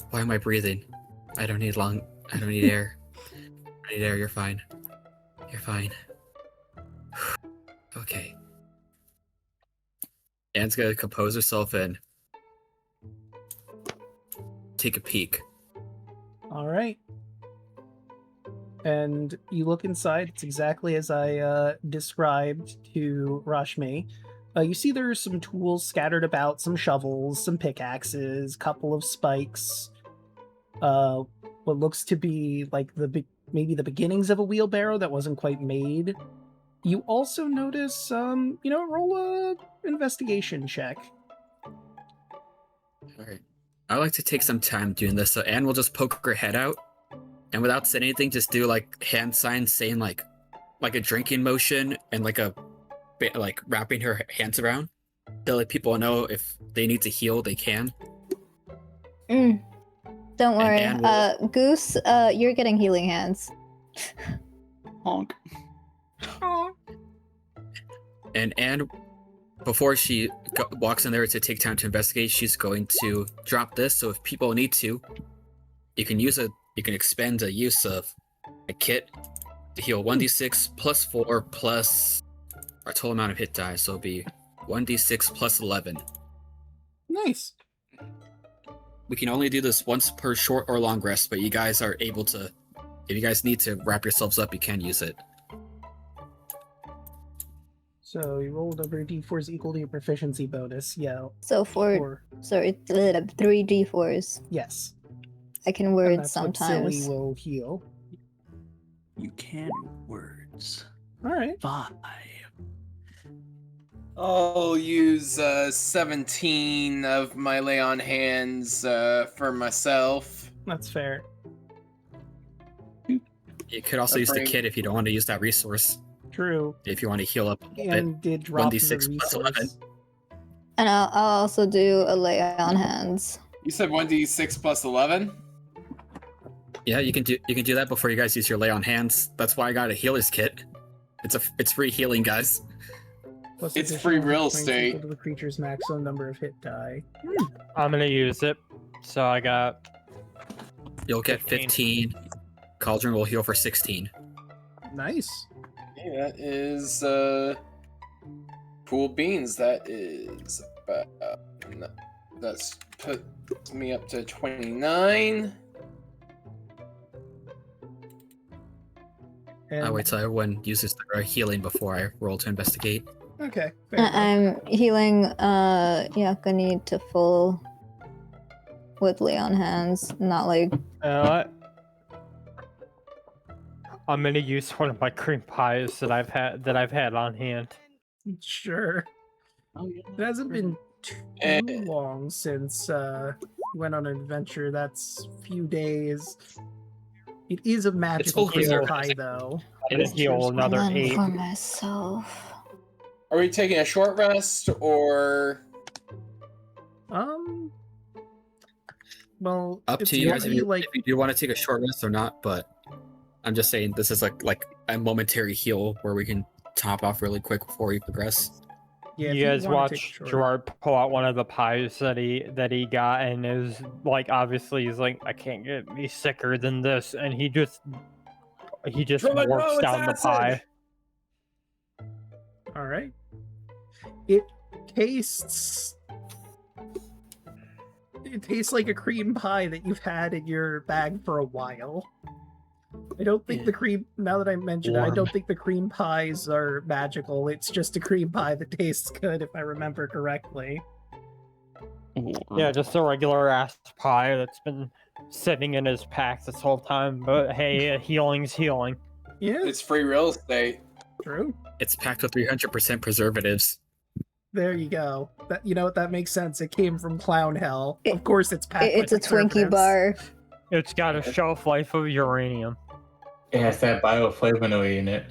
Speaker 2: Why am I breathing? I don't need air. I need air. You're fine. You're fine. Okay. Anne's gonna compose herself and take a peek.
Speaker 1: All right. And you look inside. It's exactly as I described to Rashmi. You see there are some tools scattered about, some shovels, some pickaxes, couple of spikes. What looks to be like maybe the beginnings of a wheelbarrow that wasn't quite made. You also notice, roll a investigation check.
Speaker 2: Alright. I like to take some time doing this, so Anne will just poke her head out, and without saying anything, just do like hand signs saying like a drinking motion and like wrapping her hands around. So like people know if they need to heal, they can.
Speaker 5: Don't worry. Goose, you're getting healing hands.
Speaker 7: Honk.
Speaker 2: And Anne, before she walks in there to take time to investigate, she's going to drop this. So if people need to, you can expend a use of a kit to heal 1d6 plus 4 plus our total amount of hit die. So it'll be 1d6 plus 11.
Speaker 1: Nice.
Speaker 2: We can only do this once per short or long rest, but you guys are able to, if you guys need to wrap yourselves up, you can use it.
Speaker 1: So you roll whatever d4s equal to your proficiency bonus. Yeah.
Speaker 5: So sorry, 3 d4s.
Speaker 1: Yes.
Speaker 5: I can
Speaker 1: And
Speaker 5: word
Speaker 1: that's what
Speaker 5: sometimes.
Speaker 1: Silly will heal.
Speaker 7: You can words.
Speaker 1: All right.
Speaker 7: 5.
Speaker 6: I'll use 17 of my lay on hands for myself.
Speaker 1: That's fair.
Speaker 2: You could also use the kit if you don't want to use that resource.
Speaker 1: True.
Speaker 2: If you want to heal up a little
Speaker 1: And
Speaker 2: bit.
Speaker 1: did drop the
Speaker 2: 1d6 plus 11.
Speaker 1: resource.
Speaker 5: And I'll also do a lay on hands.
Speaker 6: You said 1d6 plus 11?
Speaker 2: Yeah, you can do that before you guys use your lay on hands. That's why I got a healer's kit. It's free healing, guys.
Speaker 1: Plus
Speaker 6: It's
Speaker 1: additional
Speaker 6: free real
Speaker 1: points
Speaker 6: estate.
Speaker 1: equal to the creature's maximum number of hit die.
Speaker 4: I'm gonna use it. So I got.
Speaker 2: You'll get 15. Cauldron will heal for 16.
Speaker 1: Nice.
Speaker 6: Yeah, that is cool beans. That is about That's put me up to 29.
Speaker 1: And,
Speaker 2: I'll wait till everyone uses their healing before I roll to investigate.
Speaker 1: Okay. fair enough.
Speaker 5: I'm healing Yakani to full with lay on hands, not like
Speaker 4: What? I'm gonna use one of my cream pies that I've had on hand.
Speaker 1: Sure.
Speaker 7: Oh, yeah.
Speaker 1: It hasn't been
Speaker 6: Eh.
Speaker 1: too long since went on an adventure. That's a few days. It is a magical
Speaker 2: full
Speaker 1: cream
Speaker 2: preserve.
Speaker 1: pie, though.
Speaker 4: I'm gonna heal another
Speaker 5: one
Speaker 4: 8.
Speaker 5: for myself.
Speaker 6: Are we taking a short rest or?
Speaker 1: Well,
Speaker 2: Up
Speaker 1: it's
Speaker 2: to you guys
Speaker 1: gonna be like
Speaker 2: if you do want to take a short rest or not, but I'm just saying this is like a momentary heal where we can top off really quick before we progress.
Speaker 1: yeah, if
Speaker 4: You guys
Speaker 1: wanna take
Speaker 4: watch
Speaker 1: short-
Speaker 4: Gerard pull out one of the pies that he got, and is like, obviously he's like, I can't get any sicker than this, and he just
Speaker 10: Gerard,
Speaker 4: works
Speaker 10: no, it's
Speaker 4: down the
Speaker 10: acid!
Speaker 4: pie.
Speaker 1: All right. It tastes. It tastes like a cream pie that you've had in your bag for a while. I don't think the cream. Now that I mentioned it, I don't
Speaker 7: Warm.
Speaker 1: think the cream pies are magical. It's just a cream pie that tastes good, if I remember correctly.
Speaker 4: Yeah, just a regular ass pie that's been sitting in his pack this whole time. But hey, healing's healing.
Speaker 1: Yeah,
Speaker 6: It's free real estate.
Speaker 1: true.
Speaker 2: It's packed with 300% preservatives.
Speaker 1: There you go. That you know what that makes sense. It came from Clown Hell.
Speaker 5: It-
Speaker 1: Of course, it's packed.
Speaker 5: It's a
Speaker 1: with
Speaker 5: Twinkie
Speaker 1: preservatives.
Speaker 5: bar.
Speaker 4: It's got a shelf life of uranium.
Speaker 3: It has that bioflavonoid in it.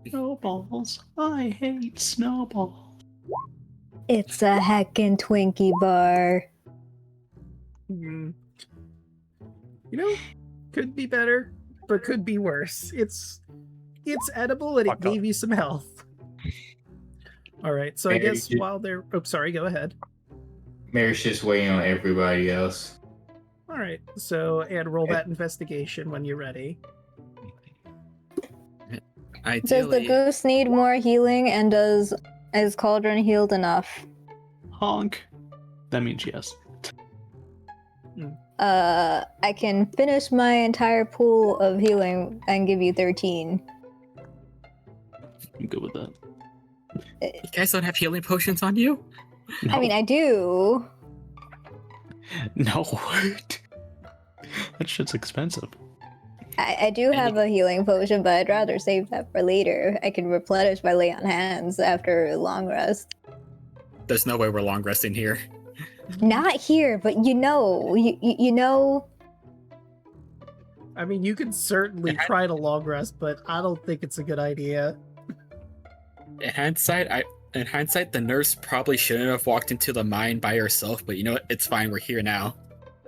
Speaker 7: Snowballs. I hate snowballs.
Speaker 5: It's a heckin' Twinkie bar.
Speaker 1: Hmm. You know, could be better, but could be worse. It's edible and it
Speaker 4: Fuck up.
Speaker 1: gave you some health. All right, so I
Speaker 3: Mary,
Speaker 1: guess
Speaker 3: you-
Speaker 1: while they're sorry, go ahead.
Speaker 3: Mary's just waiting on everybody else.
Speaker 1: All right, so and roll that investigation when you're ready.
Speaker 5: Does the
Speaker 2: Ideally,
Speaker 5: goose need more healing, and is Cauldron healed enough?
Speaker 7: Honk. That means yes.
Speaker 5: I can finish my entire pool of healing and give you 13.
Speaker 7: I'm good with that.
Speaker 2: you guys don't have healing potions on you?
Speaker 7: No.
Speaker 5: I mean, I do.
Speaker 7: No. That shit's expensive.
Speaker 5: I do have a healing potion, but I'd rather save that for later. I can replenish my lay on hands after a long rest.
Speaker 2: There's no way we're long resting here.
Speaker 5: Not here, but you know.
Speaker 1: I mean, you can certainly try to long rest, but I don't think it's a good idea.
Speaker 2: In hindsight, the nurse probably shouldn't have walked into the mine by herself, but you know what? It's fine. We're here now.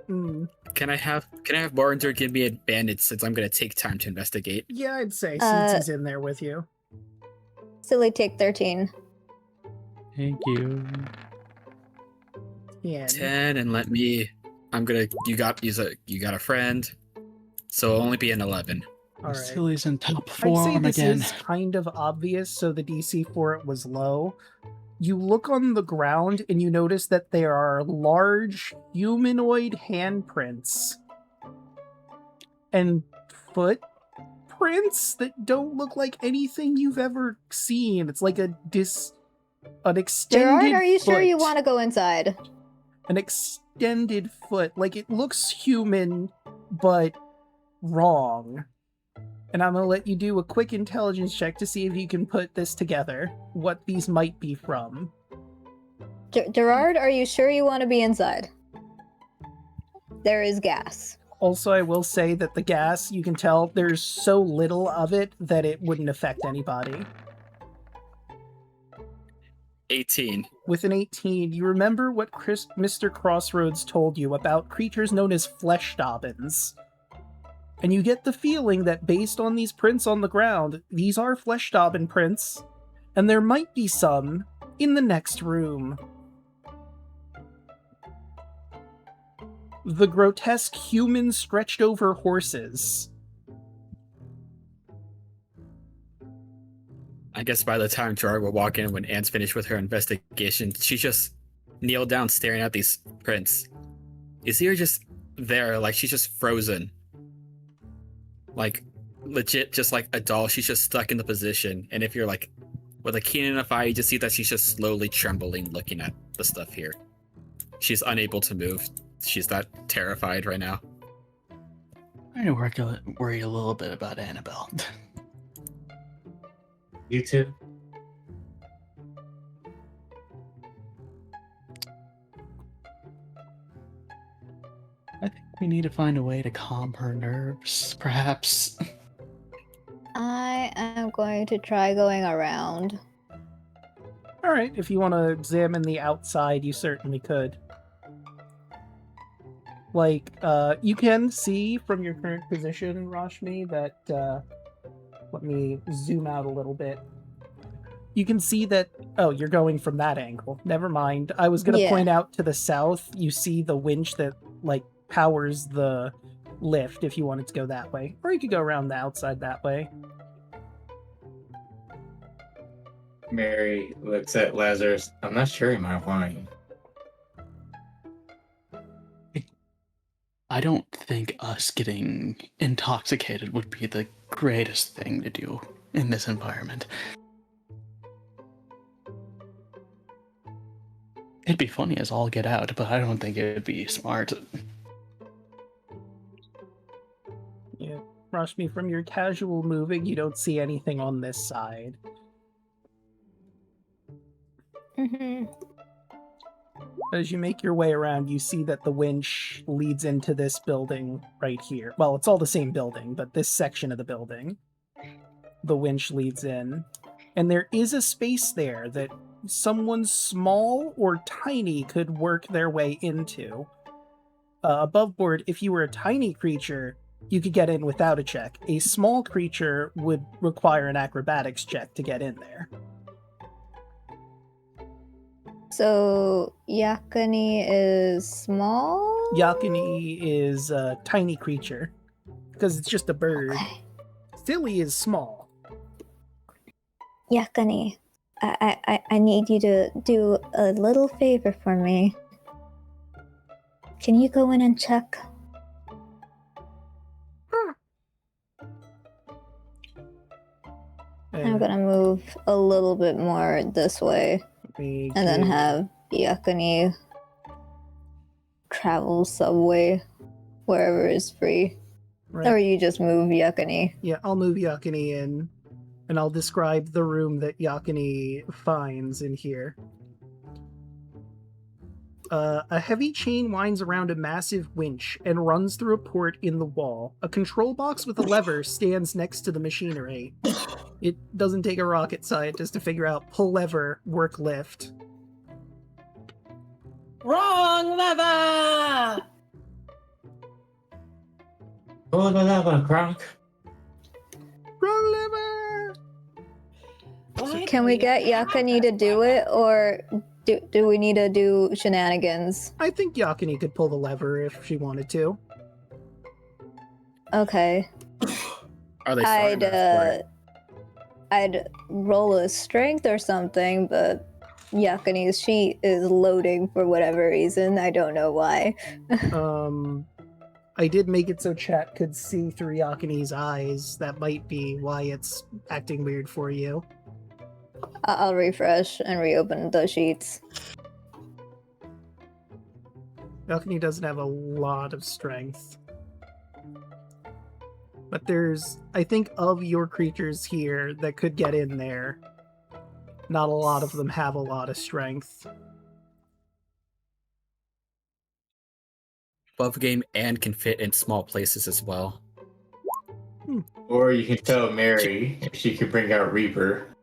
Speaker 1: Hmm.
Speaker 2: Can I have Barringer give me a bandage since I'm gonna take time to investigate?
Speaker 1: Yeah, I'd say since
Speaker 5: Uh,
Speaker 1: he's in there with you.
Speaker 5: Silly take 13.
Speaker 7: Thank you.
Speaker 1: Yeah.
Speaker 2: 10 and let me. You got a friend, so it'll only be an 11.
Speaker 1: All right.
Speaker 7: Silly's in top
Speaker 1: I'd say
Speaker 7: form
Speaker 1: this
Speaker 7: again.
Speaker 1: is kind of obvious, so the DC for it was low. You look on the ground and you notice that there are large humanoid handprints and footprints that don't look like anything you've ever seen. It's like an extended
Speaker 5: Gerard, are you sure you
Speaker 1: foot.
Speaker 5: want to go inside?
Speaker 1: An extended foot. Like, it looks human, but wrong. And I'm gonna let you do a quick intelligence check to see if you can put this together, what these might be from.
Speaker 5: Gerard, are you sure you want to be inside? There is gas.
Speaker 1: Also, I will say that the gas, you can tell there's so little of it that it wouldn't affect anybody.
Speaker 2: 18.
Speaker 1: With an 18, you remember what Mr. Crossroads told you about creatures known as flesh dobbins. And you get the feeling that based on these prints on the ground, these are flesh dobbin prints, and there might be some in the next room. The grotesque humans stretched over horses.
Speaker 2: I guess by the time Gerard will walk in when Anne's finished with her investigation, she just kneel down staring at these prints. Izzy just there, like she's just frozen. Like, legit, just like a doll, she's just stuck in the position. And if you're like, with a keen enough eye, you just see that she's just slowly trembling looking at the stuff here. She's unable to move. She's that terrified right now.
Speaker 7: I worry a little bit about Annabelle.
Speaker 3: You too.
Speaker 7: I think we need to find a way to calm her nerves, perhaps.
Speaker 5: I am going to try going around.
Speaker 1: Alright, if you want to examine the outside, you certainly could. Like, you can see from your current position, Rashmi, that, let me zoom out a little bit. You can see that, oh, you're going from that angle. Never mind. I was going to point out to the south, you see the winch that, like, powers the lift if you wanted to go that way. Or you could go around the outside that way.
Speaker 3: Mary looks at Lazarus. I'm not sure he might whine.
Speaker 7: I don't think us getting intoxicated would be the greatest thing to do in this environment. It'd be funny as all get out, but I don't think it'd be smart.
Speaker 1: Yeah, Rashmi, from your casual moving, you don't see anything on this side.
Speaker 5: Mm-hmm.
Speaker 1: As you make your way around, you see that the winch leads into this building right here. Well, it's all the same building, but this section of the building, the winch leads in. And there is a space there that someone small or tiny could work their way into. Above board, if you were a tiny creature, you could get in without a check. A small creature would require an acrobatics check to get in there.
Speaker 5: So, Yakani is small?
Speaker 1: Yakani is a tiny creature, because it's just a bird.
Speaker 5: Okay.
Speaker 1: Silly is small.
Speaker 5: Yakani, I need you to do a little favor for me. Can you go in and check? I'm gonna move a little bit more this way. And then have Yakani travel subway wherever is free.
Speaker 1: Right.
Speaker 5: Or you just move Yakani.
Speaker 1: Yeah, I'll move Yakani in, and I'll describe the room that Yakani finds in here. A heavy chain winds around a massive winch and runs through a port in the wall. A control box with a lever stands next to the machinery. It doesn't take a rocket scientist to figure out pull lever, work lift.
Speaker 10: Wrong lever!
Speaker 3: Oh, the lever, Gronk.
Speaker 1: Wrong lever!
Speaker 5: Can we get Yakani to do it, or do we need to do shenanigans?
Speaker 1: I think Yakani could pull the lever if she wanted to.
Speaker 5: Okay.
Speaker 2: Are they strong enough for it?
Speaker 5: I'd roll a strength or something, but Yakani's sheet is loading for whatever reason. I don't know why.
Speaker 1: I did make it so chat could see through Yakani's eyes. That might be why it's acting weird for you.
Speaker 5: I'll refresh and reopen the sheets.
Speaker 1: Yakani doesn't have a lot of strength. But there's, I think, of your creatures here that could get in there, not a lot of them have a lot of strength.
Speaker 2: Above game and can fit in small places as well.
Speaker 3: Or you can tell Mary if she could bring out Reaper.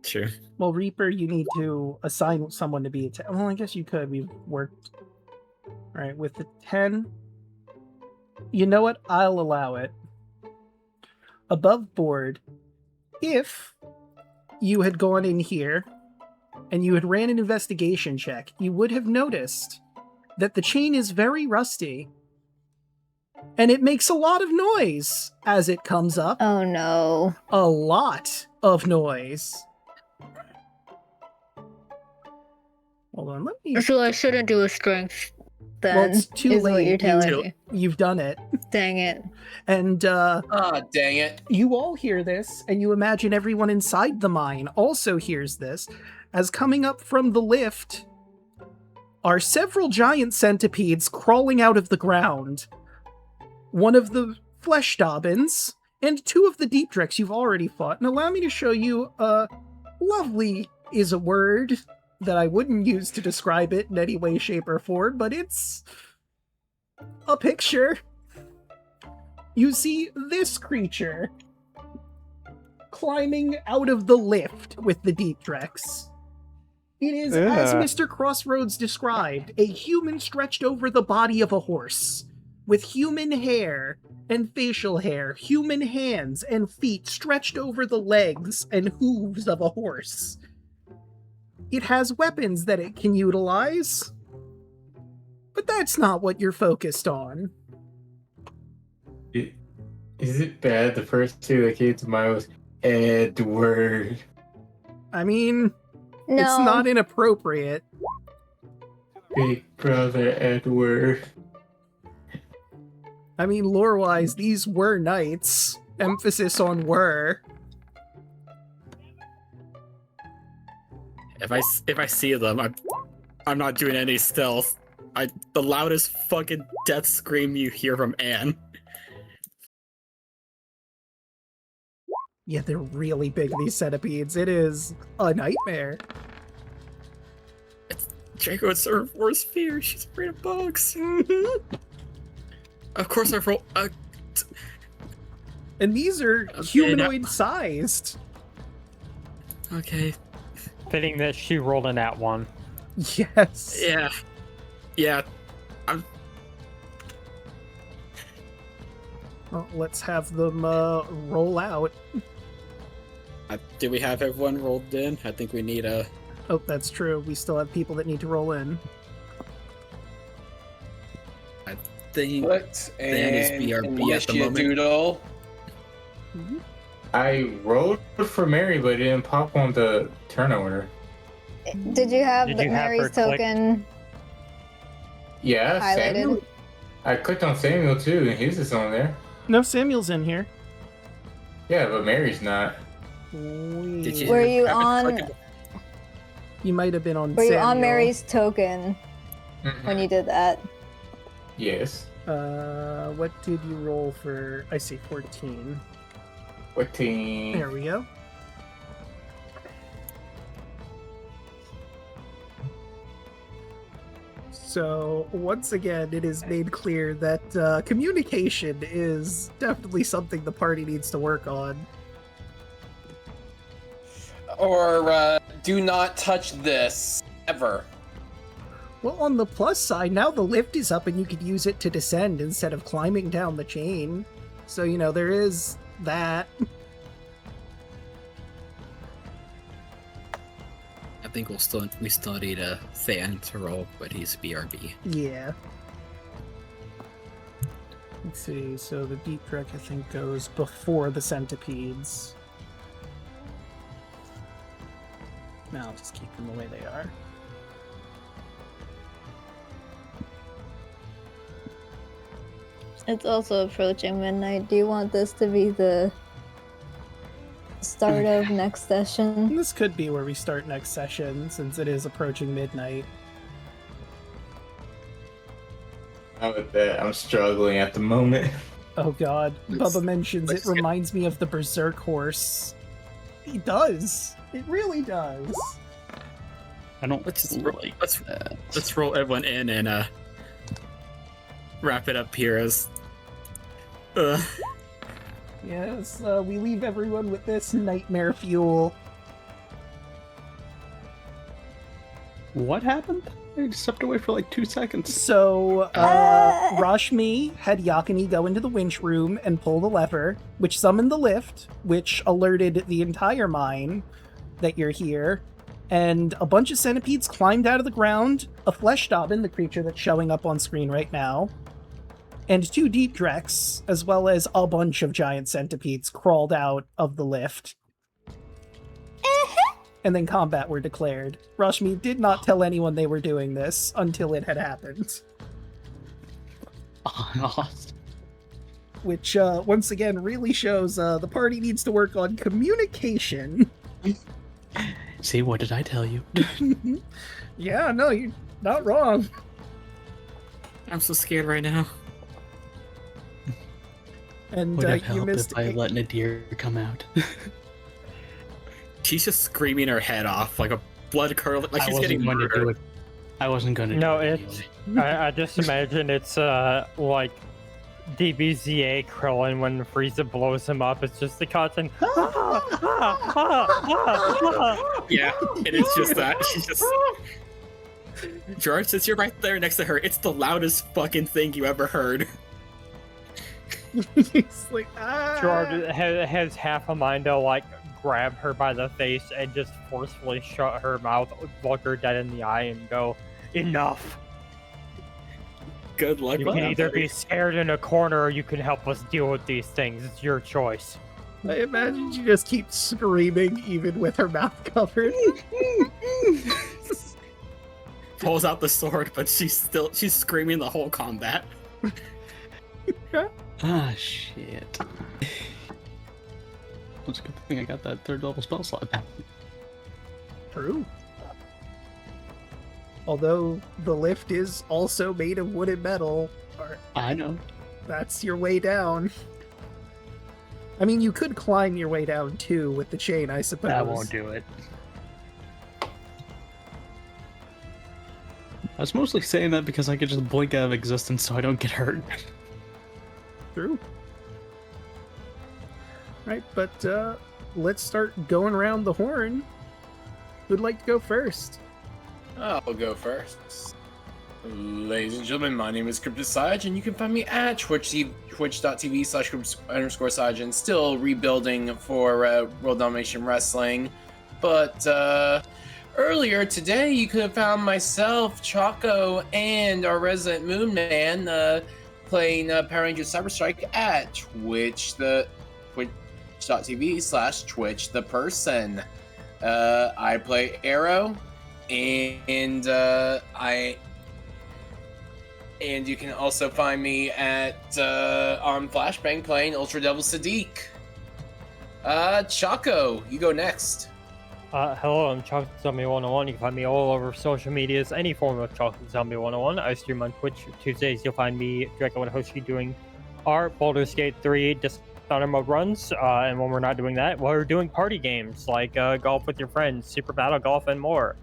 Speaker 2: Sure.
Speaker 1: Well, Reaper, you need to assign someone to be a well, I guess you could. We've worked. Alright, with the 10... You know what? I'll allow it. Above board, if you had gone in here and you had ran an investigation check, you would have noticed that the chain is very rusty. And it makes a lot of noise as it comes up.
Speaker 5: Oh no.
Speaker 1: A lot of noise. Hold on, let me...
Speaker 5: So I shouldn't do a strength then,
Speaker 1: Well, it's too
Speaker 5: is what
Speaker 1: late.
Speaker 5: you're telling
Speaker 2: You-
Speaker 5: me.
Speaker 1: You've done it.
Speaker 5: Dang it.
Speaker 1: And,
Speaker 6: Ah, dang it.
Speaker 1: you all hear this, and you imagine everyone inside the mine also hears this, as coming up from the lift are several giant centipedes crawling out of the ground. One of the flesh dobbins, and two of the deep drecks you've already fought. And allow me to show you, lovely is a word that I wouldn't use to describe it in any way, shape, or form, but it's a picture. You see this creature climbing out of the lift with the deep drecks. It is, as Mr. Crossroads described, a human stretched over the body of a horse, with human hair and facial hair, human hands and feet stretched over the legs and hooves of a horse. It has weapons that it can utilize, but that's not what you're focused on.
Speaker 3: Is it bad? The first two that came to mind was Edward.
Speaker 1: I mean,
Speaker 5: No.
Speaker 1: it's not inappropriate.
Speaker 3: Big brother Edward.
Speaker 1: I mean, lore-wise, these were knights. Emphasis on were.
Speaker 2: If I see them, I'm not doing any stealth. The loudest fucking death scream you hear from Anne.
Speaker 1: Yeah, they're really big, these centipedes. It is a nightmare.
Speaker 2: Draco, it's her worst fear. She's afraid of bugs. Of course, I roll.
Speaker 1: And these are
Speaker 2: Okay,
Speaker 1: humanoid-sized.
Speaker 2: Okay.
Speaker 4: Fitting that she rolled in that one.
Speaker 1: Yes.
Speaker 2: Yeah.
Speaker 1: Well, let's have them roll out.
Speaker 2: Do we have everyone rolled in? I think we need a.
Speaker 1: Oh, that's true. We still have people that need to roll in.
Speaker 2: I think
Speaker 6: What?
Speaker 2: Anne is BRB at the moment.
Speaker 6: Doodle.
Speaker 3: I rolled for Mary, but it didn't pop on the turn order.
Speaker 5: Did you have
Speaker 4: Did you have
Speaker 5: Mary's
Speaker 4: her click?
Speaker 5: token
Speaker 3: Yeah,
Speaker 5: highlighted?
Speaker 3: Samuel. I clicked on Samuel too, and his is on there.
Speaker 1: No, Samuel's in here.
Speaker 3: Yeah, but Mary's not.
Speaker 2: Did you
Speaker 5: Were you
Speaker 2: have it
Speaker 5: on-
Speaker 2: fucking-
Speaker 1: You might have been on
Speaker 5: Were you
Speaker 1: Samuel.
Speaker 5: on Mary's token when you did that?
Speaker 3: Yes.
Speaker 1: What did you roll for? I see 14.
Speaker 3: What team?
Speaker 1: There we go. So, once again, it is made clear that communication is definitely something the party needs to work on.
Speaker 6: Or do not touch this ever.
Speaker 1: Well, on the plus side, now the lift is up and you could use it to descend instead of climbing down the chain. So, you know, there is that.
Speaker 2: I think we still need a fan to roll, but he's BRB.
Speaker 1: Yeah. Let's see, so the deep trek, I think, goes before the centipedes. Now I'll just keep them the way they are.
Speaker 5: It's also approaching midnight. Do you want this to be the start of next session?
Speaker 1: And this could be where we start next session, since it is approaching midnight.
Speaker 3: How about that? I'm struggling at the moment.
Speaker 1: Oh god,
Speaker 6: Let's-
Speaker 1: Bubba mentions it
Speaker 6: let's get-
Speaker 1: reminds me of the Berserk horse. It does. It really does.
Speaker 7: I don't
Speaker 2: Let's
Speaker 7: like that.
Speaker 2: let's roll everyone in and wrap it up here as.
Speaker 1: Yes, we leave everyone with this nightmare fuel.
Speaker 7: What happened? I just stepped away for like 2 seconds.
Speaker 1: So, Rashmi had Yakini go into the winch room and pull the lever, which summoned the lift, which alerted the entire mine that you're here, and a bunch of centipedes climbed out of the ground, a flesh dobbin, the creature that's showing up on screen right now, and 2 deep drecks, as well as a bunch of giant centipedes crawled out of the lift. and then combat were declared. Rashmi did not tell anyone they were doing this until it had happened.
Speaker 7: Awesome.
Speaker 1: Which, once again, really shows the party needs to work on communication.
Speaker 7: See, what did I tell you?
Speaker 1: Yeah, no, you're not wrong.
Speaker 2: I'm so scared right now.
Speaker 1: And
Speaker 7: Would have
Speaker 1: you
Speaker 7: helped
Speaker 1: missed
Speaker 7: if I had let Nadir come out.
Speaker 2: She's just screaming her head off like a blood curdle. Like she's getting
Speaker 7: going to do
Speaker 2: murdered.
Speaker 7: it. I wasn't going to
Speaker 4: No,
Speaker 7: do it.
Speaker 4: it's. I just imagine it's like DBZA Krillin when Frieza blows him up. It's just the constant.
Speaker 2: Yeah, and it's just that. She's just. George, since you're right there next to her, it's the loudest fucking thing you ever heard.
Speaker 1: He's like, ah.
Speaker 4: Gerard has half a mind to like grab her by the face and just forcefully shut her mouth, look her dead in the eye, and go, "Enough."
Speaker 2: Good luck.
Speaker 4: You
Speaker 2: with
Speaker 4: can
Speaker 2: that,
Speaker 4: either
Speaker 2: buddy.
Speaker 4: be scared in a corner or you can help us deal with these things. It's your choice.
Speaker 1: I imagine she just keeps screaming even with her mouth covered.
Speaker 2: Pulls out the sword, but she's screaming the whole combat.
Speaker 7: Ah, shit. It's a good thing I got that 3rd level spell slot.
Speaker 1: True. Although the lift is also made of wood and metal,
Speaker 7: I know.
Speaker 1: that's your way down. I mean, you could climb your way down too with the chain, I suppose.
Speaker 4: That won't do it.
Speaker 7: I was mostly saying that because I could just blink out of existence so I don't get hurt.
Speaker 1: True. Right, but let's start going around the horn. Who'd like to go first?
Speaker 6: I'll go first. Ladies and gentlemen, my name is Cryptosage, and you can find me at twitch.tv/Crypt_Sage, still rebuilding for World Domination Wrestling. But earlier today, you could have found myself, Choco, and our resident Moon Man playing Power Rangers Cyber Strike at twitch.tv/TwitchThePerson. I play Arrow, and you can also find me at on Flashbang playing Ultra Devil Sadiq. Choco, you go next.
Speaker 4: Hello, I'm Chocolate Zombie 101. You can find me all over social medias, any form of Chocolate Zombie 101. I stream on Twitch. Tuesdays, you'll find me, Draco and Hoshi, doing our Baldur's Gate 3 Dishonor mode runs. And when we're not doing that, we're doing party games like golf with your friends, Super Battle Golf, and more.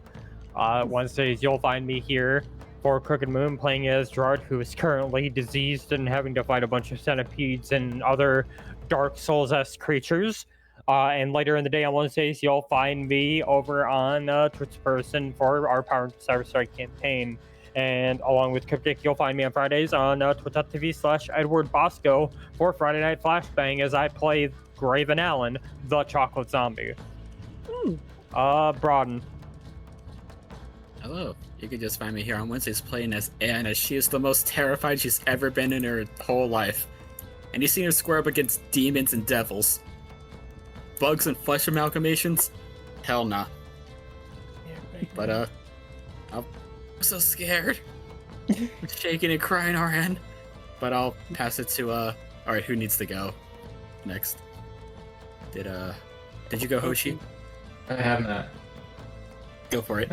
Speaker 4: Wednesdays, you'll find me here for Crooked Moon playing as Gerard, who is currently diseased and having to fight a bunch of centipedes and other Dark Souls-esque creatures. And later in the day on Wednesdays, you'll find me over on TwitchPerson for our Power Cyber Strike campaign. And along with Cryptic, you'll find me on Fridays on twitch.tv/Edward Bosco for Friday Night Flashbang as I play Graven Allen, the Chocolate Zombie. Broaden.
Speaker 2: Hello. You can just find me here on Wednesdays playing as Anna. She is the most terrified she's ever been in her whole life. And you've seen her square up against demons and devils. Bugs and flesh amalgamations? Hell nah. But I'm so scared. I'm shaking and crying RN. But I'll pass it to alright, who needs to go next? Did you go, Hoshi?
Speaker 3: I have not.
Speaker 2: Go for it.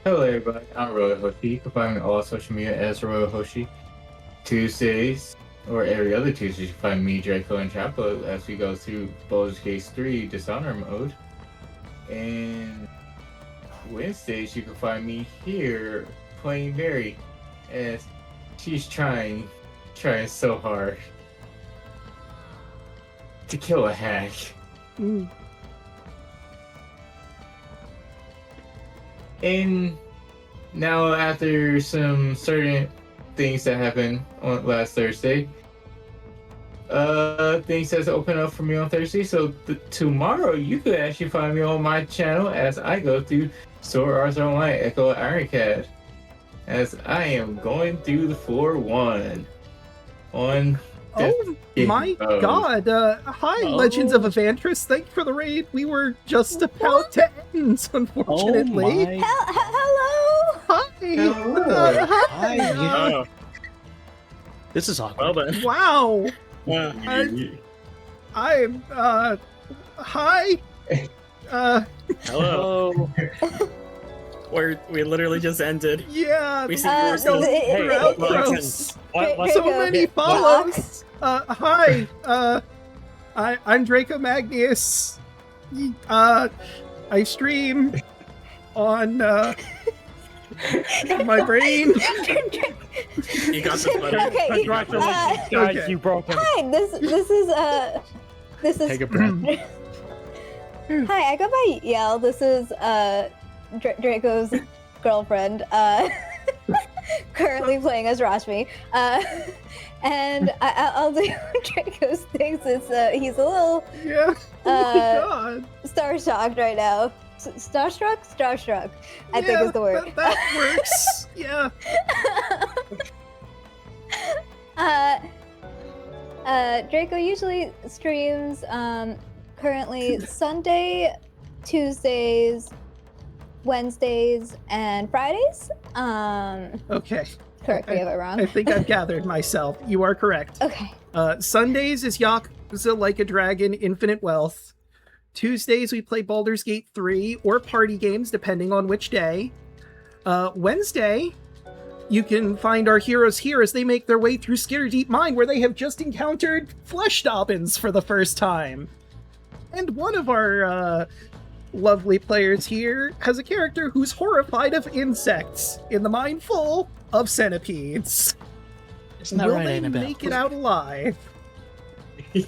Speaker 3: Hello everybody, I'm Royal Hoshi. You can find me on all social media as Royal Hoshi. Tuesdays, or every other Tuesday, you can find me, Draco, and Chapo as we go through Baldur's Gate 3 Dishonor mode. And Wednesdays, you can find me here playing Mary as she's trying so hard to kill a hack. And now, after some certain things that happened on last Thursday, things has opened up for me on Thursday. So tomorrow, you could actually find me on my channel as I go through Sword Art Online Echo Ironclad, as I am going through the 4-1 on
Speaker 1: Oh my
Speaker 3: Oh.
Speaker 1: god. Hi,
Speaker 7: Oh.
Speaker 1: Legends of Evantris. Thank you for the raid. We were just about to end, unfortunately.
Speaker 7: Oh my.
Speaker 5: Hello.
Speaker 1: Hi.
Speaker 3: Hello.
Speaker 1: Hi.
Speaker 10: Oh,
Speaker 7: This is awkward.
Speaker 10: well then.
Speaker 1: Wow.
Speaker 10: Yeah.
Speaker 1: I'm, hi.
Speaker 10: Hello. We literally just ended.
Speaker 1: Yeah.
Speaker 10: We see you were still.
Speaker 4: Hey,
Speaker 1: Wow,
Speaker 4: let's-
Speaker 1: gross.
Speaker 4: let's-
Speaker 1: So
Speaker 5: Draco.
Speaker 1: many follows. Hi. I'm Draco Magnius. I stream on my brain.
Speaker 10: You got this, buddy.
Speaker 5: Okay.
Speaker 4: Congratulations, guys,
Speaker 1: okay.
Speaker 4: you broke him.
Speaker 5: Hi. This is
Speaker 7: Take a breath.
Speaker 5: Hi, I go by Yell. This is Draco's girlfriend. Currently playing as Rashmi. And I'll do Draco's things. It's he's a little
Speaker 1: Yeah. Oh my god.
Speaker 5: starstruck right now. Starstruck, I think
Speaker 1: Yeah,
Speaker 5: is the word.
Speaker 1: That works. Yeah.
Speaker 5: Draco usually streams currently Sunday, Tuesdays, Wednesdays, and Fridays.
Speaker 1: Okay.
Speaker 5: Correct me if I'm
Speaker 1: I
Speaker 5: wrong.
Speaker 1: think I've gathered myself. You are correct.
Speaker 5: Okay.
Speaker 1: Sundays is Yakuza Like a Dragon Infinite Wealth. Tuesdays we play Baldur's Gate 3 or party games depending on which day. Wednesday you can find our heroes here as they make their way through Skitterdeep Mine where they have just encountered flesh dobbins for the first time. And one of our lovely players here has a character who's horrified of insects in the mine full of centipedes.
Speaker 7: Isn't that
Speaker 1: Will
Speaker 7: right,
Speaker 1: they
Speaker 7: Annabelle?
Speaker 1: make it out alive?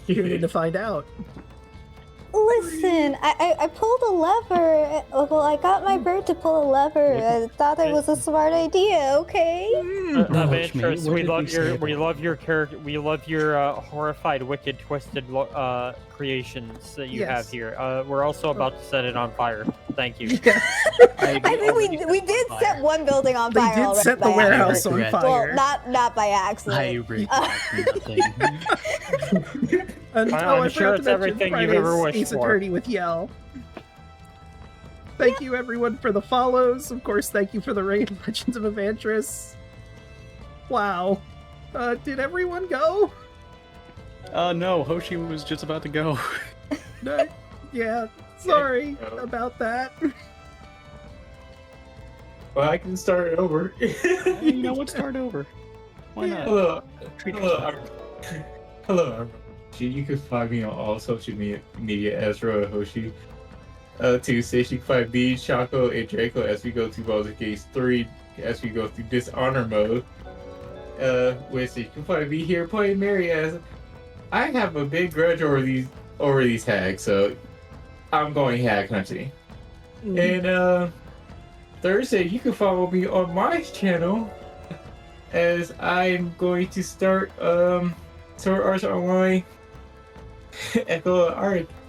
Speaker 1: Tune in to find out.
Speaker 5: Listen, I pulled a lever. Well, I got my bird to pull a lever. I thought it was a smart idea. Okay.
Speaker 7: No,
Speaker 4: Adventures,
Speaker 7: Shmi, what
Speaker 4: we
Speaker 7: did
Speaker 4: love
Speaker 7: we say
Speaker 4: your
Speaker 7: about
Speaker 4: we love your character. We love your horrified, wicked, twisted creations that you
Speaker 1: Yes.
Speaker 4: have here. We're also about to set it on fire. Thank you.
Speaker 5: I mean, we did set one building on
Speaker 1: They
Speaker 5: fire
Speaker 1: did
Speaker 5: already
Speaker 1: set the
Speaker 5: by
Speaker 1: warehouse on
Speaker 5: accident.
Speaker 1: fire.
Speaker 5: Well, not by
Speaker 7: I
Speaker 5: accident.
Speaker 7: agree.
Speaker 1: And,
Speaker 4: I'm
Speaker 1: I
Speaker 4: sure
Speaker 1: forgot to
Speaker 4: it's
Speaker 1: mention
Speaker 4: everything you've ever
Speaker 1: Friday's
Speaker 4: wished
Speaker 1: Ace
Speaker 4: for.
Speaker 1: Attorney with Yell. Thank you everyone for the follows. Of course, thank you for the raid, Legends of Evantris. Wow. Did everyone go?
Speaker 7: No, Hoshi was just about to go.
Speaker 1: No, yeah, sorry
Speaker 3: go.
Speaker 1: about that.
Speaker 3: Well, I can start it over.
Speaker 7: You know what? Start over. Why not?
Speaker 3: Hello.
Speaker 7: Treat
Speaker 3: Hello.
Speaker 7: yourself.
Speaker 3: Hello. You can find me on all social media as Roa Hoshi. Tuesday, you can find me, Choco, and Draco as we go through Baldur's Gate 3, as we go through Dishonor mode. Wednesday, you can find me here playing Mary as I have a big grudge over these hags, so I'm going hag hunting. And Thursday, you can follow me on my channel as I'm going to start Sword Arts Online Echo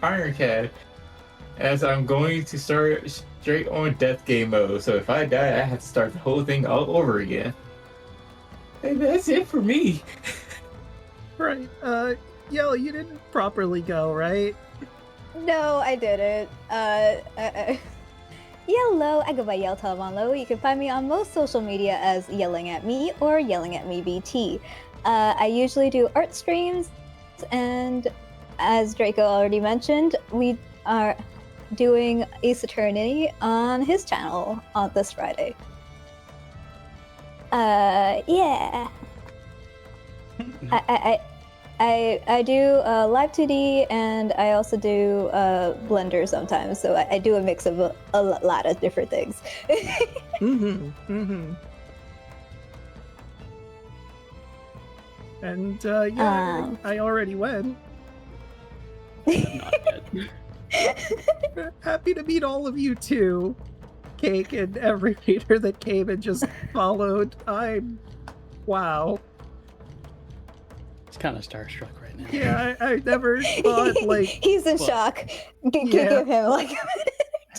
Speaker 3: Ironcad, as I'm going to start straight on death game mode. So if I die, I have to start the whole thing all over again. And that's it for me.
Speaker 1: Right. Yell, you didn't properly go, right?
Speaker 5: No, I didn't. Yellow, I go by Yell Telemonlo. You can find me on most social media as Yellingatme or Yellingatme I usually do art streams, and as Draco already mentioned, we are doing Ace Attorney on his channel on this Friday. Yeah. I do live 2D, and I also do Blender sometimes, so I do a mix of a lot of different things.
Speaker 1: And yeah, I already went.
Speaker 7: Not yet.
Speaker 1: Happy to meet all of you too. Cake and every reader that came and just followed. Wow.
Speaker 7: He's kind of starstruck right now.
Speaker 1: Yeah, I never thought like
Speaker 5: He's in shock.
Speaker 1: Yeah.
Speaker 5: Give him like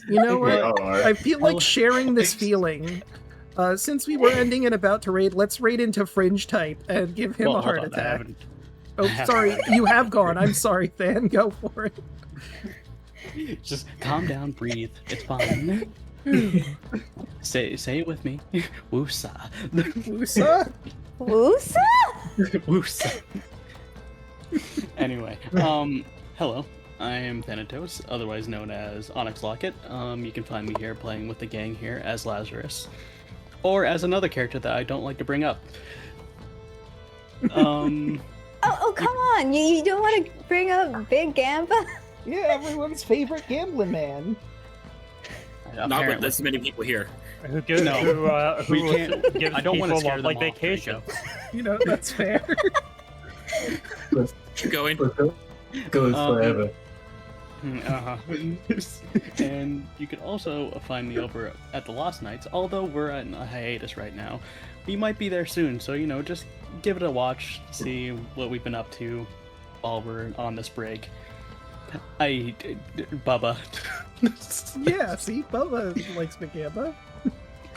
Speaker 1: you know
Speaker 3: They
Speaker 1: what?
Speaker 3: all are.
Speaker 1: I feel like sharing this feeling. Since we were ending and about to raid, let's raid into Fringe type and give him
Speaker 7: Well,
Speaker 1: a heart
Speaker 7: hold on, I
Speaker 1: attack. Oh, sorry. You have gone. I'm sorry, Than. Go for it.
Speaker 7: Just calm down, breathe. It's fine. say it with me. Woosa.
Speaker 1: Woosa?
Speaker 5: Woosa?
Speaker 7: Woosa. Anyway, hello. I am Thanatos, otherwise known as Onyx Locket. You can find me here playing with the gang here as Lazarus. Or as another character that I don't like to bring up.
Speaker 5: Oh, come on! You don't want to bring up Big Gamba?
Speaker 1: Yeah, everyone's favorite gambling man.
Speaker 2: Not with this many people here.
Speaker 4: Who gives,
Speaker 7: No, we can't.
Speaker 4: gives
Speaker 7: I don't want to
Speaker 4: people
Speaker 7: scare them
Speaker 4: like
Speaker 7: off,
Speaker 4: vacation.
Speaker 1: You know, that's fair.
Speaker 2: Keep going.
Speaker 3: Goes forever.
Speaker 7: Uh-huh. And you can also find me over at the Lost Nights, although we're on a hiatus right now. We might be there soon, so, you know, just give it a watch, see what we've been up to while we're on this break. Bubba.
Speaker 1: Yeah, see? Bubba likes Big Gamba.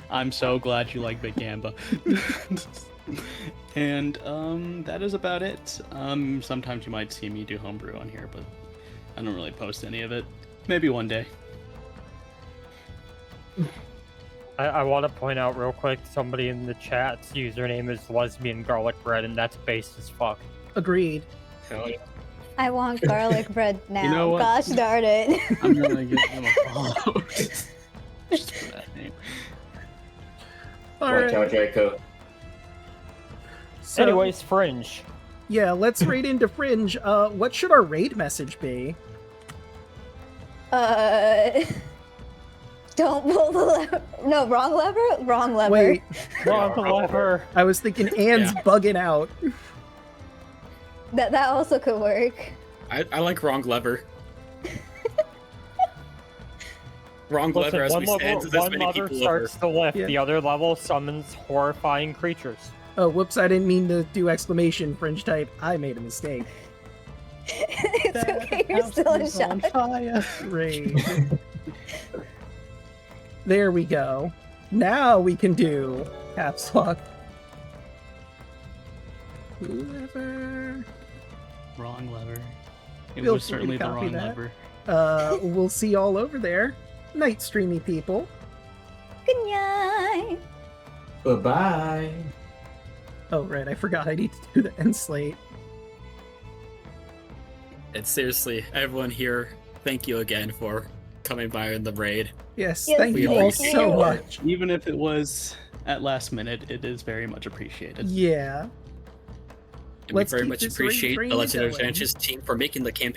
Speaker 7: I'm so glad you like Big Gamba. And, that is about it. Sometimes you might see me do homebrew on here, but I don't really post any of it. Maybe one day.
Speaker 4: I want to point out real quick, somebody in the chat's username is lesbian garlic bread, and that's based as fuck.
Speaker 1: Agreed.
Speaker 2: Hell yeah.
Speaker 5: I want garlic bread now.
Speaker 7: You know what?
Speaker 5: Gosh darn it.
Speaker 7: I'm gonna give him a follow. Just for that name.
Speaker 1: All
Speaker 3: Watch
Speaker 1: right.
Speaker 3: out, Draco.
Speaker 1: So,
Speaker 4: Anyways, Fringe.
Speaker 1: yeah, let's raid into Fringe. What should our raid message be?
Speaker 5: Don't pull the lever. No, wrong lever? Wrong lever.
Speaker 1: Wait,
Speaker 4: Wrong lever.
Speaker 1: I was thinking Anne's bugging out.
Speaker 5: That also could work.
Speaker 2: I like wrong lever. Wrong
Speaker 4: Listen,
Speaker 2: lever as
Speaker 4: one
Speaker 2: we
Speaker 4: level,
Speaker 2: stand. There's
Speaker 4: one
Speaker 2: many
Speaker 4: lever
Speaker 2: people
Speaker 4: starts
Speaker 2: over.
Speaker 4: the lift,
Speaker 1: Yeah.
Speaker 4: the other level summons horrifying creatures.
Speaker 1: Oh, whoops, I didn't mean to do exclamation Fringe type. I made a mistake.
Speaker 5: It's okay, you're still in shock.
Speaker 1: Raid. There we go. Now we can do caps lock. Whoever.
Speaker 7: Wrong lever. It
Speaker 1: Feel
Speaker 7: was
Speaker 1: free to
Speaker 7: certainly the
Speaker 1: copy
Speaker 7: wrong
Speaker 1: that.
Speaker 7: lever.
Speaker 1: We'll see y'all over there. Night streamy people.
Speaker 5: Good night.
Speaker 3: Bye-bye.
Speaker 1: Oh, right, I forgot I need to do the end slate.
Speaker 2: And seriously, everyone here, thank you again for coming by in the raid.
Speaker 1: Yes,
Speaker 5: Yes,
Speaker 1: thank you all
Speaker 2: thank
Speaker 1: so
Speaker 5: you.
Speaker 1: much.
Speaker 7: Even if it was at last minute, it is very much appreciated.
Speaker 1: Yeah.
Speaker 2: And
Speaker 1: Let's
Speaker 2: we very
Speaker 1: keep
Speaker 2: much
Speaker 1: this raid
Speaker 2: appreciate
Speaker 1: train
Speaker 2: the Legendary
Speaker 1: going.
Speaker 2: Adventures team for making the campaign